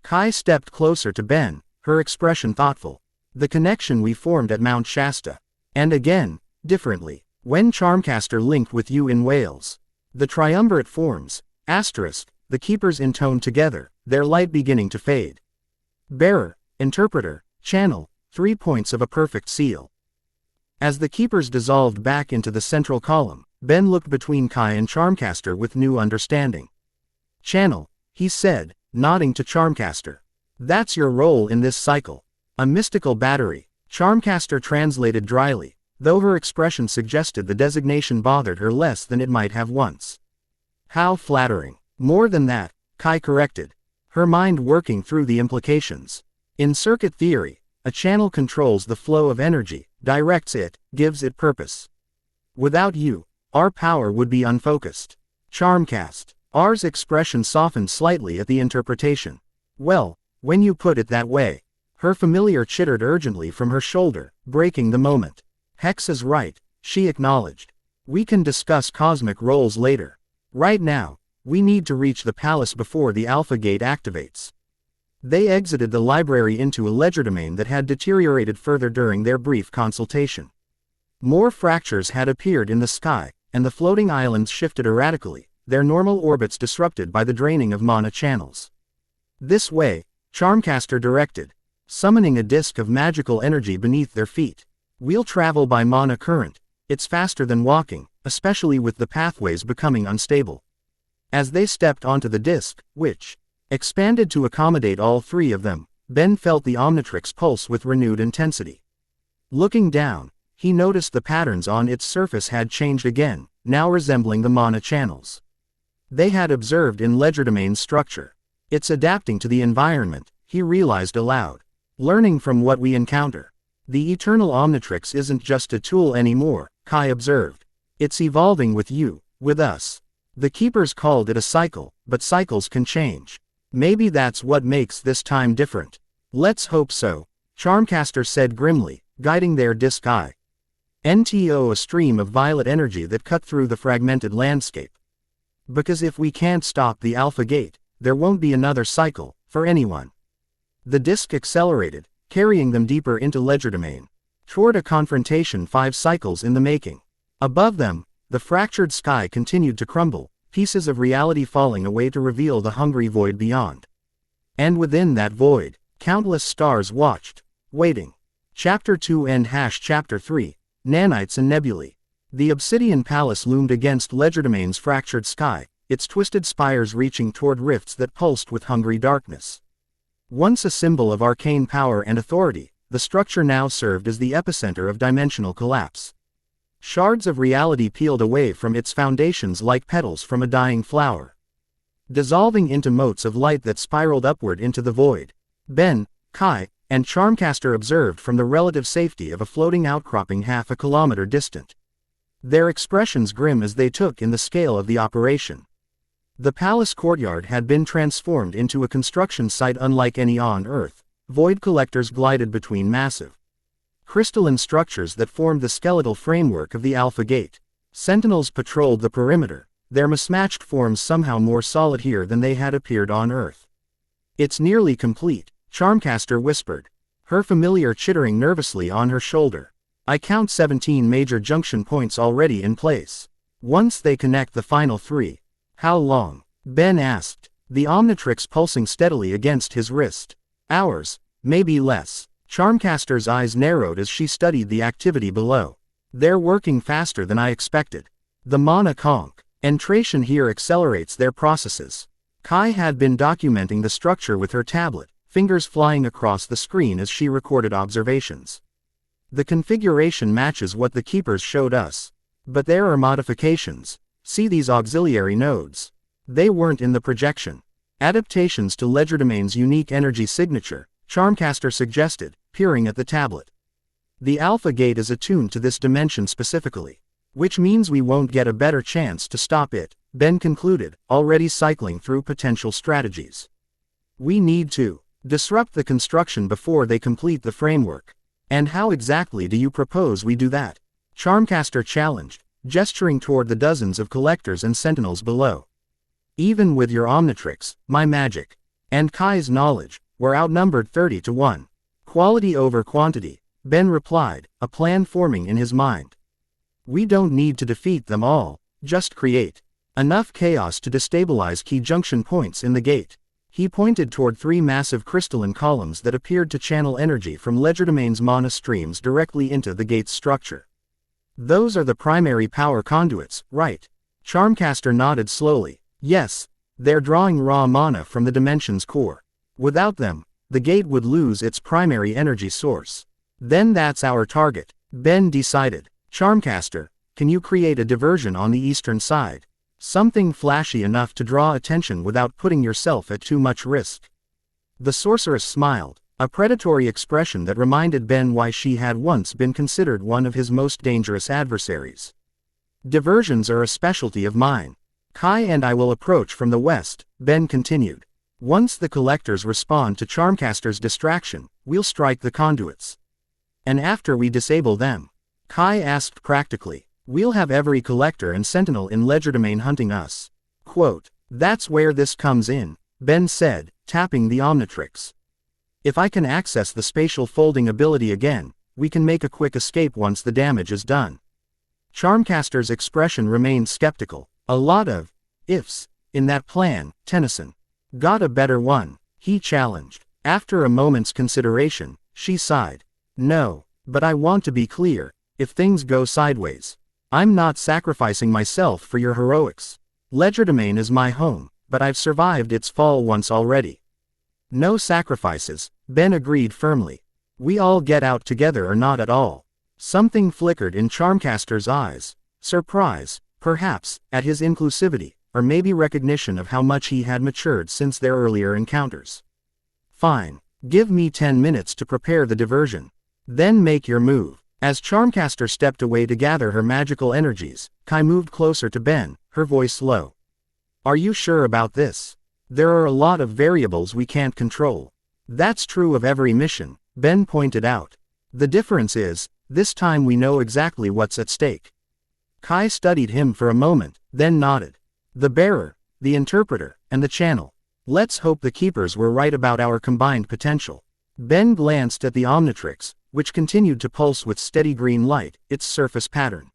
Kai stepped closer to Ben, her expression thoughtful. The connection we formed at Mount Shasta. And again, differently, when Charmcaster linked with you in Wales. The triumvirate forms, the keepers intone together, their light beginning to fade. Bearer, interpreter, channel, 3 points of a perfect seal. As the keepers dissolved back into the central column, Ben looked between Kai and Charmcaster with new understanding. Channel, he said, nodding to Charmcaster. That's your role in this cycle. A mystical battery, Charmcaster translated dryly, though her expression suggested the designation bothered her less than it might have once. How flattering. More than that, Kai corrected, her mind working through the implications. In circuit theory, a channel controls the flow of energy, directs it, gives it purpose. Without you, our power would be unfocused. Charmcast. R's expression softened slightly at the interpretation. Well, when you put it that way. Her familiar chittered urgently from her shoulder, breaking the moment. Hex is right, she acknowledged. We can discuss cosmic roles later. Right now, we need to reach the palace before the Alpha Gate activates. They exited the library into a legerdemain that had deteriorated further during their brief consultation. More fractures had appeared in the sky, and the floating islands shifted erratically, their normal orbits disrupted by the draining of mana channels. This way, Charmcaster directed, summoning a disk of magical energy beneath their feet. We'll travel by mana current. It's faster than walking, especially with the pathways becoming unstable. As they stepped onto the disk, which expanded to accommodate all three of them, Ben felt the Omnitrix pulse with renewed intensity. Looking down, he noticed the patterns on its surface had changed again, now resembling the mana channels they had observed in Legerdemain's structure. It's adapting to the environment, he realized aloud. Learning from what we encounter. The eternal Omnitrix isn't just a tool anymore, Kai observed. It's evolving with you, with us. The keepers called it a cycle, but cycles can change. Maybe that's what makes this time different. Let's hope so, Charmcaster said grimly, guiding their disk eye. NTO, a stream of violet energy that cut through the fragmented landscape. Because if we can't stop the Alpha Gate, there won't be another cycle, for anyone. The disk accelerated, carrying them deeper into Legerdemain. Toward a confrontation 5 cycles in the making. Above them, the fractured sky continued to crumble, pieces of reality falling away to reveal the hungry void beyond. And within that void, countless stars watched, waiting. Chapter 2 and Chapter 3, Nanites and Nebulae. The Obsidian Palace loomed against Legerdemain's fractured sky, its twisted spires reaching toward rifts that pulsed with hungry darkness. Once a symbol of arcane power and authority, the structure now served as the epicenter of dimensional collapse. Shards of reality peeled away from its foundations like petals from a dying flower, dissolving into motes of light that spiraled upward into the void. Ben, Kai, and Charmcaster observed from the relative safety of a floating outcropping half a kilometer distant. Their expressions grim as they took in the scale of the operation. The palace courtyard had been transformed into a construction site unlike any on Earth. Void collectors glided between massive crystalline structures that formed the skeletal framework of the Alpha Gate. Sentinels patrolled the perimeter, their mismatched forms somehow more solid here than they had appeared on Earth. "It's nearly complete," Charmcaster whispered, her familiar chittering nervously on her shoulder. "I count 17 major junction points already in place. Once they connect the final 3. How long?" Ben asked, the Omnitrix pulsing steadily against his wrist. "Hours, maybe less." Charmcaster's eyes narrowed as she studied the activity below. "They're working faster than I expected. The mana concentration here accelerates their processes." Kai had been documenting the structure with her tablet, fingers flying across the screen as she recorded observations. "The configuration matches what the keepers showed us. But there are modifications. See these auxiliary nodes? They weren't in the projection. Adaptations to Legerdemain's unique energy signature," Charmcaster suggested, peering at the tablet. "The Alpha Gate is attuned to this dimension specifically. Which means we won't get a better chance to stop it," Ben concluded, already cycling through potential strategies. "We need to disrupt the construction before they complete the framework. And how exactly do you propose we do that?" Charmcaster challenged, gesturing toward the dozens of collectors and sentinels below. "Even with your Omnitrix, my magic, and Kai's knowledge, we're outnumbered 30 to 1. Quality over quantity," Ben replied, a plan forming in his mind. "We don't need to defeat them all, just create enough chaos to destabilize key junction points in the gate." He pointed toward 3 massive crystalline columns that appeared to channel energy from Legerdemain's mana streams directly into the gate's structure. "Those are the primary power conduits, right?" Charmcaster nodded slowly. "Yes, they're drawing raw mana from the dimension's core. Without them, the gate would lose its primary energy source." "Then that's our target," Ben decided. "Charmcaster, can you create a diversion on the eastern side? Something flashy enough to draw attention without putting yourself at too much risk." The sorceress smiled, a predatory expression that reminded Ben why she had once been considered one of his most dangerous adversaries. "Diversions are a specialty of mine. Kai and I will approach from the west," Ben continued. "Once the collectors respond to Charmcaster's distraction, we'll strike the conduits. And after we disable them," Kai asked practically, "we'll have every collector and sentinel in Legerdemain hunting us." Quote, "That's where this comes in," Ben said, tapping the Omnitrix. "If I can access the spatial folding ability again, we can make a quick escape once the damage is done." Charmcaster's expression remained skeptical. "A lot of ifs in that plan, Tennyson. Got a better one?" he challenged. After a moment's consideration, she sighed. "No, but I want to be clear, if things go sideways, I'm not sacrificing myself for your heroics. Legerdemain is my home, but I've survived its fall once already." "No sacrifices," Ben agreed firmly. "We all get out together or not at all." Something flickered in Charmcaster's eyes. Surprise, perhaps, at his inclusivity, or maybe recognition of how much he had matured since their earlier encounters. "Fine. Give me 10 minutes to prepare the diversion. Then make your move." As Charmcaster stepped away to gather her magical energies, Kai moved closer to Ben, her voice low. "Are you sure about this? There are a lot of variables we can't control." "That's true of every mission," Ben pointed out. "The difference is, this time we know exactly what's at stake." Kai studied him for a moment, then nodded. "The bearer, the interpreter, and the channel. Let's hope the keepers were right about our combined potential." Ben glanced at the Omnitrix, which continued to pulse with steady green light, its surface pattern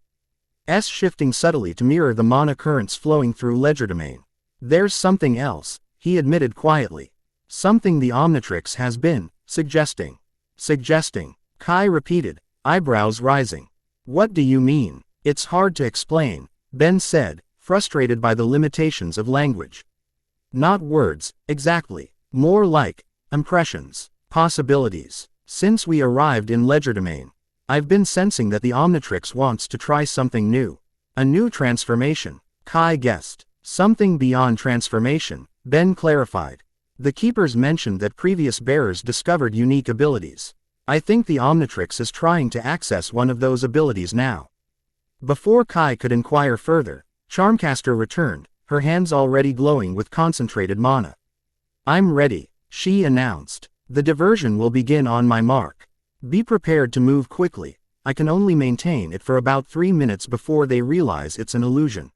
shifting subtly to mirror the mana currents flowing through Legerdemain. "There's something else," he admitted quietly. "Something the Omnitrix has been suggesting." "Suggesting," Kai repeated, eyebrows rising. "What do you mean?" "It's hard to explain," Ben said, frustrated by the limitations of language. "Not words, exactly. More like impressions, possibilities. Since we arrived in Legerdemain, I've been sensing that the Omnitrix wants to try something new. A new transformation," Kai guessed. "Something beyond transformation," Ben clarified. The keepers mentioned that previous bearers discovered unique abilities. I think the Omnitrix is trying to access one of those abilities now. Before Kai could inquire further, Charmcaster returned, her hands already glowing with concentrated mana. I'm ready, she announced. The diversion will begin on my mark. Be prepared to move quickly. I can only maintain it for about 3 minutes before they realize it's an illusion.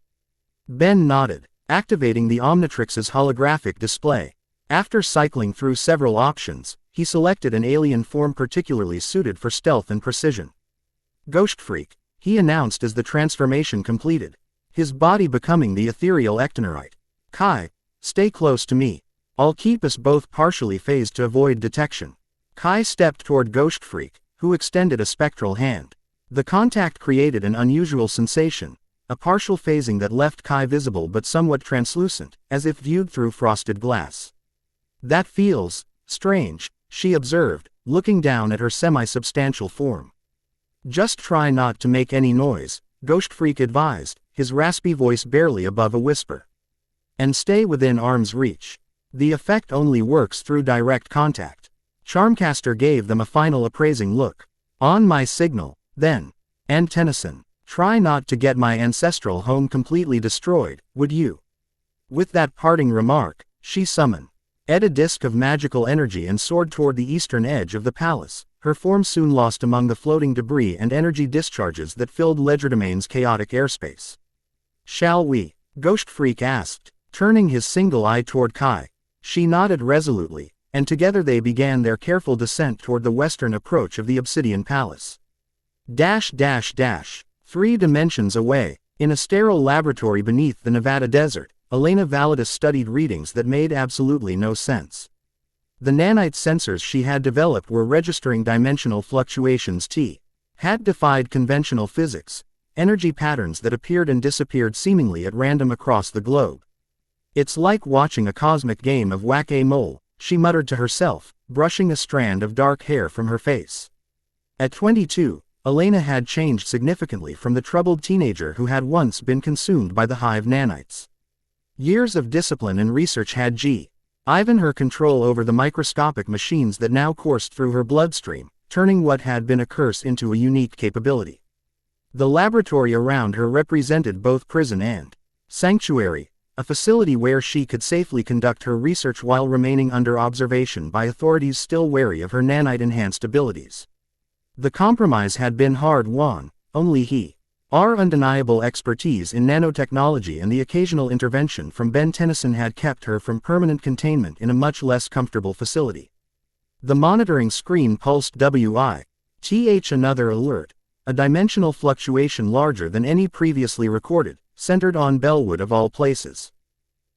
Ben nodded, activating the Omnitrix's holographic display. After cycling through several options, he selected an alien form particularly suited for stealth and precision. Ghost Freak, he announced as the transformation completed, his body becoming the ethereal ectonorite. Kai, stay close to me. I'll keep us both partially phased to avoid detection. Kai stepped toward Ghost Freak, who extended a spectral hand. The contact created an unusual sensation, a partial phasing that left Kai visible but somewhat translucent, as if viewed through frosted glass. That feels strange, she observed, looking down at her semi-substantial form. Just try not to make any noise, Ghost Freak advised, his raspy voice barely above a whisper. And stay within arm's reach. The effect only works through direct contact. Charmcaster gave them a final appraising look. On my signal, then. And Tennyson, try not to get my ancestral home completely destroyed, would you? With that parting remark, she summoned a disk of magical energy and soared toward the eastern edge of the palace, her form soon lost among the floating debris and energy discharges that filled Legerdemain's chaotic airspace. Shall we? Ghost Freak asked, turning his single eye toward Kai. She nodded resolutely, and together they began their careful descent toward the western approach of the Obsidian Palace. 3 dimensions away, in a sterile laboratory beneath the Nevada desert, Elena Validus studied readings that made absolutely no sense. The nanite sensors she had developed were registering dimensional fluctuations had defied conventional physics, energy patterns that appeared and disappeared seemingly at random across the globe. It's like watching a cosmic game of whack-a-mole, she muttered to herself, brushing a strand of dark hair from her face. At 22, Elena had changed significantly from the troubled teenager who had once been consumed by the hive nanites. Years of discipline and research had given her control over the microscopic machines that now coursed through her bloodstream, turning what had been a curse into a unique capability. The laboratory around her represented both prison and sanctuary, a facility where she could safely conduct her research while remaining under observation by authorities still wary of her nanite-enhanced abilities. The compromise had been hard-won, only our undeniable expertise in nanotechnology and the occasional intervention from Ben Tennyson had kept her from permanent containment in a much less comfortable facility. The monitoring screen pulsed another alert, a dimensional fluctuation larger than any previously recorded, centered on Bellwood of all places.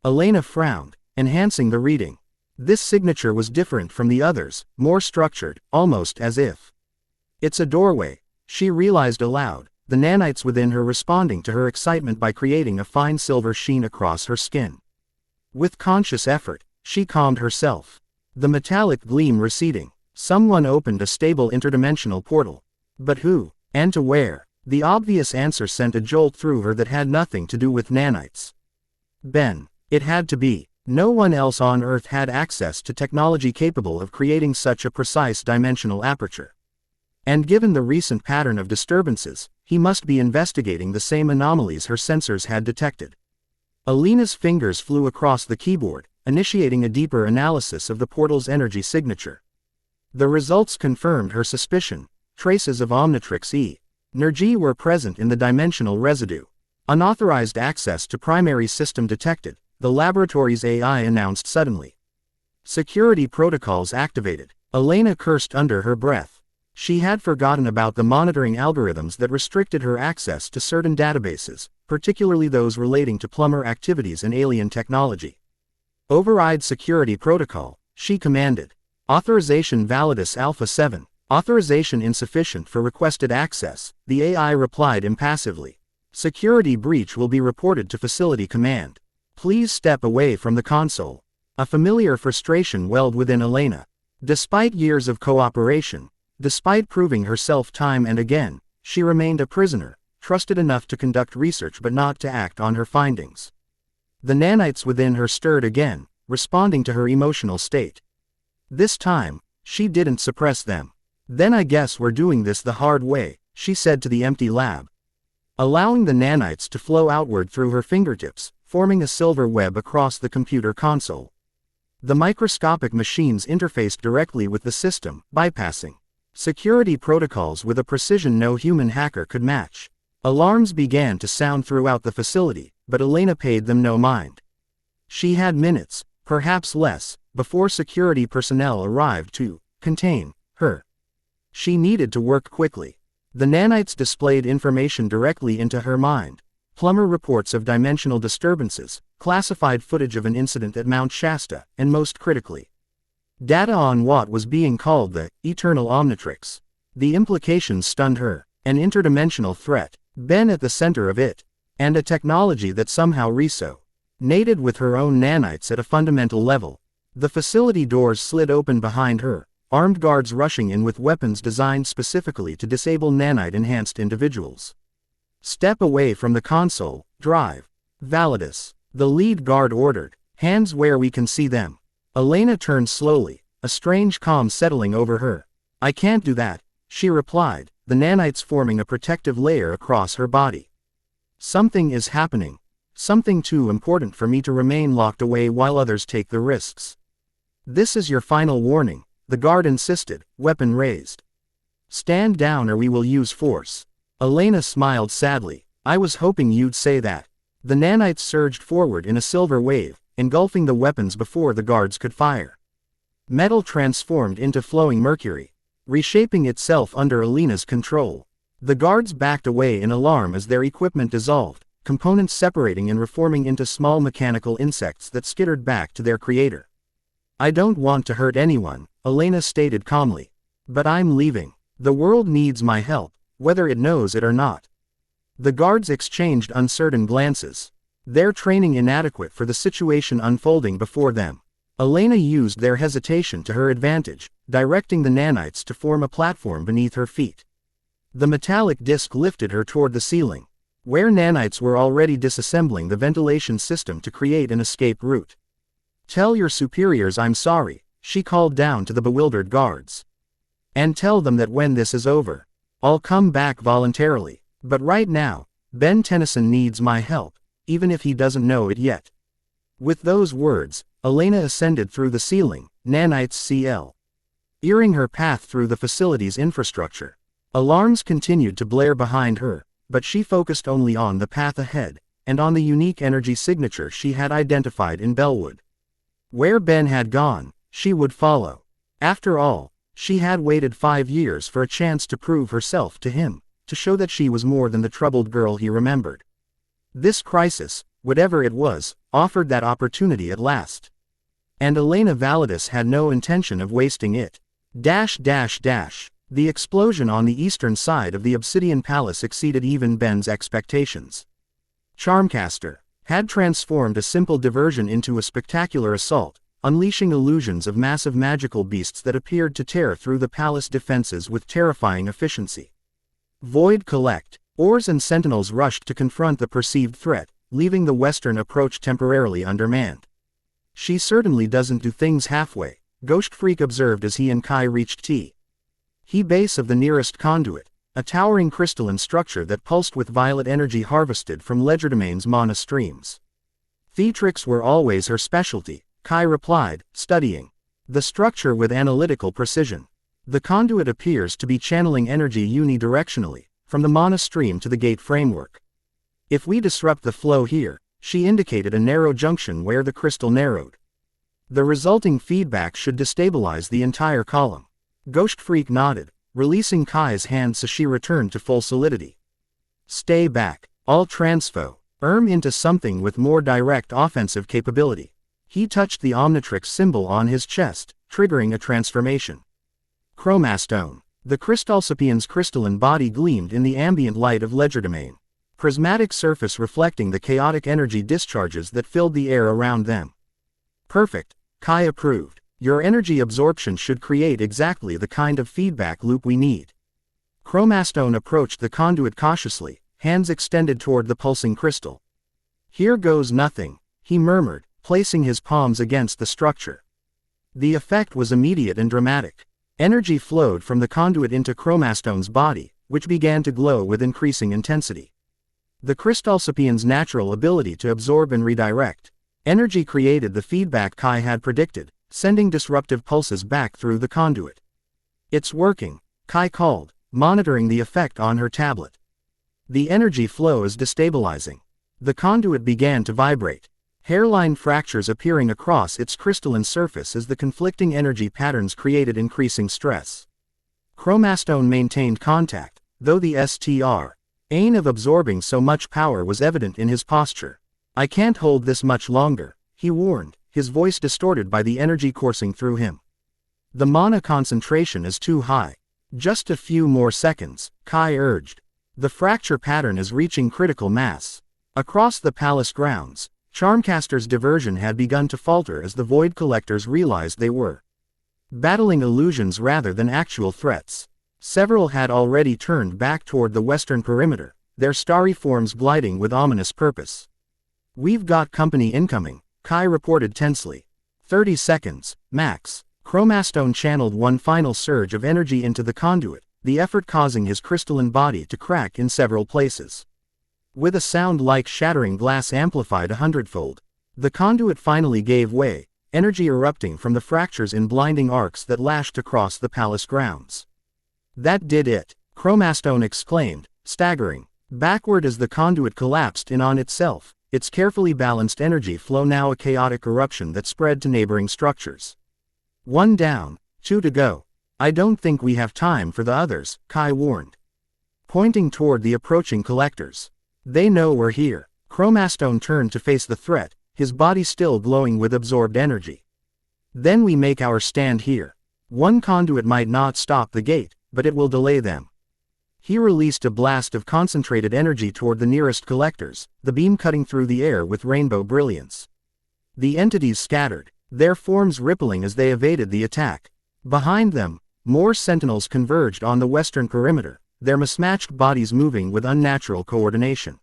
Elena frowned, enhancing the reading. This signature was different from the others, more structured, almost as if it's a doorway, she realized aloud, the nanites within her responding to her excitement by creating a fine silver sheen across her skin. With conscious effort, she calmed herself. The metallic gleam receding, someone opened a stable interdimensional portal. But who, and to where? The obvious answer sent a jolt through her that had nothing to do with nanites. Ben. It had to be. No one else on Earth had access to technology capable of creating such a precise dimensional aperture. And given the recent pattern of disturbances, he must be investigating the same anomalies her sensors had detected. Elena's fingers flew across the keyboard, initiating a deeper analysis of the portal's energy signature. The results confirmed her suspicion. Traces of Omnitrix energy were present in the dimensional residue. Unauthorized access to primary system detected, the laboratory's AI announced suddenly. Security protocols activated. Elena cursed under her breath. She had forgotten about the monitoring algorithms that restricted her access to certain databases, particularly those relating to plumber activities and alien technology. Override security protocol, she commanded. Authorization Validus Alpha 7. Authorization insufficient for requested access, the AI replied impassively. Security breach will be reported to Facility Command. Please step away from the console. A familiar frustration welled within Elena. Despite years of cooperation, despite proving herself time and again, she remained a prisoner, trusted enough to conduct research but not to act on her findings. The nanites within her stirred again, responding to her emotional state. This time, she didn't suppress them. "Then I guess we're doing this the hard way," she said to the empty lab. Allowing the nanites to flow outward through her fingertips, forming a silver web across the computer console. The microscopic machines interfaced directly with the system, bypassing security protocols with a precision no human hacker could match. Alarms began to sound throughout the facility, but Elena paid them no mind. She had minutes, perhaps less, before security personnel arrived to contain her. She needed to work quickly. The nanites displayed information directly into her mind. Plumber reports of dimensional disturbances, classified footage of an incident at Mount Shasta, and most critically, data on what was being called the Eternal Omnitrix. The implications stunned her. An interdimensional threat, Ben at the center of it, and a technology that somehow resonated with her own nanites at a fundamental level. The facility doors slid open behind her, armed guards rushing in with weapons designed specifically to disable nanite-enhanced individuals. "Step away from the console, drive. Validus," the lead guard ordered. "Hands where we can see them." Elena turned slowly, a strange calm settling over her. "I can't do that," she replied, the nanites forming a protective layer across her body. "Something is happening. Something too important for me to remain locked away while others take the risks." "This is your final warning," the guard insisted, weapon raised. "Stand down or we will use force." Elena smiled sadly. "I was hoping you'd say that." The nanites surged forward in a silver wave, engulfing the weapons before the guards could fire. Metal transformed into flowing mercury, reshaping itself under Elena's control. The guards backed away in alarm as their equipment dissolved, components separating and reforming into small mechanical insects that skittered back to their creator. "I don't want to hurt anyone," Elena stated calmly. "But I'm leaving. The world needs my help, whether it knows it or not." The guards exchanged uncertain glances. Their training inadequate for the situation unfolding before them. Elena used their hesitation to her advantage, directing the nanites to form a platform beneath her feet. The metallic disc lifted her toward the ceiling, where nanites were already disassembling the ventilation system to create an escape route. "Tell your superiors I'm sorry," she called down to the bewildered guards. "And tell them that when this is over, I'll come back voluntarily. But right now, Ben Tennyson needs my help, even if he doesn't know it yet." With those words, Elena ascended through the ceiling, nanites CL, earing her path through the facility's infrastructure. Alarms continued to blare behind her, but she focused only on the path ahead, and on the unique energy signature she had identified in Bellwood. Where Ben had gone, she would follow. After all, she had waited 5 years for a chance to prove herself to him, to show that she was more than the troubled girl he remembered. This crisis, whatever it was, offered that opportunity at last. And Elena Validus had no intention of wasting it. The explosion on the eastern side of the Obsidian Palace exceeded even Ben's expectations. Charmcaster had transformed a simple diversion into a spectacular assault, unleashing illusions of massive magical beasts that appeared to tear through the palace defenses with terrifying efficiency. Void Collect. Oars and sentinels rushed to confront the perceived threat, leaving the western approach temporarily undermanned. "She certainly doesn't do things halfway," Ghost Freak observed as he and Kai reached T base of the nearest conduit, a towering crystalline structure that pulsed with violet energy harvested from Legerdemain's mana streams. "Theatrics were always her specialty," Kai replied, studying the structure with analytical precision. "The conduit appears to be channeling energy unidirectionally, from the mana stream to the gate framework. If we disrupt the flow here," she indicated a narrow junction where the crystal narrowed. "The resulting feedback should destabilize the entire column." Ghost Freak nodded, releasing Kai's hand so she returned to full solidity. "Stay back. I'll transfo into something with more direct offensive capability." He touched the Omnitrix symbol on his chest, triggering a transformation. Chromastone. The Crystalsapien's crystalline body gleamed in the ambient light of Legerdemain, prismatic surface reflecting the chaotic energy discharges that filled the air around them. "Perfect," Kai approved. "Your energy absorption should create exactly the kind of feedback loop we need." Chromastone approached the conduit cautiously, hands extended toward the pulsing crystal. "Here goes nothing," he murmured, placing his palms against the structure. The effect was immediate and dramatic. Energy flowed from the conduit into Chromastone's body, which began to glow with increasing intensity. The Crystalsapien's natural ability to absorb and redirect energy created the feedback Kai had predicted, sending disruptive pulses back through the conduit. "It's working," Kai called, monitoring the effect on her tablet. "The energy flow is destabilizing." The conduit began to vibrate, hairline fractures appearing across its crystalline surface as the conflicting energy patterns created increasing stress. Chromastone maintained contact, though the strain of absorbing so much power was evident in his posture. "I can't hold this much longer," he warned, his voice distorted by the energy coursing through him. "The mana concentration is too high." "Just a few more seconds," Kai urged. "The fracture pattern is reaching critical mass." Across the palace grounds, Charmcaster's diversion had begun to falter as the Void Collectors realized they were battling illusions rather than actual threats. Several had already turned back toward the western perimeter, their starry forms gliding with ominous purpose. "We've got company incoming," Kai reported tensely. 30 seconds, max." Chromastone channeled one final surge of energy into the conduit, the effort causing his crystalline body to crack in several places. With a sound like shattering glass amplified 100-fold, the conduit finally gave way, energy erupting from the fractures in blinding arcs that lashed across the palace grounds. "That did it," Chromastone exclaimed, staggering backward as the conduit collapsed in on itself, its carefully balanced energy flow now a chaotic eruption that spread to neighboring structures. "One down, 2 to go." "I don't think we have time for the others," Kai warned, pointing toward the approaching collectors. "They know we're here." Chromastone turned to face the threat, his body still glowing with absorbed energy. "Then we make our stand here. One conduit might not stop the gate, but it will delay them." He released a blast of concentrated energy toward the nearest collectors, the beam cutting through the air with rainbow brilliance. The entities scattered, their forms rippling as they evaded the attack. Behind them, more sentinels converged on the western perimeter, their mismatched bodies moving with unnatural coordination.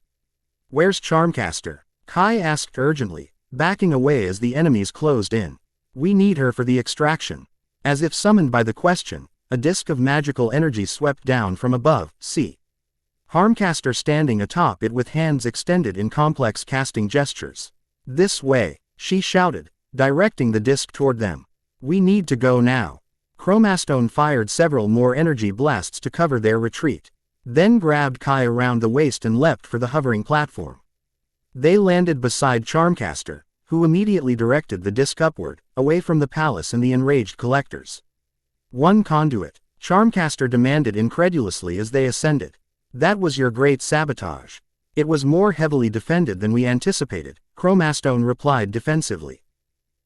"Where's Charmcaster?" Kai asked urgently, backing away as the enemies closed in. "We need her for the extraction." As if summoned by the question, a disk of magical energy swept down from above, see Harmcaster standing atop it with hands extended in complex casting gestures. "This way," she shouted, directing the disk toward them. "We need to go now." Chromastone fired several more energy blasts to cover their retreat, then grabbed Kai around the waist and leapt for the hovering platform. They landed beside Charmcaster, who immediately directed the disk upward, away from the palace and the enraged collectors. "One conduit," Charmcaster demanded incredulously as they ascended. "That was your great sabotage." "It was more heavily defended than we anticipated," Chromastone replied defensively.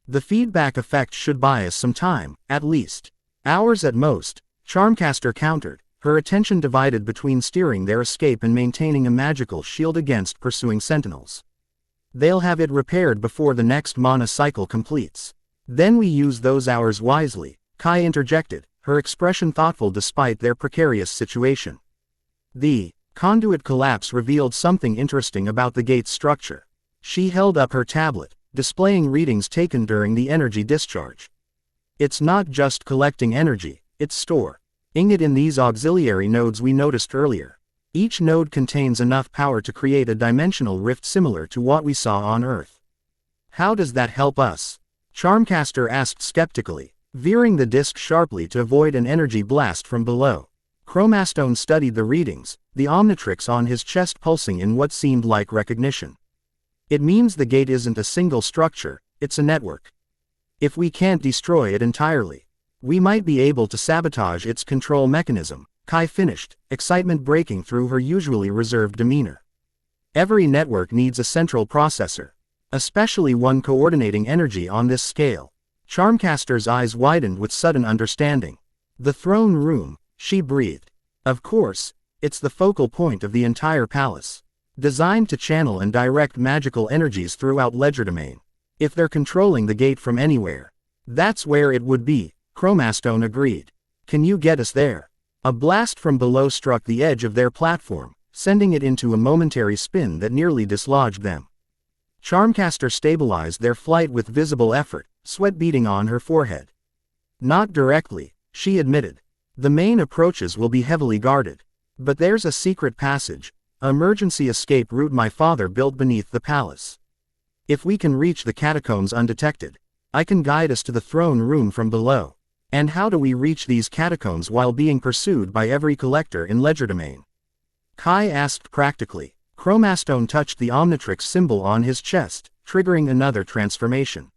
"The feedback effect should buy us some time, at least. Hours at most," Charmcaster countered, her attention divided between steering their escape and maintaining a magical shield against pursuing sentinels. "They'll have it repaired before the next mana cycle completes. Then we use those hours wisely," Kai interjected, her expression thoughtful despite their precarious situation. The conduit collapse revealed something interesting about the gate's structure. She held up her tablet, displaying readings taken during the energy discharge. "It's not just collecting energy, it's storing it in these auxiliary nodes we noticed earlier. Each node contains enough power to create a dimensional rift similar to what we saw on Earth." "How does that help us?" Charmcaster asked skeptically, veering the disk sharply to avoid an energy blast from below. Chromastone studied the readings, the Omnitrix on his chest pulsing in what seemed like recognition. "It means the gate isn't a single structure, it's a network. If we can't destroy it entirely, we might be able to sabotage its control mechanism," Kai finished, excitement breaking through her usually reserved demeanor. "Every network needs a central processor, especially one coordinating energy on this scale." Charmcaster's eyes widened with sudden understanding. "The throne room," she breathed. "Of course, it's the focal point of the entire palace, designed to channel and direct magical energies throughout legerdemain. If they're controlling the gate from anywhere, that's where it would be," Chromastone agreed. "Can you get us there?" A blast from below struck the edge of their platform, sending it into a momentary spin that nearly dislodged them. Charmcaster stabilized their flight with visible effort, sweat beading on her forehead. Not directly, she admitted. The main approaches will be heavily guarded. But there's a secret passage, an emergency escape route my father built beneath the palace. If we can reach the catacombs undetected, I can guide us to the throne room from below. And how do we reach these catacombs while being pursued by every collector in Legerdemain? Kai asked practically. Chromastone touched the Omnitrix symbol on his chest, triggering another transformation.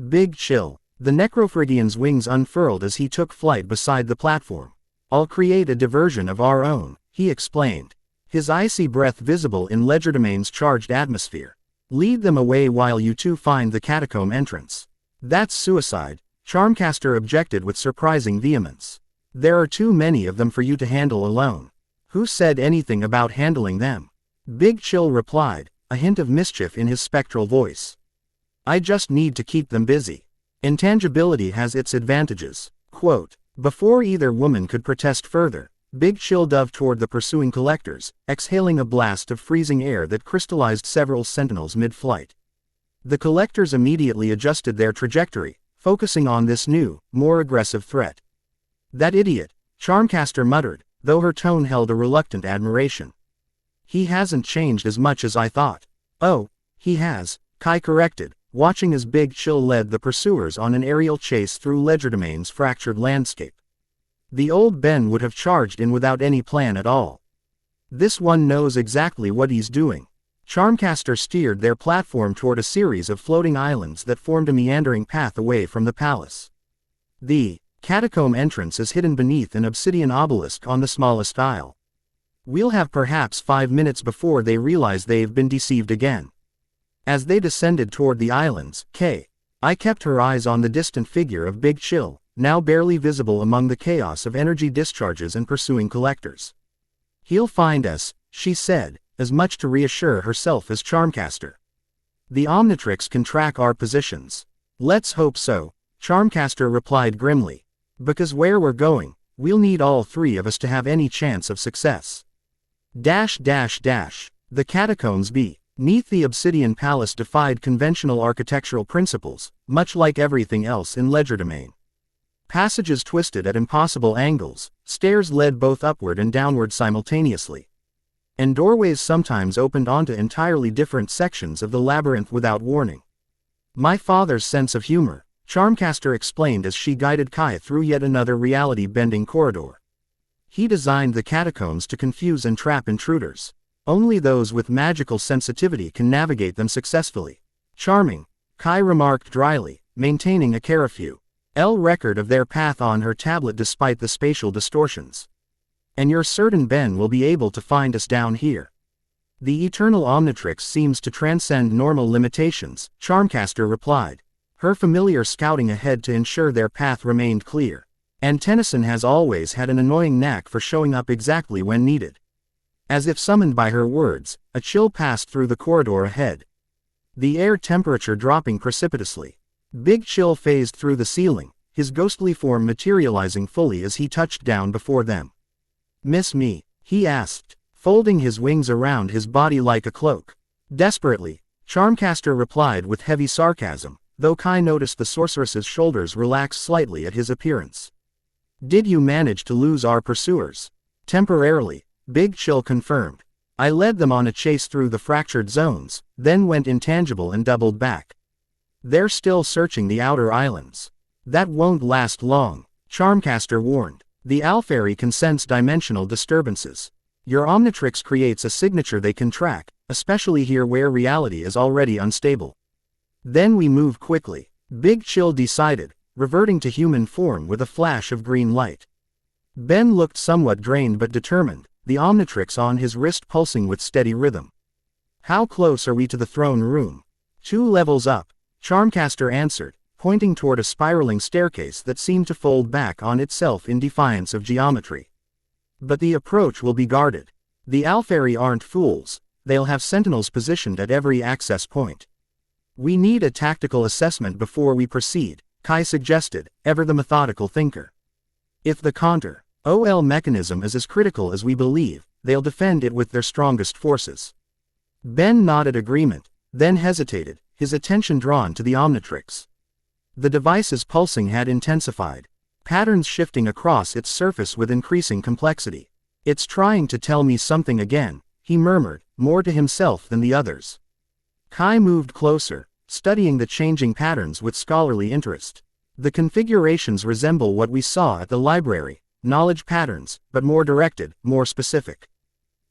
Big chill. The Necrophrygian's wings unfurled as he took flight beside the platform. I'll create a diversion of our own, he explained. His icy breath visible in Legerdemain's charged atmosphere. Lead them away while you two find the catacomb entrance. That's suicide, Charmcaster objected with surprising vehemence. There are too many of them for you to handle alone. Who said anything about handling them? Big Chill replied, a hint of mischief in his spectral voice. I just need to keep them busy. Intangibility has its advantages. Quote. Before either woman could protest further, Big Chill dove toward the pursuing collectors, exhaling a blast of freezing air that crystallized several sentinels mid-flight. The collectors immediately adjusted their trajectory, focusing on this new, more aggressive threat. That idiot, Charmcaster muttered, though her tone held a reluctant admiration. He hasn't changed as much as I thought. Oh, he has, Kai corrected, watching as Big Chill led the pursuers on an aerial chase through Legerdemain's fractured landscape. The old Ben would have charged in without any plan at all. This one knows exactly what he's doing. Charmcaster steered their platform toward a series of floating islands that formed a meandering path away from the palace. The catacomb entrance is hidden beneath an obsidian obelisk on the smallest isle. We'll have perhaps 5 minutes before they realize they've been deceived again. As they descended toward the islands, I kept her eyes on the distant figure of Big Chill, now barely visible among the chaos of energy discharges and pursuing collectors. He'll find us, she said, as much to reassure herself as Charmcaster. The Omnitrix can track our positions. Let's hope so, Charmcaster replied grimly. Because where we're going, we'll need all three of us to have any chance of success. The catacombs beneath the Obsidian Palace defied conventional architectural principles, much like everything else in Legerdemain. Passages twisted at impossible angles, stairs led both upward and downward simultaneously. And doorways sometimes opened onto entirely different sections of the labyrinth without warning. My father's sense of humor, Charmcaster explained as she guided Kai through yet another reality-bending corridor. He designed the catacombs to confuse and trap intruders. Only those with magical sensitivity can navigate them successfully. Charming, Kai remarked dryly, maintaining a careful record of their path on her tablet despite the spatial distortions. And you're certain Ben will be able to find us down here? The eternal Omnitrix seems to transcend normal limitations, Charmcaster replied, her familiar scouting ahead to ensure their path remained clear. And Tennyson has always had an annoying knack for showing up exactly when needed. As if summoned by her words, a chill passed through the corridor ahead. The air temperature dropping precipitously. Big Chill phased through the ceiling, his ghostly form materializing fully as he touched down before them. Miss me? He asked, folding his wings around his body like a cloak. Desperately, Charmcaster replied with heavy sarcasm, though Kai noticed the sorceress's shoulders relax slightly at his appearance. Did you manage to lose our pursuers? Temporarily, Big Chill confirmed. I led them on a chase through the fractured zones, then went intangible and doubled back. They're still searching the outer islands. That won't last long, Charmcaster warned. The Alfairy can sense dimensional disturbances. Your Omnitrix creates a signature they can track, especially here where reality is already unstable. Then we move quickly, Big Chill decided, reverting to human form with a flash of green light. Ben looked somewhat drained but determined, the Omnitrix on his wrist pulsing with steady rhythm. How close are we to the throne room? 2 levels up, Charmcaster answered, pointing toward a spiraling staircase that seemed to fold back on itself in defiance of geometry. But the approach will be guarded. The Alfairy aren't fools, they'll have sentinels positioned at every access point. We need a tactical assessment before we proceed, Kai suggested, ever the methodical thinker. If the counter-OL mechanism is as critical as we believe, they'll defend it with their strongest forces. Ben nodded agreement, then hesitated, his attention drawn to the Omnitrix. The device's pulsing had intensified, patterns shifting across its surface with increasing complexity. "It's trying to tell me something again," he murmured, more to himself than the others. Kai moved closer, studying the changing patterns with scholarly interest. "The configurations resemble what we saw at the library, knowledge patterns, but more directed, more specific.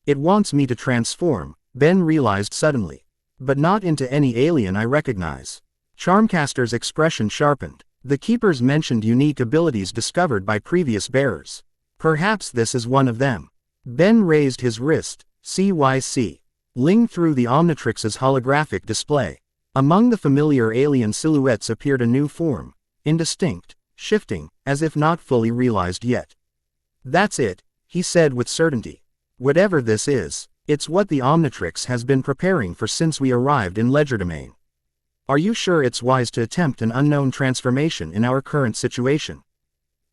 It wants me to transform," Ben realized suddenly. "But not into any alien I recognize." Charmcaster's expression sharpened. "The Keepers mentioned unique abilities discovered by previous bearers. Perhaps this is one of them." Ben raised his wrist, CYC. Ling through the Omnitrix's holographic display. Among the familiar alien silhouettes appeared a new form, indistinct, shifting, as if not fully realized yet. "That's it," he said with certainty. "Whatever this is, it's what the Omnitrix has been preparing for since we arrived in Legerdemain. Are you sure it's wise to attempt an unknown transformation in our current situation?"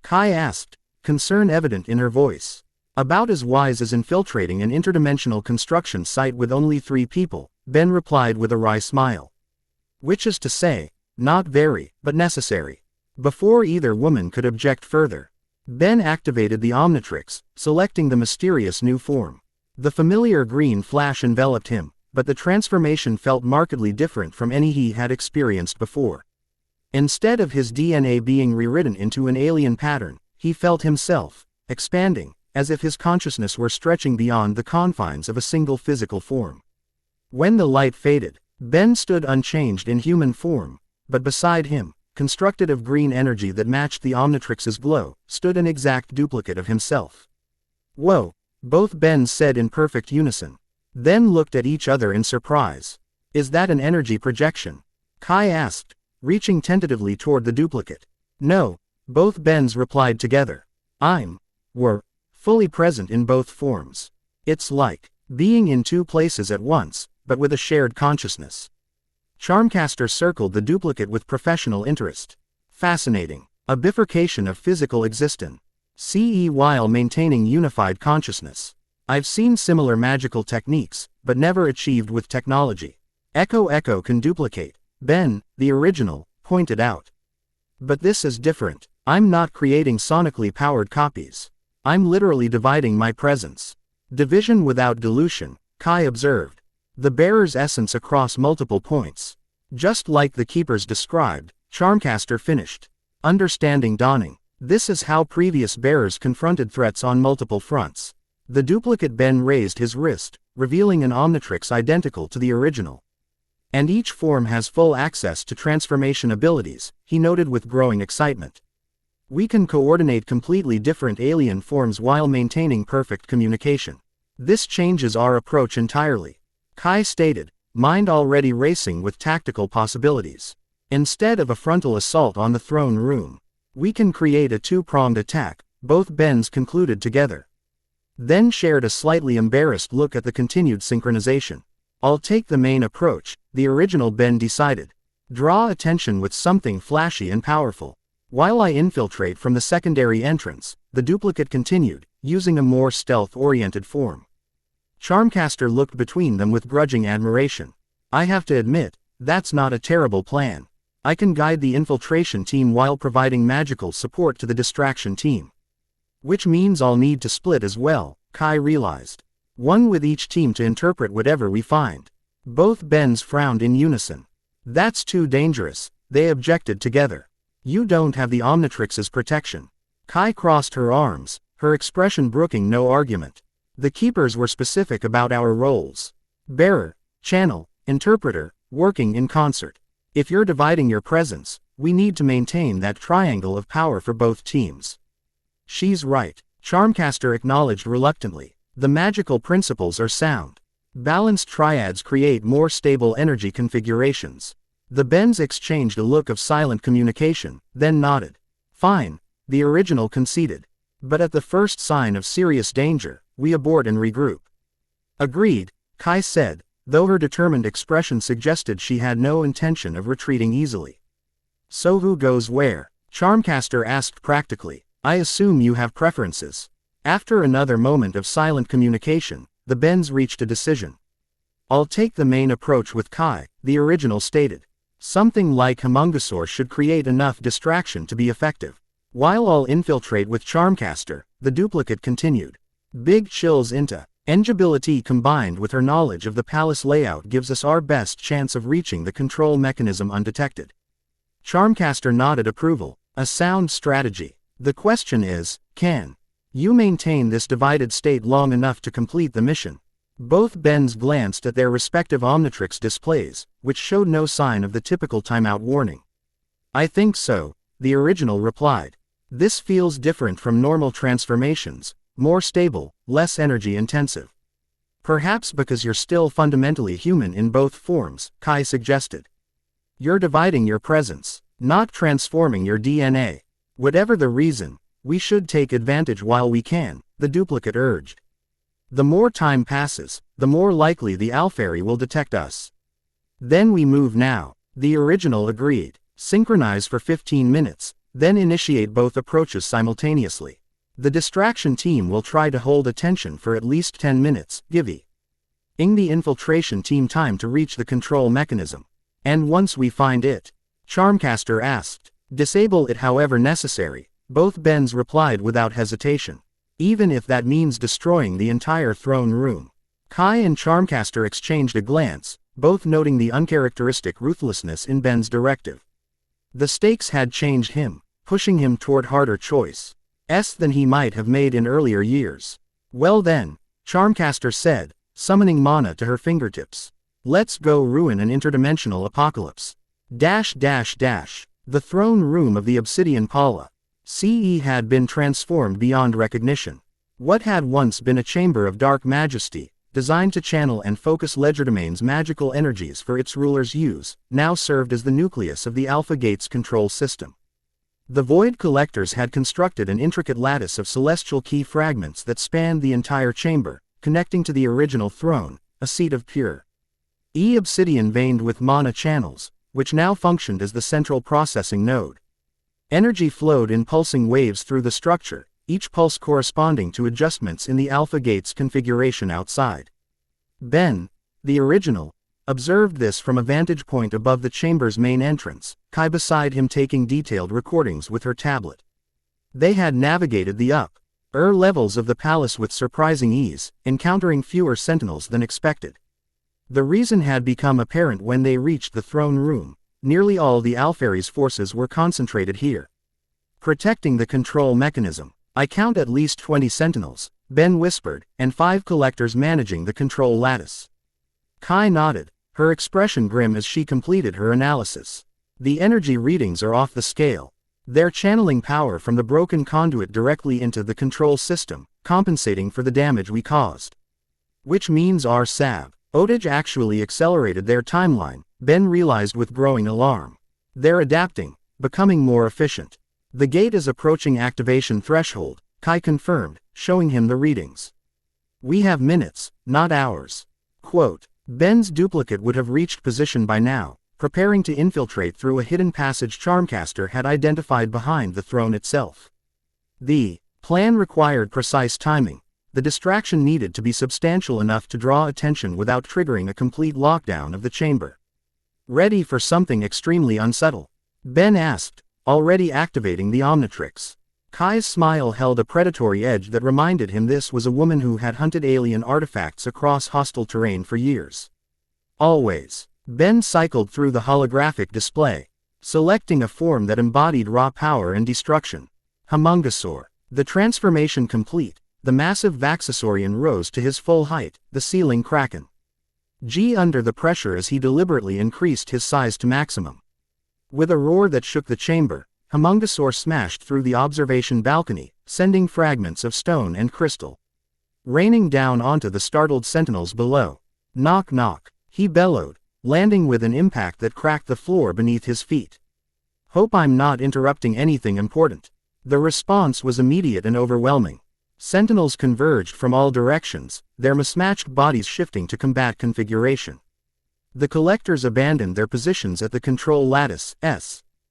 Kai asked, concern evident in her voice. "About as wise as infiltrating an interdimensional construction site with only 3 people, Ben replied with a wry smile. "Which is to say, not very, but necessary." Before either woman could object further, Ben activated the Omnitrix, selecting the mysterious new form. The familiar green flash enveloped him, but the transformation felt markedly different from any he had experienced before. Instead of his DNA being rewritten into an alien pattern, he felt himself expanding, as if his consciousness were stretching beyond the confines of a single physical form. When the light faded, Ben stood unchanged in human form, but beside him, constructed of green energy that matched the Omnitrix's glow, stood an exact duplicate of himself. "Whoa," both Bens said in perfect unison. Then looked at each other in surprise. "Is that an energy projection?" Kai asked, reaching tentatively toward the duplicate. "No," both Bens replied together. We're fully present in both forms. It's like being in 2 places at once, but with a shared consciousness." Charmcaster circled the duplicate with professional interest. "Fascinating. A bifurcation of physical existence. CE while maintaining unified consciousness. I've seen similar magical techniques, but never achieved with technology. Echo can duplicate," Ben, the original, pointed out. "But this is different. I'm not creating sonically powered copies. I'm literally dividing my presence." "Division without dilution," Kai observed. "The bearer's essence across multiple points. Just like the Keepers described," Charmcaster finished. Understanding dawning. This is how previous bearers confronted threats on multiple fronts. The duplicate Ben raised his wrist, revealing an Omnitrix identical to the original. "And each form has full access to transformation abilities," he noted with growing excitement. "We can coordinate completely different alien forms while maintaining perfect communication. This changes our approach entirely," Kai stated, mind already racing with tactical possibilities. "Instead of a frontal assault on the throne room, we can create a 2-pronged attack," both Bens concluded together. Then shared a slightly embarrassed look at the continued synchronization. "I'll take the main approach," the original Ben decided. "Draw attention with something flashy and powerful. While I infiltrate from the secondary entrance," the duplicate continued, using a more stealth-oriented form. Charmcaster looked between them with grudging admiration. "I have to admit, that's not a terrible plan. I can guide the infiltration team while providing magical support to the distraction team." "Which means I'll need to split as well," Kai realized. "One with each team to interpret whatever we find." Both Bens frowned in unison. "That's too dangerous," they objected together. "You don't have the Omnitrix's protection." Kai crossed her arms, her expression brooking no argument. "The Keepers were specific about our roles. Bearer, channel, interpreter, working in concert. If you're dividing your presence, we need to maintain that triangle of power for both teams." "She's right," Charmcaster acknowledged reluctantly. "The magical principles are sound. Balanced triads create more stable energy configurations." The Bens exchanged a look of silent communication, then nodded. "Fine," the original conceded. "But at the first sign of serious danger, we abort and regroup." "Agreed," Kai said, though her determined expression suggested she had no intention of retreating easily. "So who goes where?" Charmcaster asked practically. "I assume you have preferences." After another moment of silent communication, the Bens reached a decision. I'll take the main approach with Kai, the original stated. Something like Homungosaur should create enough distraction to be effective. While I'll infiltrate with Charmcaster, the duplicate continued. Big chills into Engibility combined with her knowledge of the palace layout gives us our best chance of reaching the control mechanism undetected. Charmcaster nodded approval. A sound strategy. The question is, can you maintain this divided state long enough to complete the mission? Both Bens glanced at their respective Omnitrix displays, which showed no sign of the typical timeout warning. I think so, the original replied. This feels different from normal transformations, more stable, less energy intensive. Perhaps because you're still fundamentally human in both forms, Kai suggested. You're dividing your presence, not transforming your DNA. Whatever the reason, we should take advantage while we can, the duplicate urged. The more time passes, the more likely the Alfairy will detect us. Then we move now, the original agreed. Synchronize for 15 minutes, then initiate both approaches simultaneously. The distraction team will try to hold attention for at least 10 minutes, giving the infiltration team time to reach the control mechanism. And once we find it, Charmcaster asked, disable it however necessary. Both Bens replied without hesitation. Even if that means destroying the entire throne room. Kai and Charmcaster exchanged a glance, both noting the uncharacteristic ruthlessness in Ben's directive. The stakes had changed him, pushing him toward harder choices than he might have made in earlier years. Well then, Charmcaster said, summoning mana to her fingertips. Let's go ruin an interdimensional apocalypse. The throne room of the Obsidian Pala. CE had been transformed beyond recognition. What had once been a chamber of dark majesty, designed to channel and focus Legerdemain's magical energies for its ruler's use, now served as the nucleus of the Alpha Gate's control system. The Void Collectors had constructed an intricate lattice of celestial key fragments that spanned the entire chamber, connecting to the original throne, a seat of pure obsidian veined with mana channels, which now functioned as the central processing node. Energy flowed in pulsing waves through the structure, each pulse corresponding to adjustments in the Alpha Gate's configuration outside. Ben, the original, observed this from a vantage point above the chamber's main entrance, Kai beside him taking detailed recordings with her tablet. They had navigated the upper levels of the palace with surprising ease, encountering fewer sentinels than expected. The reason had become apparent when they reached the throne room. Nearly all the Alfairy's forces were concentrated here, protecting the control mechanism. I count at least 20 sentinels, Ben whispered, and 5 collectors managing the control lattice. Kai nodded, her expression grim as she completed her analysis. The energy readings are off the scale. They're channeling power from the broken conduit directly into the control system, compensating for the damage we caused. Which means our outage actually accelerated their timeline, Ben realized with growing alarm. They're adapting, becoming more efficient. The gate is approaching activation threshold, Kai confirmed, showing him the readings. We have minutes, not hours. Quote, Ben's duplicate would have reached position by now, preparing to infiltrate through a hidden passage Charmcaster had identified behind the throne itself. The plan required precise timing. The distraction needed to be substantial enough to draw attention without triggering a complete lockdown of the chamber. Ready for something extremely unsettled? Ben asked, already activating the Omnitrix. Kai's smile held a predatory edge that reminded him this was a woman who had hunted alien artifacts across hostile terrain for years. Always. Ben cycled through the holographic display, selecting a form that embodied raw power and destruction. Homungosaur. The transformation complete, the massive Vaxasaurian rose to his full height, the ceiling cracking. Under the pressure as he deliberately increased his size to maximum. With a roar that shook the chamber, Homungosaur smashed through the observation balcony, sending fragments of stone and crystal raining down onto the startled sentinels below. Knock knock, he bellowed, landing with an impact that cracked the floor beneath his feet. Hope I'm not interrupting anything important. The response was immediate and overwhelming. Sentinels converged from all directions, their mismatched bodies shifting to combat configuration. The collectors abandoned their positions at the control lattice,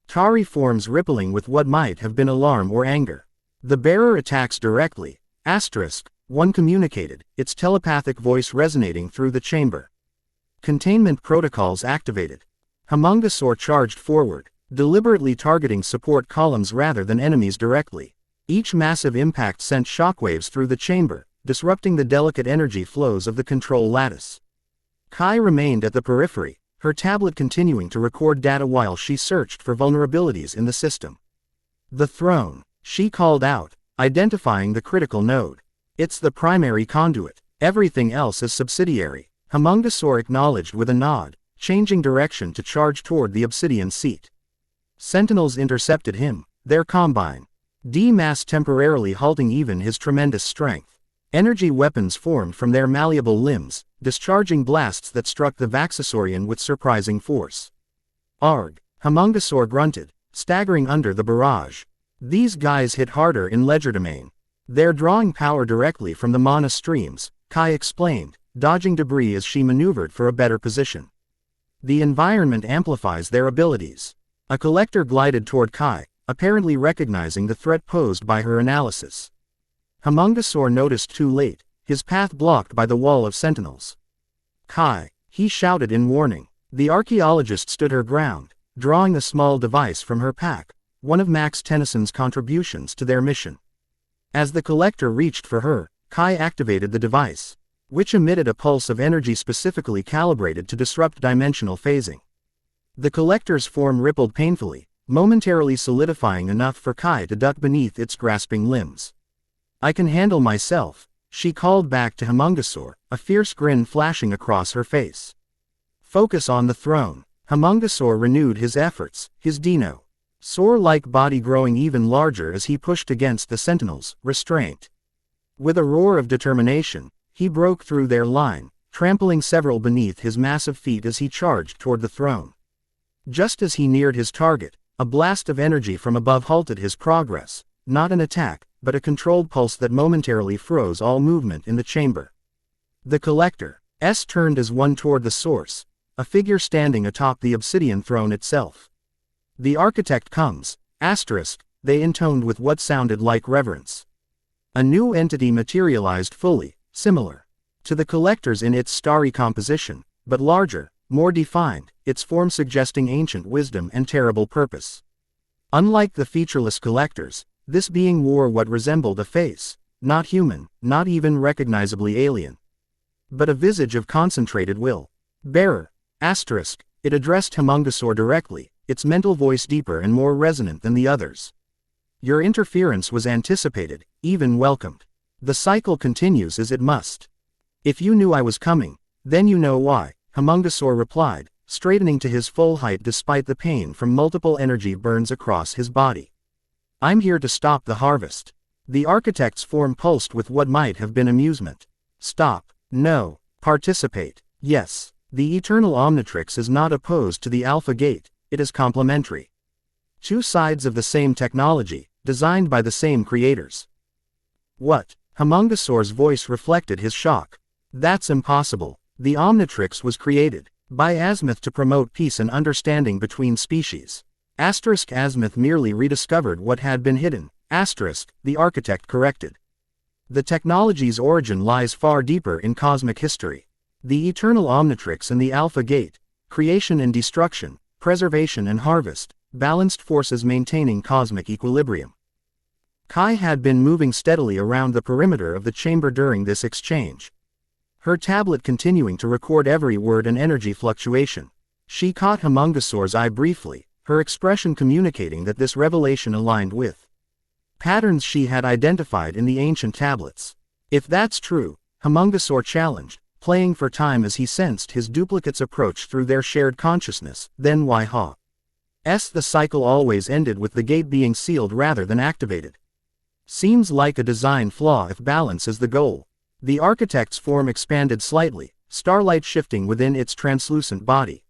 Tari forms rippling with what might have been alarm or anger. The bearer attacks directly, one communicated, its telepathic voice resonating through the chamber. Containment protocols activated. Homungosaur charged forward, deliberately targeting support columns rather than enemies directly. Each massive impact sent shockwaves through the chamber, disrupting the delicate energy flows of the control lattice. Kai remained at the periphery, her tablet continuing to record data while she searched for vulnerabilities in the system. The throne, she called out, identifying the critical node. It's the primary conduit. Everything else is subsidiary. Homungosaur acknowledged with a nod, changing direction to charge toward the obsidian seat. Sentinels intercepted him, their combine mass temporarily halting even his tremendous strength. Energy weapons formed from their malleable limbs, discharging blasts that struck the Vaxasaurian with surprising force. Arg! Homungosaur grunted, staggering under the barrage. These guys hit harder in legerdemain. They're drawing power directly from the mana streams, Kai explained, dodging debris as she maneuvered for a better position. The environment amplifies their abilities. A collector glided toward Kai, apparently recognizing the threat posed by her analysis. Homungosaur noticed too late, his path blocked by the wall of sentinels. Kai, he shouted in warning. The archaeologist stood her ground, drawing a small device from her pack, one of Max Tennyson's contributions to their mission. As the collector reached for her, Kai activated the device, which emitted a pulse of energy specifically calibrated to disrupt dimensional phasing. The collector's form rippled painfully, momentarily solidifying enough for Kai to duck beneath its grasping limbs. I can handle myself, she called back to Homungosaur, a fierce grin flashing across her face. Focus on the throne. Homungosaur renewed his efforts, his dino-saur-like body growing even larger as he pushed against the sentinels, restraint. With a roar of determination, he broke through their line, trampling several beneath his massive feet as he charged toward the throne. Just as he neared his target, a blast of energy from above halted his progress, not an attack, but a controlled pulse that momentarily froze all movement in the chamber. The collector's turned as one toward the source, a figure standing atop the obsidian throne itself. The architect comes, they intoned with what sounded like reverence. A new entity materialized fully, similar to the collector's in its starry composition, but larger, more defined, its form suggesting ancient wisdom and terrible purpose. Unlike the featureless collectors, this being wore what resembled a face, not human, not even recognizably alien, but a visage of concentrated will. Bearer, it addressed Homungosaur directly, its mental voice deeper and more resonant than the others. Your interference was anticipated, even welcomed. The cycle continues as it must. If you knew I was coming, then you know why, Homungosaur replied, straightening to his full height despite the pain from multiple energy burns across his body. I'm here to stop the harvest. The architect's form pulsed with what might have been amusement. Stop. No. Participate. Yes. The eternal Omnitrix is not opposed to the Alpha Gate, it is complementary. Two sides of the same technology, designed by the same creators. What? Homungosaur's voice reflected his shock. That's impossible. The Omnitrix was created by Azimuth to promote peace and understanding between species. Azimuth merely rediscovered what had been hidden. The architect corrected. The technology's origin lies far deeper in cosmic history. The eternal Omnitrix and the Alpha Gate, creation and destruction, preservation and harvest, balanced forces maintaining cosmic equilibrium. Kai had been moving steadily around the perimeter of the chamber during this exchange, her tablet continuing to record every word and energy fluctuation. She caught Homungosaur's eye briefly, her expression communicating that this revelation aligned with patterns she had identified in the ancient tablets. If that's true, Homungosaur challenged, playing for time as he sensed his duplicates approach through their shared consciousness, then why the cycle always ended with the gate being sealed rather than activated. Seems like a design flaw if balance is the goal. The architect's form expanded slightly, starlight shifting within its translucent body.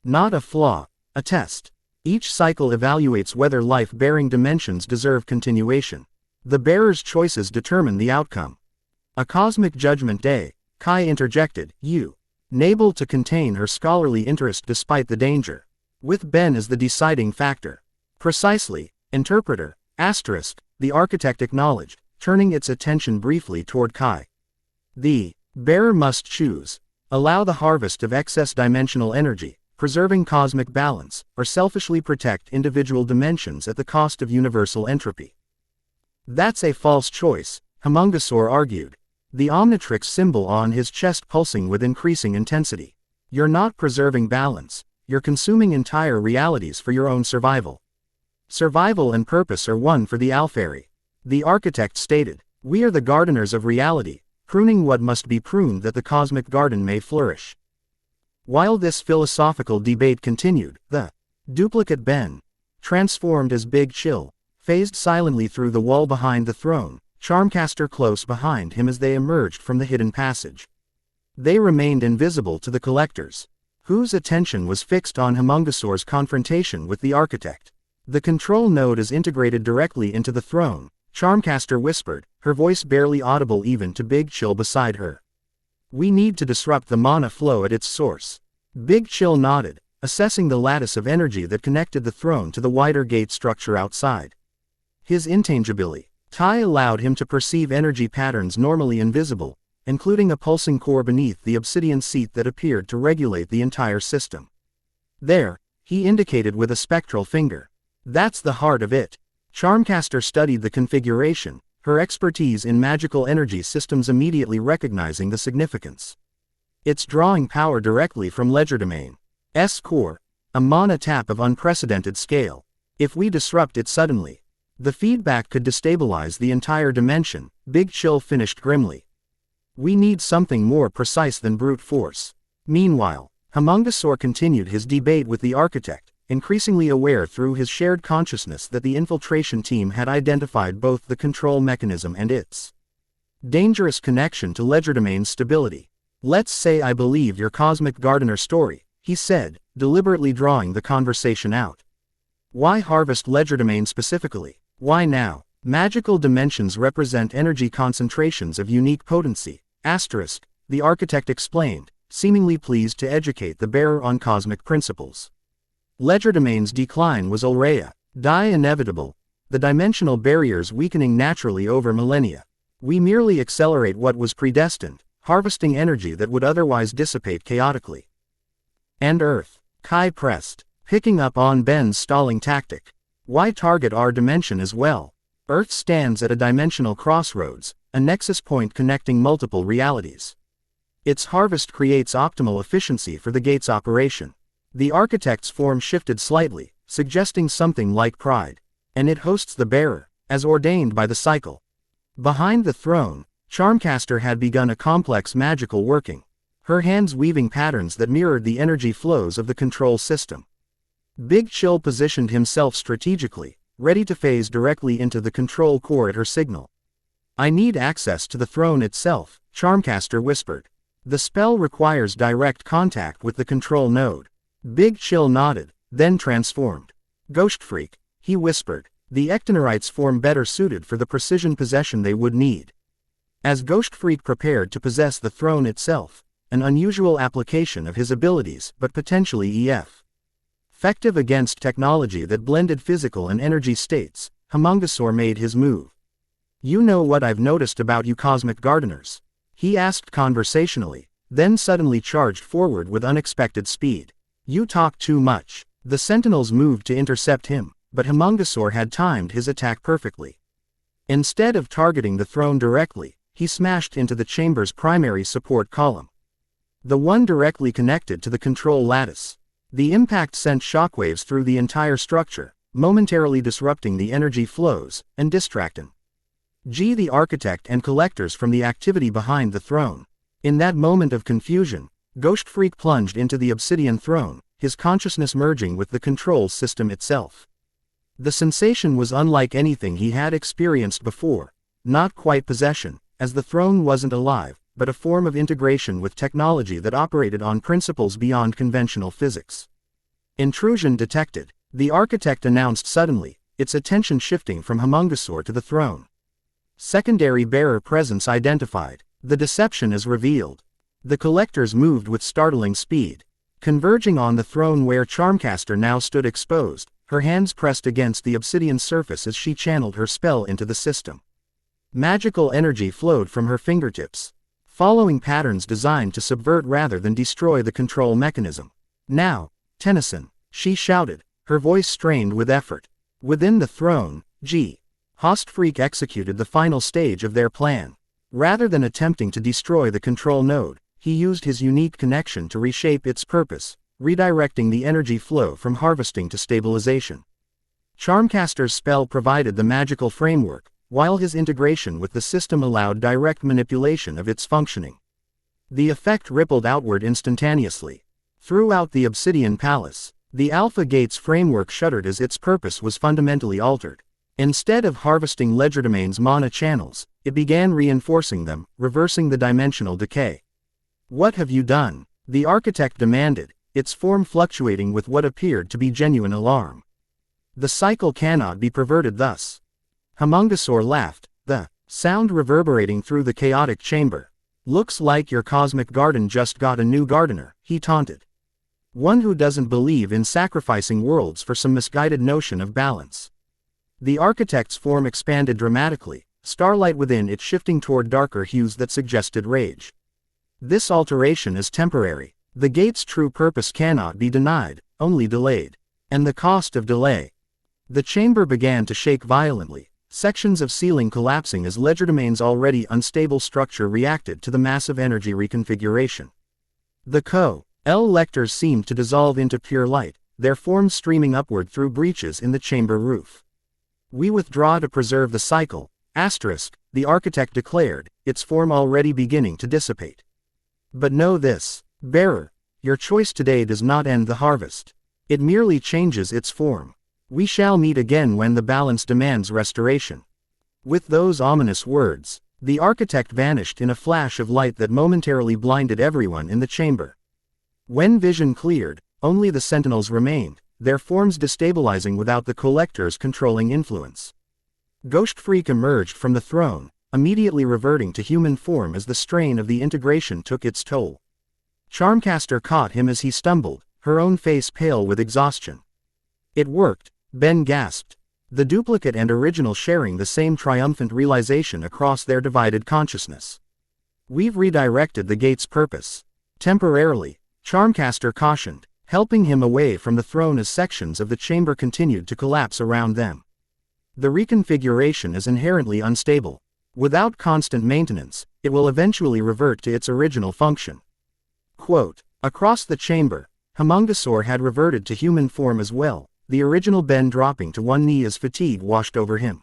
Not a flaw, a test. Each cycle evaluates whether life-bearing dimensions deserve continuation. The bearer's choices determine the outcome. A cosmic judgment day, Kai interjected, unable to contain her scholarly interest despite the danger. With Ben as the deciding factor. Precisely, interpreter, the architect acknowledged, turning its attention briefly toward Kai. The bearer must choose. Allow the harvest of excess dimensional energy, preserving cosmic balance, or selfishly protect individual dimensions at the cost of universal entropy. That's a false choice, Homungosaur argued, the Omnitrix symbol on his chest pulsing with increasing intensity. You're not preserving balance, you're consuming entire realities for your own survival. Survival and purpose are one for the Alfairy. The architect stated, we are the gardeners of reality, pruning what must be pruned that the cosmic garden may flourish. While this philosophical debate continued, the duplicate Ben, transformed as Big Chill, phased silently through the wall behind the throne, Charmcaster close behind him as they emerged from the hidden passage. They remained invisible to the collectors, whose attention was fixed on Homungosaur's confrontation with the architect. The control node is integrated directly into the throne, Charmcaster whispered, her voice barely audible even to Big Chill beside her. We need to disrupt the mana flow at its source. Big Chill nodded, assessing the lattice of energy that connected the throne to the wider gate structure outside. His intangibility allowed him to perceive energy patterns normally invisible, including a pulsing core beneath the obsidian seat that appeared to regulate the entire system. There, he indicated with a spectral finger. That's the heart of it. Charmcaster studied the configuration, her expertise in magical energy systems immediately recognizing the significance. It's drawing power directly from Legerdemain's core, a mana tap of unprecedented scale. If we disrupt it suddenly, the feedback could destabilize the entire dimension, Big Chill finished grimly. We need something more precise than brute force. Meanwhile, Homungosaur continued his debate with the architect, increasingly aware through his shared consciousness that the infiltration team had identified both the control mechanism and its dangerous connection to Legerdemain's stability. Let's say I believe your cosmic gardener story, he said, deliberately drawing the conversation out. Why harvest Legerdemain specifically? Why now? Magical dimensions represent energy concentrations of unique potency, the architect explained, seemingly pleased to educate the bearer on cosmic principles. Legerdemain's decline was already inevitable, the dimensional barriers weakening naturally over millennia. We merely accelerate what was predestined, harvesting energy that would otherwise dissipate chaotically. And Earth, Kai pressed, picking up on Ben's stalling tactic. Why target our dimension as well? Earth stands at a dimensional crossroads, a nexus point connecting multiple realities. Its harvest creates optimal efficiency for the gate's operation. The architect's form shifted slightly, suggesting something like pride. And it hosts the bearer, as ordained by the cycle. Behind the throne, Charmcaster had begun a complex magical working, her hands weaving patterns that mirrored the energy flows of the control system. Big Chill positioned himself strategically, ready to phase directly into the control core at her signal. I need access to the throne itself, Charmcaster whispered. The spell requires direct contact with the control node. Big Chill nodded, then transformed. Ghost Freak, he whispered. The Ectonerites form better suited for the precision possession they would need. As Ghost Freak prepared to possess the throne itself, an unusual application of his abilities but potentially effective against technology that blended physical and energy states, Homungosaur made his move. You know what I've noticed about you cosmic gardeners? He asked conversationally, then suddenly charged forward with unexpected speed. You talk too much. The sentinels moved to intercept him, but Homungosaur had timed his attack perfectly. Instead of targeting the throne directly, he smashed into the chamber's primary support column, the one directly connected to the control lattice. The impact sent shockwaves through the entire structure, momentarily disrupting the energy flows and distracting the architect and collectors from the activity behind the throne. In that moment of confusion, Ghost Freak plunged into the obsidian throne, his consciousness merging with the control system itself. The sensation was unlike anything he had experienced before, not quite possession, as the throne wasn't alive, but a form of integration with technology that operated on principles beyond conventional physics. Intrusion detected, the architect announced suddenly, its attention shifting from Homungosaur to the throne. Secondary bearer presence identified. The deception is revealed. The collectors moved with startling speed, converging on the throne where Charmcaster now stood exposed, her hands pressed against the obsidian surface as she channeled her spell into the system. Magical energy flowed from her fingertips, following patterns designed to subvert rather than destroy the control mechanism. Now, Tennyson, she shouted, her voice strained with effort. Within the throne, Hostfreak executed the final stage of their plan. Rather than attempting to destroy the control node, he used his unique connection to reshape its purpose, redirecting the energy flow from harvesting to stabilization. Charmcaster's spell provided the magical framework, while his integration with the system allowed direct manipulation of its functioning. The effect rippled outward instantaneously. Throughout the Obsidian Palace, the Alpha Gate's framework shuddered as its purpose was fundamentally altered. Instead of harvesting Legerdemain's mana channels, it began reinforcing them, reversing the dimensional decay. "What have you done?" the architect demanded, its form fluctuating with what appeared to be genuine alarm. "The cycle cannot be perverted thus." Homungosaur laughed, the sound reverberating through the chaotic chamber. "Looks like your cosmic garden just got a new gardener," he taunted. "One who doesn't believe in sacrificing worlds for some misguided notion of balance." The architect's form expanded dramatically, starlight within it shifting toward darker hues that suggested rage. "This alteration is temporary. The gate's true purpose cannot be denied, only delayed. And the cost of delay." The chamber began to shake violently, sections of ceiling collapsing as Legerdemain's already unstable structure reacted to the massive energy reconfiguration. The Lectors seemed to dissolve into pure light, their forms streaming upward through breaches in the chamber roof. "We withdraw to preserve the cycle, the architect declared, its form already beginning to dissipate. "But know this, bearer, your choice today does not end the harvest. It merely changes its form. We shall meet again when the balance demands restoration." With those ominous words, the architect vanished in a flash of light that momentarily blinded everyone in the chamber. When vision cleared, only the sentinels remained, their forms destabilizing without the collector's controlling influence. Ghostfreak emerged from the throne, immediately reverting to human form as the strain of the integration took its toll. Charmcaster caught him as he stumbled, her own face pale with exhaustion. "It worked," Ben gasped. The duplicate and original sharing the same triumphant realization across their divided consciousness. "We've redirected the gate's purpose. Temporarily," Charmcaster cautioned, helping him away from the throne as sections of the chamber continued to collapse around them. "The reconfiguration is inherently unstable. Without constant maintenance, it will eventually revert to its original function." Quote, across the chamber, Homungosaur had reverted to human form as well, the original Ben dropping to one knee as fatigue washed over him.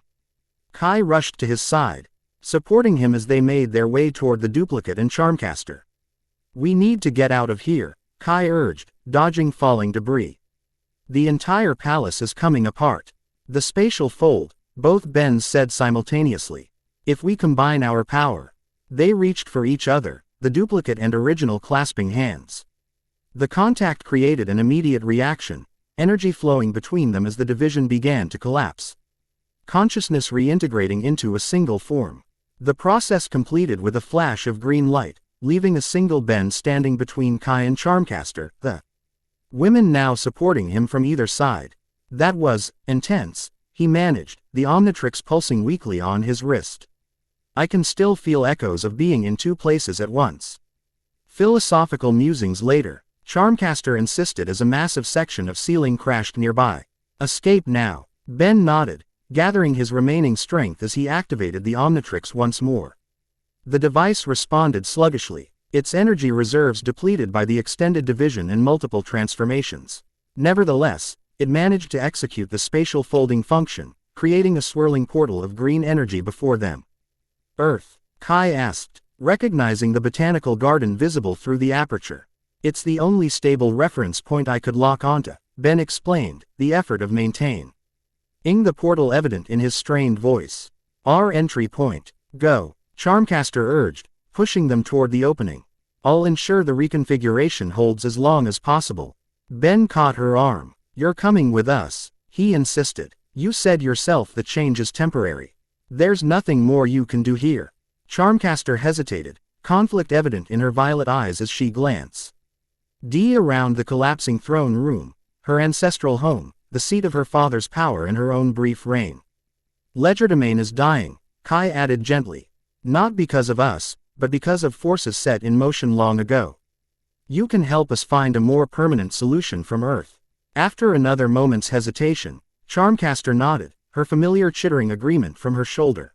Kai rushed to his side, supporting him as they made their way toward the duplicate and Charmcaster. "We need to get out of here," Kai urged, dodging falling debris. "The entire palace is coming apart." "The spatial fold," both Bens said simultaneously. "If we combine our power." They reached for each other, the duplicate and original clasping hands. The contact created an immediate reaction, energy flowing between them as the division began to collapse. Consciousness reintegrating into a single form. The process completed with a flash of green light, leaving a single Ben standing between Kai and Charmcaster, the women now supporting him from either side. "That was intense," he managed, the Omnitrix pulsing weakly on his wrist. "I can still feel echoes of being in two places at once." Philosophical musings later, Charmcaster insisted as a massive section of ceiling crashed nearby. "Escape now." Ben nodded, gathering his remaining strength as he activated the Omnitrix once more. The device responded sluggishly, its energy reserves depleted by the extended division and multiple transformations. Nevertheless, it managed to execute the spatial folding function, creating a swirling portal of green energy before them. "Earth?" Kai asked, recognizing the botanical garden visible through the aperture. "It's the only stable reference point I could lock onto," Ben explained, the effort of maintain. The portal evident in his strained voice. "Our entry point. Go," Charmcaster urged, pushing them toward the opening. "I'll ensure the reconfiguration holds as long as possible." Ben caught her arm. "You're coming with us," he insisted. "You said yourself the change is temporary. There's nothing more you can do here." Charmcaster hesitated, conflict evident in her violet eyes as she glanced around the collapsing throne room, her ancestral home, the seat of her father's power and her own brief reign. "Legerdemain is dying," Kai added gently. "Not because of us, but because of forces set in motion long ago. You can help us find a more permanent solution from Earth. After another moment's hesitation, Charmcaster nodded, her familiar chittering agreement from her shoulder.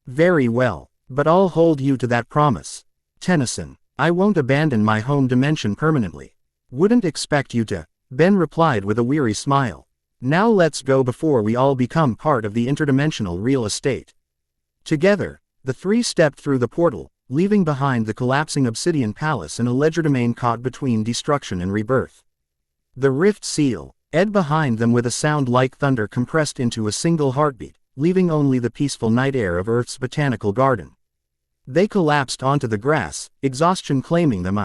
Very well, but I'll hold you to that promise. Tennyson, I won't abandon my home dimension permanently. Wouldn't expect you to, Ben replied with a weary smile. Now let's go before we all become part of the interdimensional real estate. Together, the three stepped through the portal, leaving behind the collapsing obsidian palace and a legerdemain caught between destruction and rebirth. The rift seal, Ed behind them with a sound like thunder compressed into a single heartbeat, leaving only the peaceful night air of Earth's botanical garden. They collapsed onto the grass, exhaustion claiming them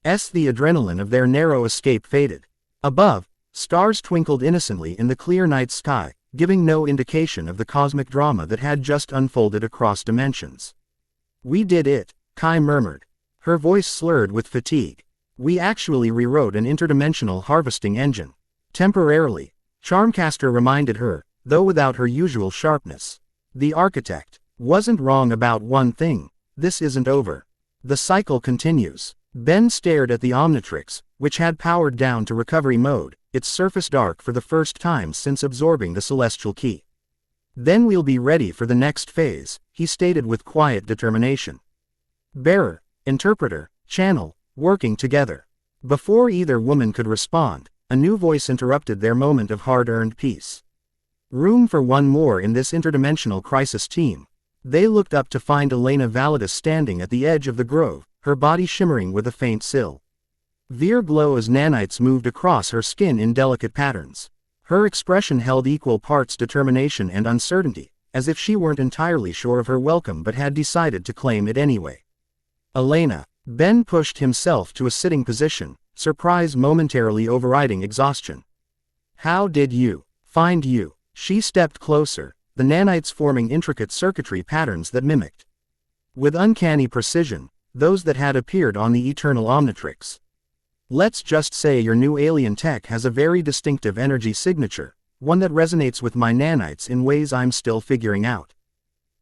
as the adrenaline of their narrow escape faded. Above, stars twinkled innocently in the clear night sky, giving no indication of the cosmic drama that had just unfolded across dimensions. We did it, Kai murmured, her voice slurred with fatigue. We actually rewrote an interdimensional harvesting engine. Temporarily, Charmcaster reminded her, though without her usual sharpness. The architect wasn't wrong about one thing: this isn't over. The cycle continues. Ben stared at the Omnitrix, which had powered down to recovery mode, its surface dark for the first time since absorbing the celestial key. Then we'll be ready for the next phase, he stated with quiet determination. Bearer, interpreter, channel, working together. Before either woman could respond, a new voice interrupted their moment of hard-earned peace. Room for one more in this interdimensional crisis team. They looked up to find Elena Validus standing at the edge of the grove, her body shimmering with a faint silver glow as nanites moved across her skin in delicate patterns. Her expression held equal parts determination and uncertainty, as if she weren't entirely sure of her welcome but had decided to claim it anyway. Elena. Ben pushed himself to a sitting position, surprise momentarily overriding exhaustion. How did you find you? She stepped closer, the nanites forming intricate circuitry patterns that mimicked, with uncanny precision, those that had appeared on the eternal Omnitrix. Let's just say your new alien tech has a very distinctive energy signature, one that resonates with my nanites in ways I'm still figuring out.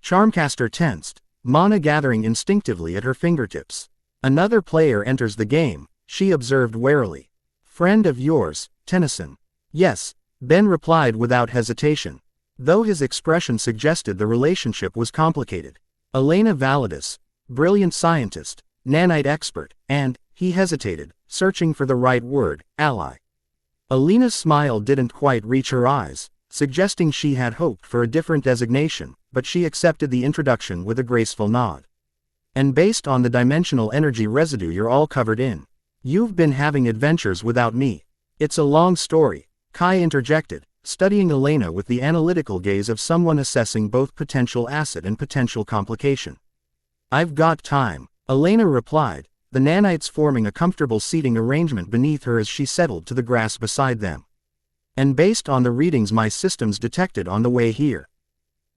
Charmcaster tensed, mana gathering instinctively at her fingertips. Another player enters the game, she observed warily. Friend of yours, Tennyson. Yes, Ben replied without hesitation, though his expression suggested the relationship was complicated. Elena Validus, brilliant scientist, nanite expert, and, he hesitated, searching for the right word, ally. Elena's smile didn't quite reach her eyes, suggesting she had hoped for a different designation, but she accepted the introduction with a graceful nod. And based on the dimensional energy residue you're all covered in, you've been having adventures without me. It's a long story, Kai interjected, studying Elena with the analytical gaze of someone assessing both potential asset and potential complication. I've got time, Elena replied, the nanites forming a comfortable seating arrangement beneath her as she settled to the grass beside them. And based on the readings my systems detected on the way here,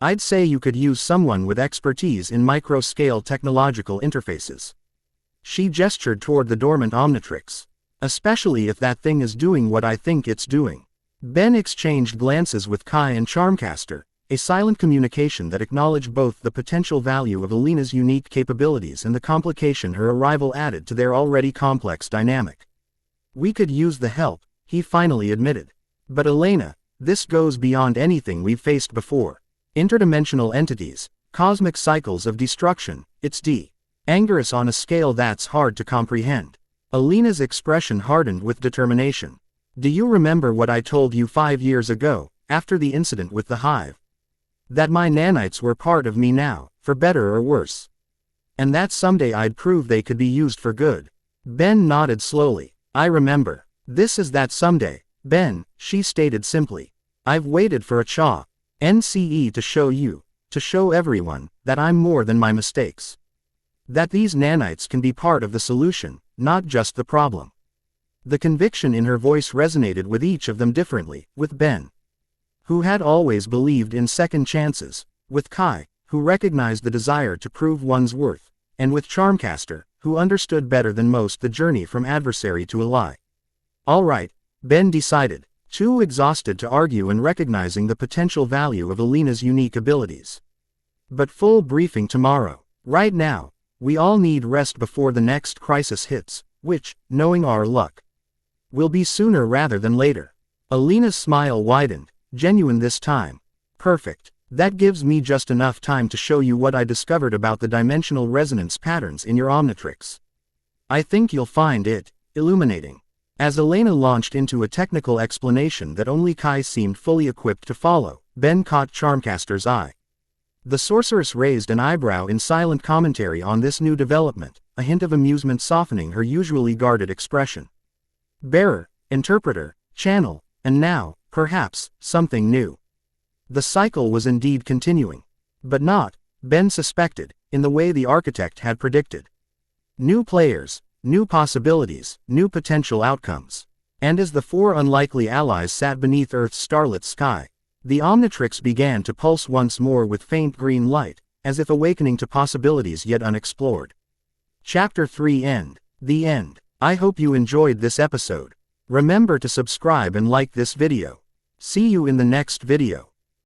I'd say you could use someone with expertise in micro-scale technological interfaces. She gestured toward the dormant Omnitrix. Especially if that thing is doing what I think it's doing. Ben exchanged glances with Kai and Charmcaster, a silent communication that acknowledged both the potential value of Elena's unique capabilities and the complication her arrival added to their already complex dynamic. We could use the help, he finally admitted. But Elena, this goes beyond anything we've faced before. Interdimensional entities, cosmic cycles of destruction, it's dangerous on a scale that's hard to comprehend. Elena's expression hardened with determination. Do you remember what I told you 5 years ago, after the incident with the hive? That my nanites were part of me now, for better or worse. And that someday I'd prove they could be used for good. Ben nodded slowly. I remember. This is that someday, Ben, she stated simply. I've waited for a NCE to show you, to show everyone, that I'm more than my mistakes. That these nanites can be part of the solution, not just the problem. The conviction in her voice resonated with each of them differently, with Ben, who had always believed in second chances, with Kai, who recognized the desire to prove one's worth, and with Charmcaster, who understood better than most the journey from adversary to ally. All right, Ben decided, too exhausted to argue and recognizing the potential value of Elena's unique abilities. But full briefing tomorrow. Right now, We all need rest before the next crisis hits, which, knowing our luck, will be sooner rather than later. Alina's smile widened, genuine this time. Perfect. That gives me just enough time to show you what I discovered about the dimensional resonance patterns in your Omnitrix. I think you'll find it illuminating. As Elena launched into a technical explanation that only Kai seemed fully equipped to follow, Ben caught Charmcaster's eye. The sorceress raised an eyebrow in silent commentary on this new development, a hint of amusement softening her usually guarded expression. Bearer, interpreter, channel, and now, perhaps, something new. The cycle was indeed continuing. But not, Ben suspected, in the way the architect had predicted. New players, new possibilities, new potential outcomes. And as the four unlikely allies sat beneath Earth's starlit sky, the Omnitrix began to pulse once more with faint green light, as if awakening to possibilities yet unexplored. Chapter 3 End. The End. I hope you enjoyed this episode. Remember to subscribe and like this video. See you in the next video.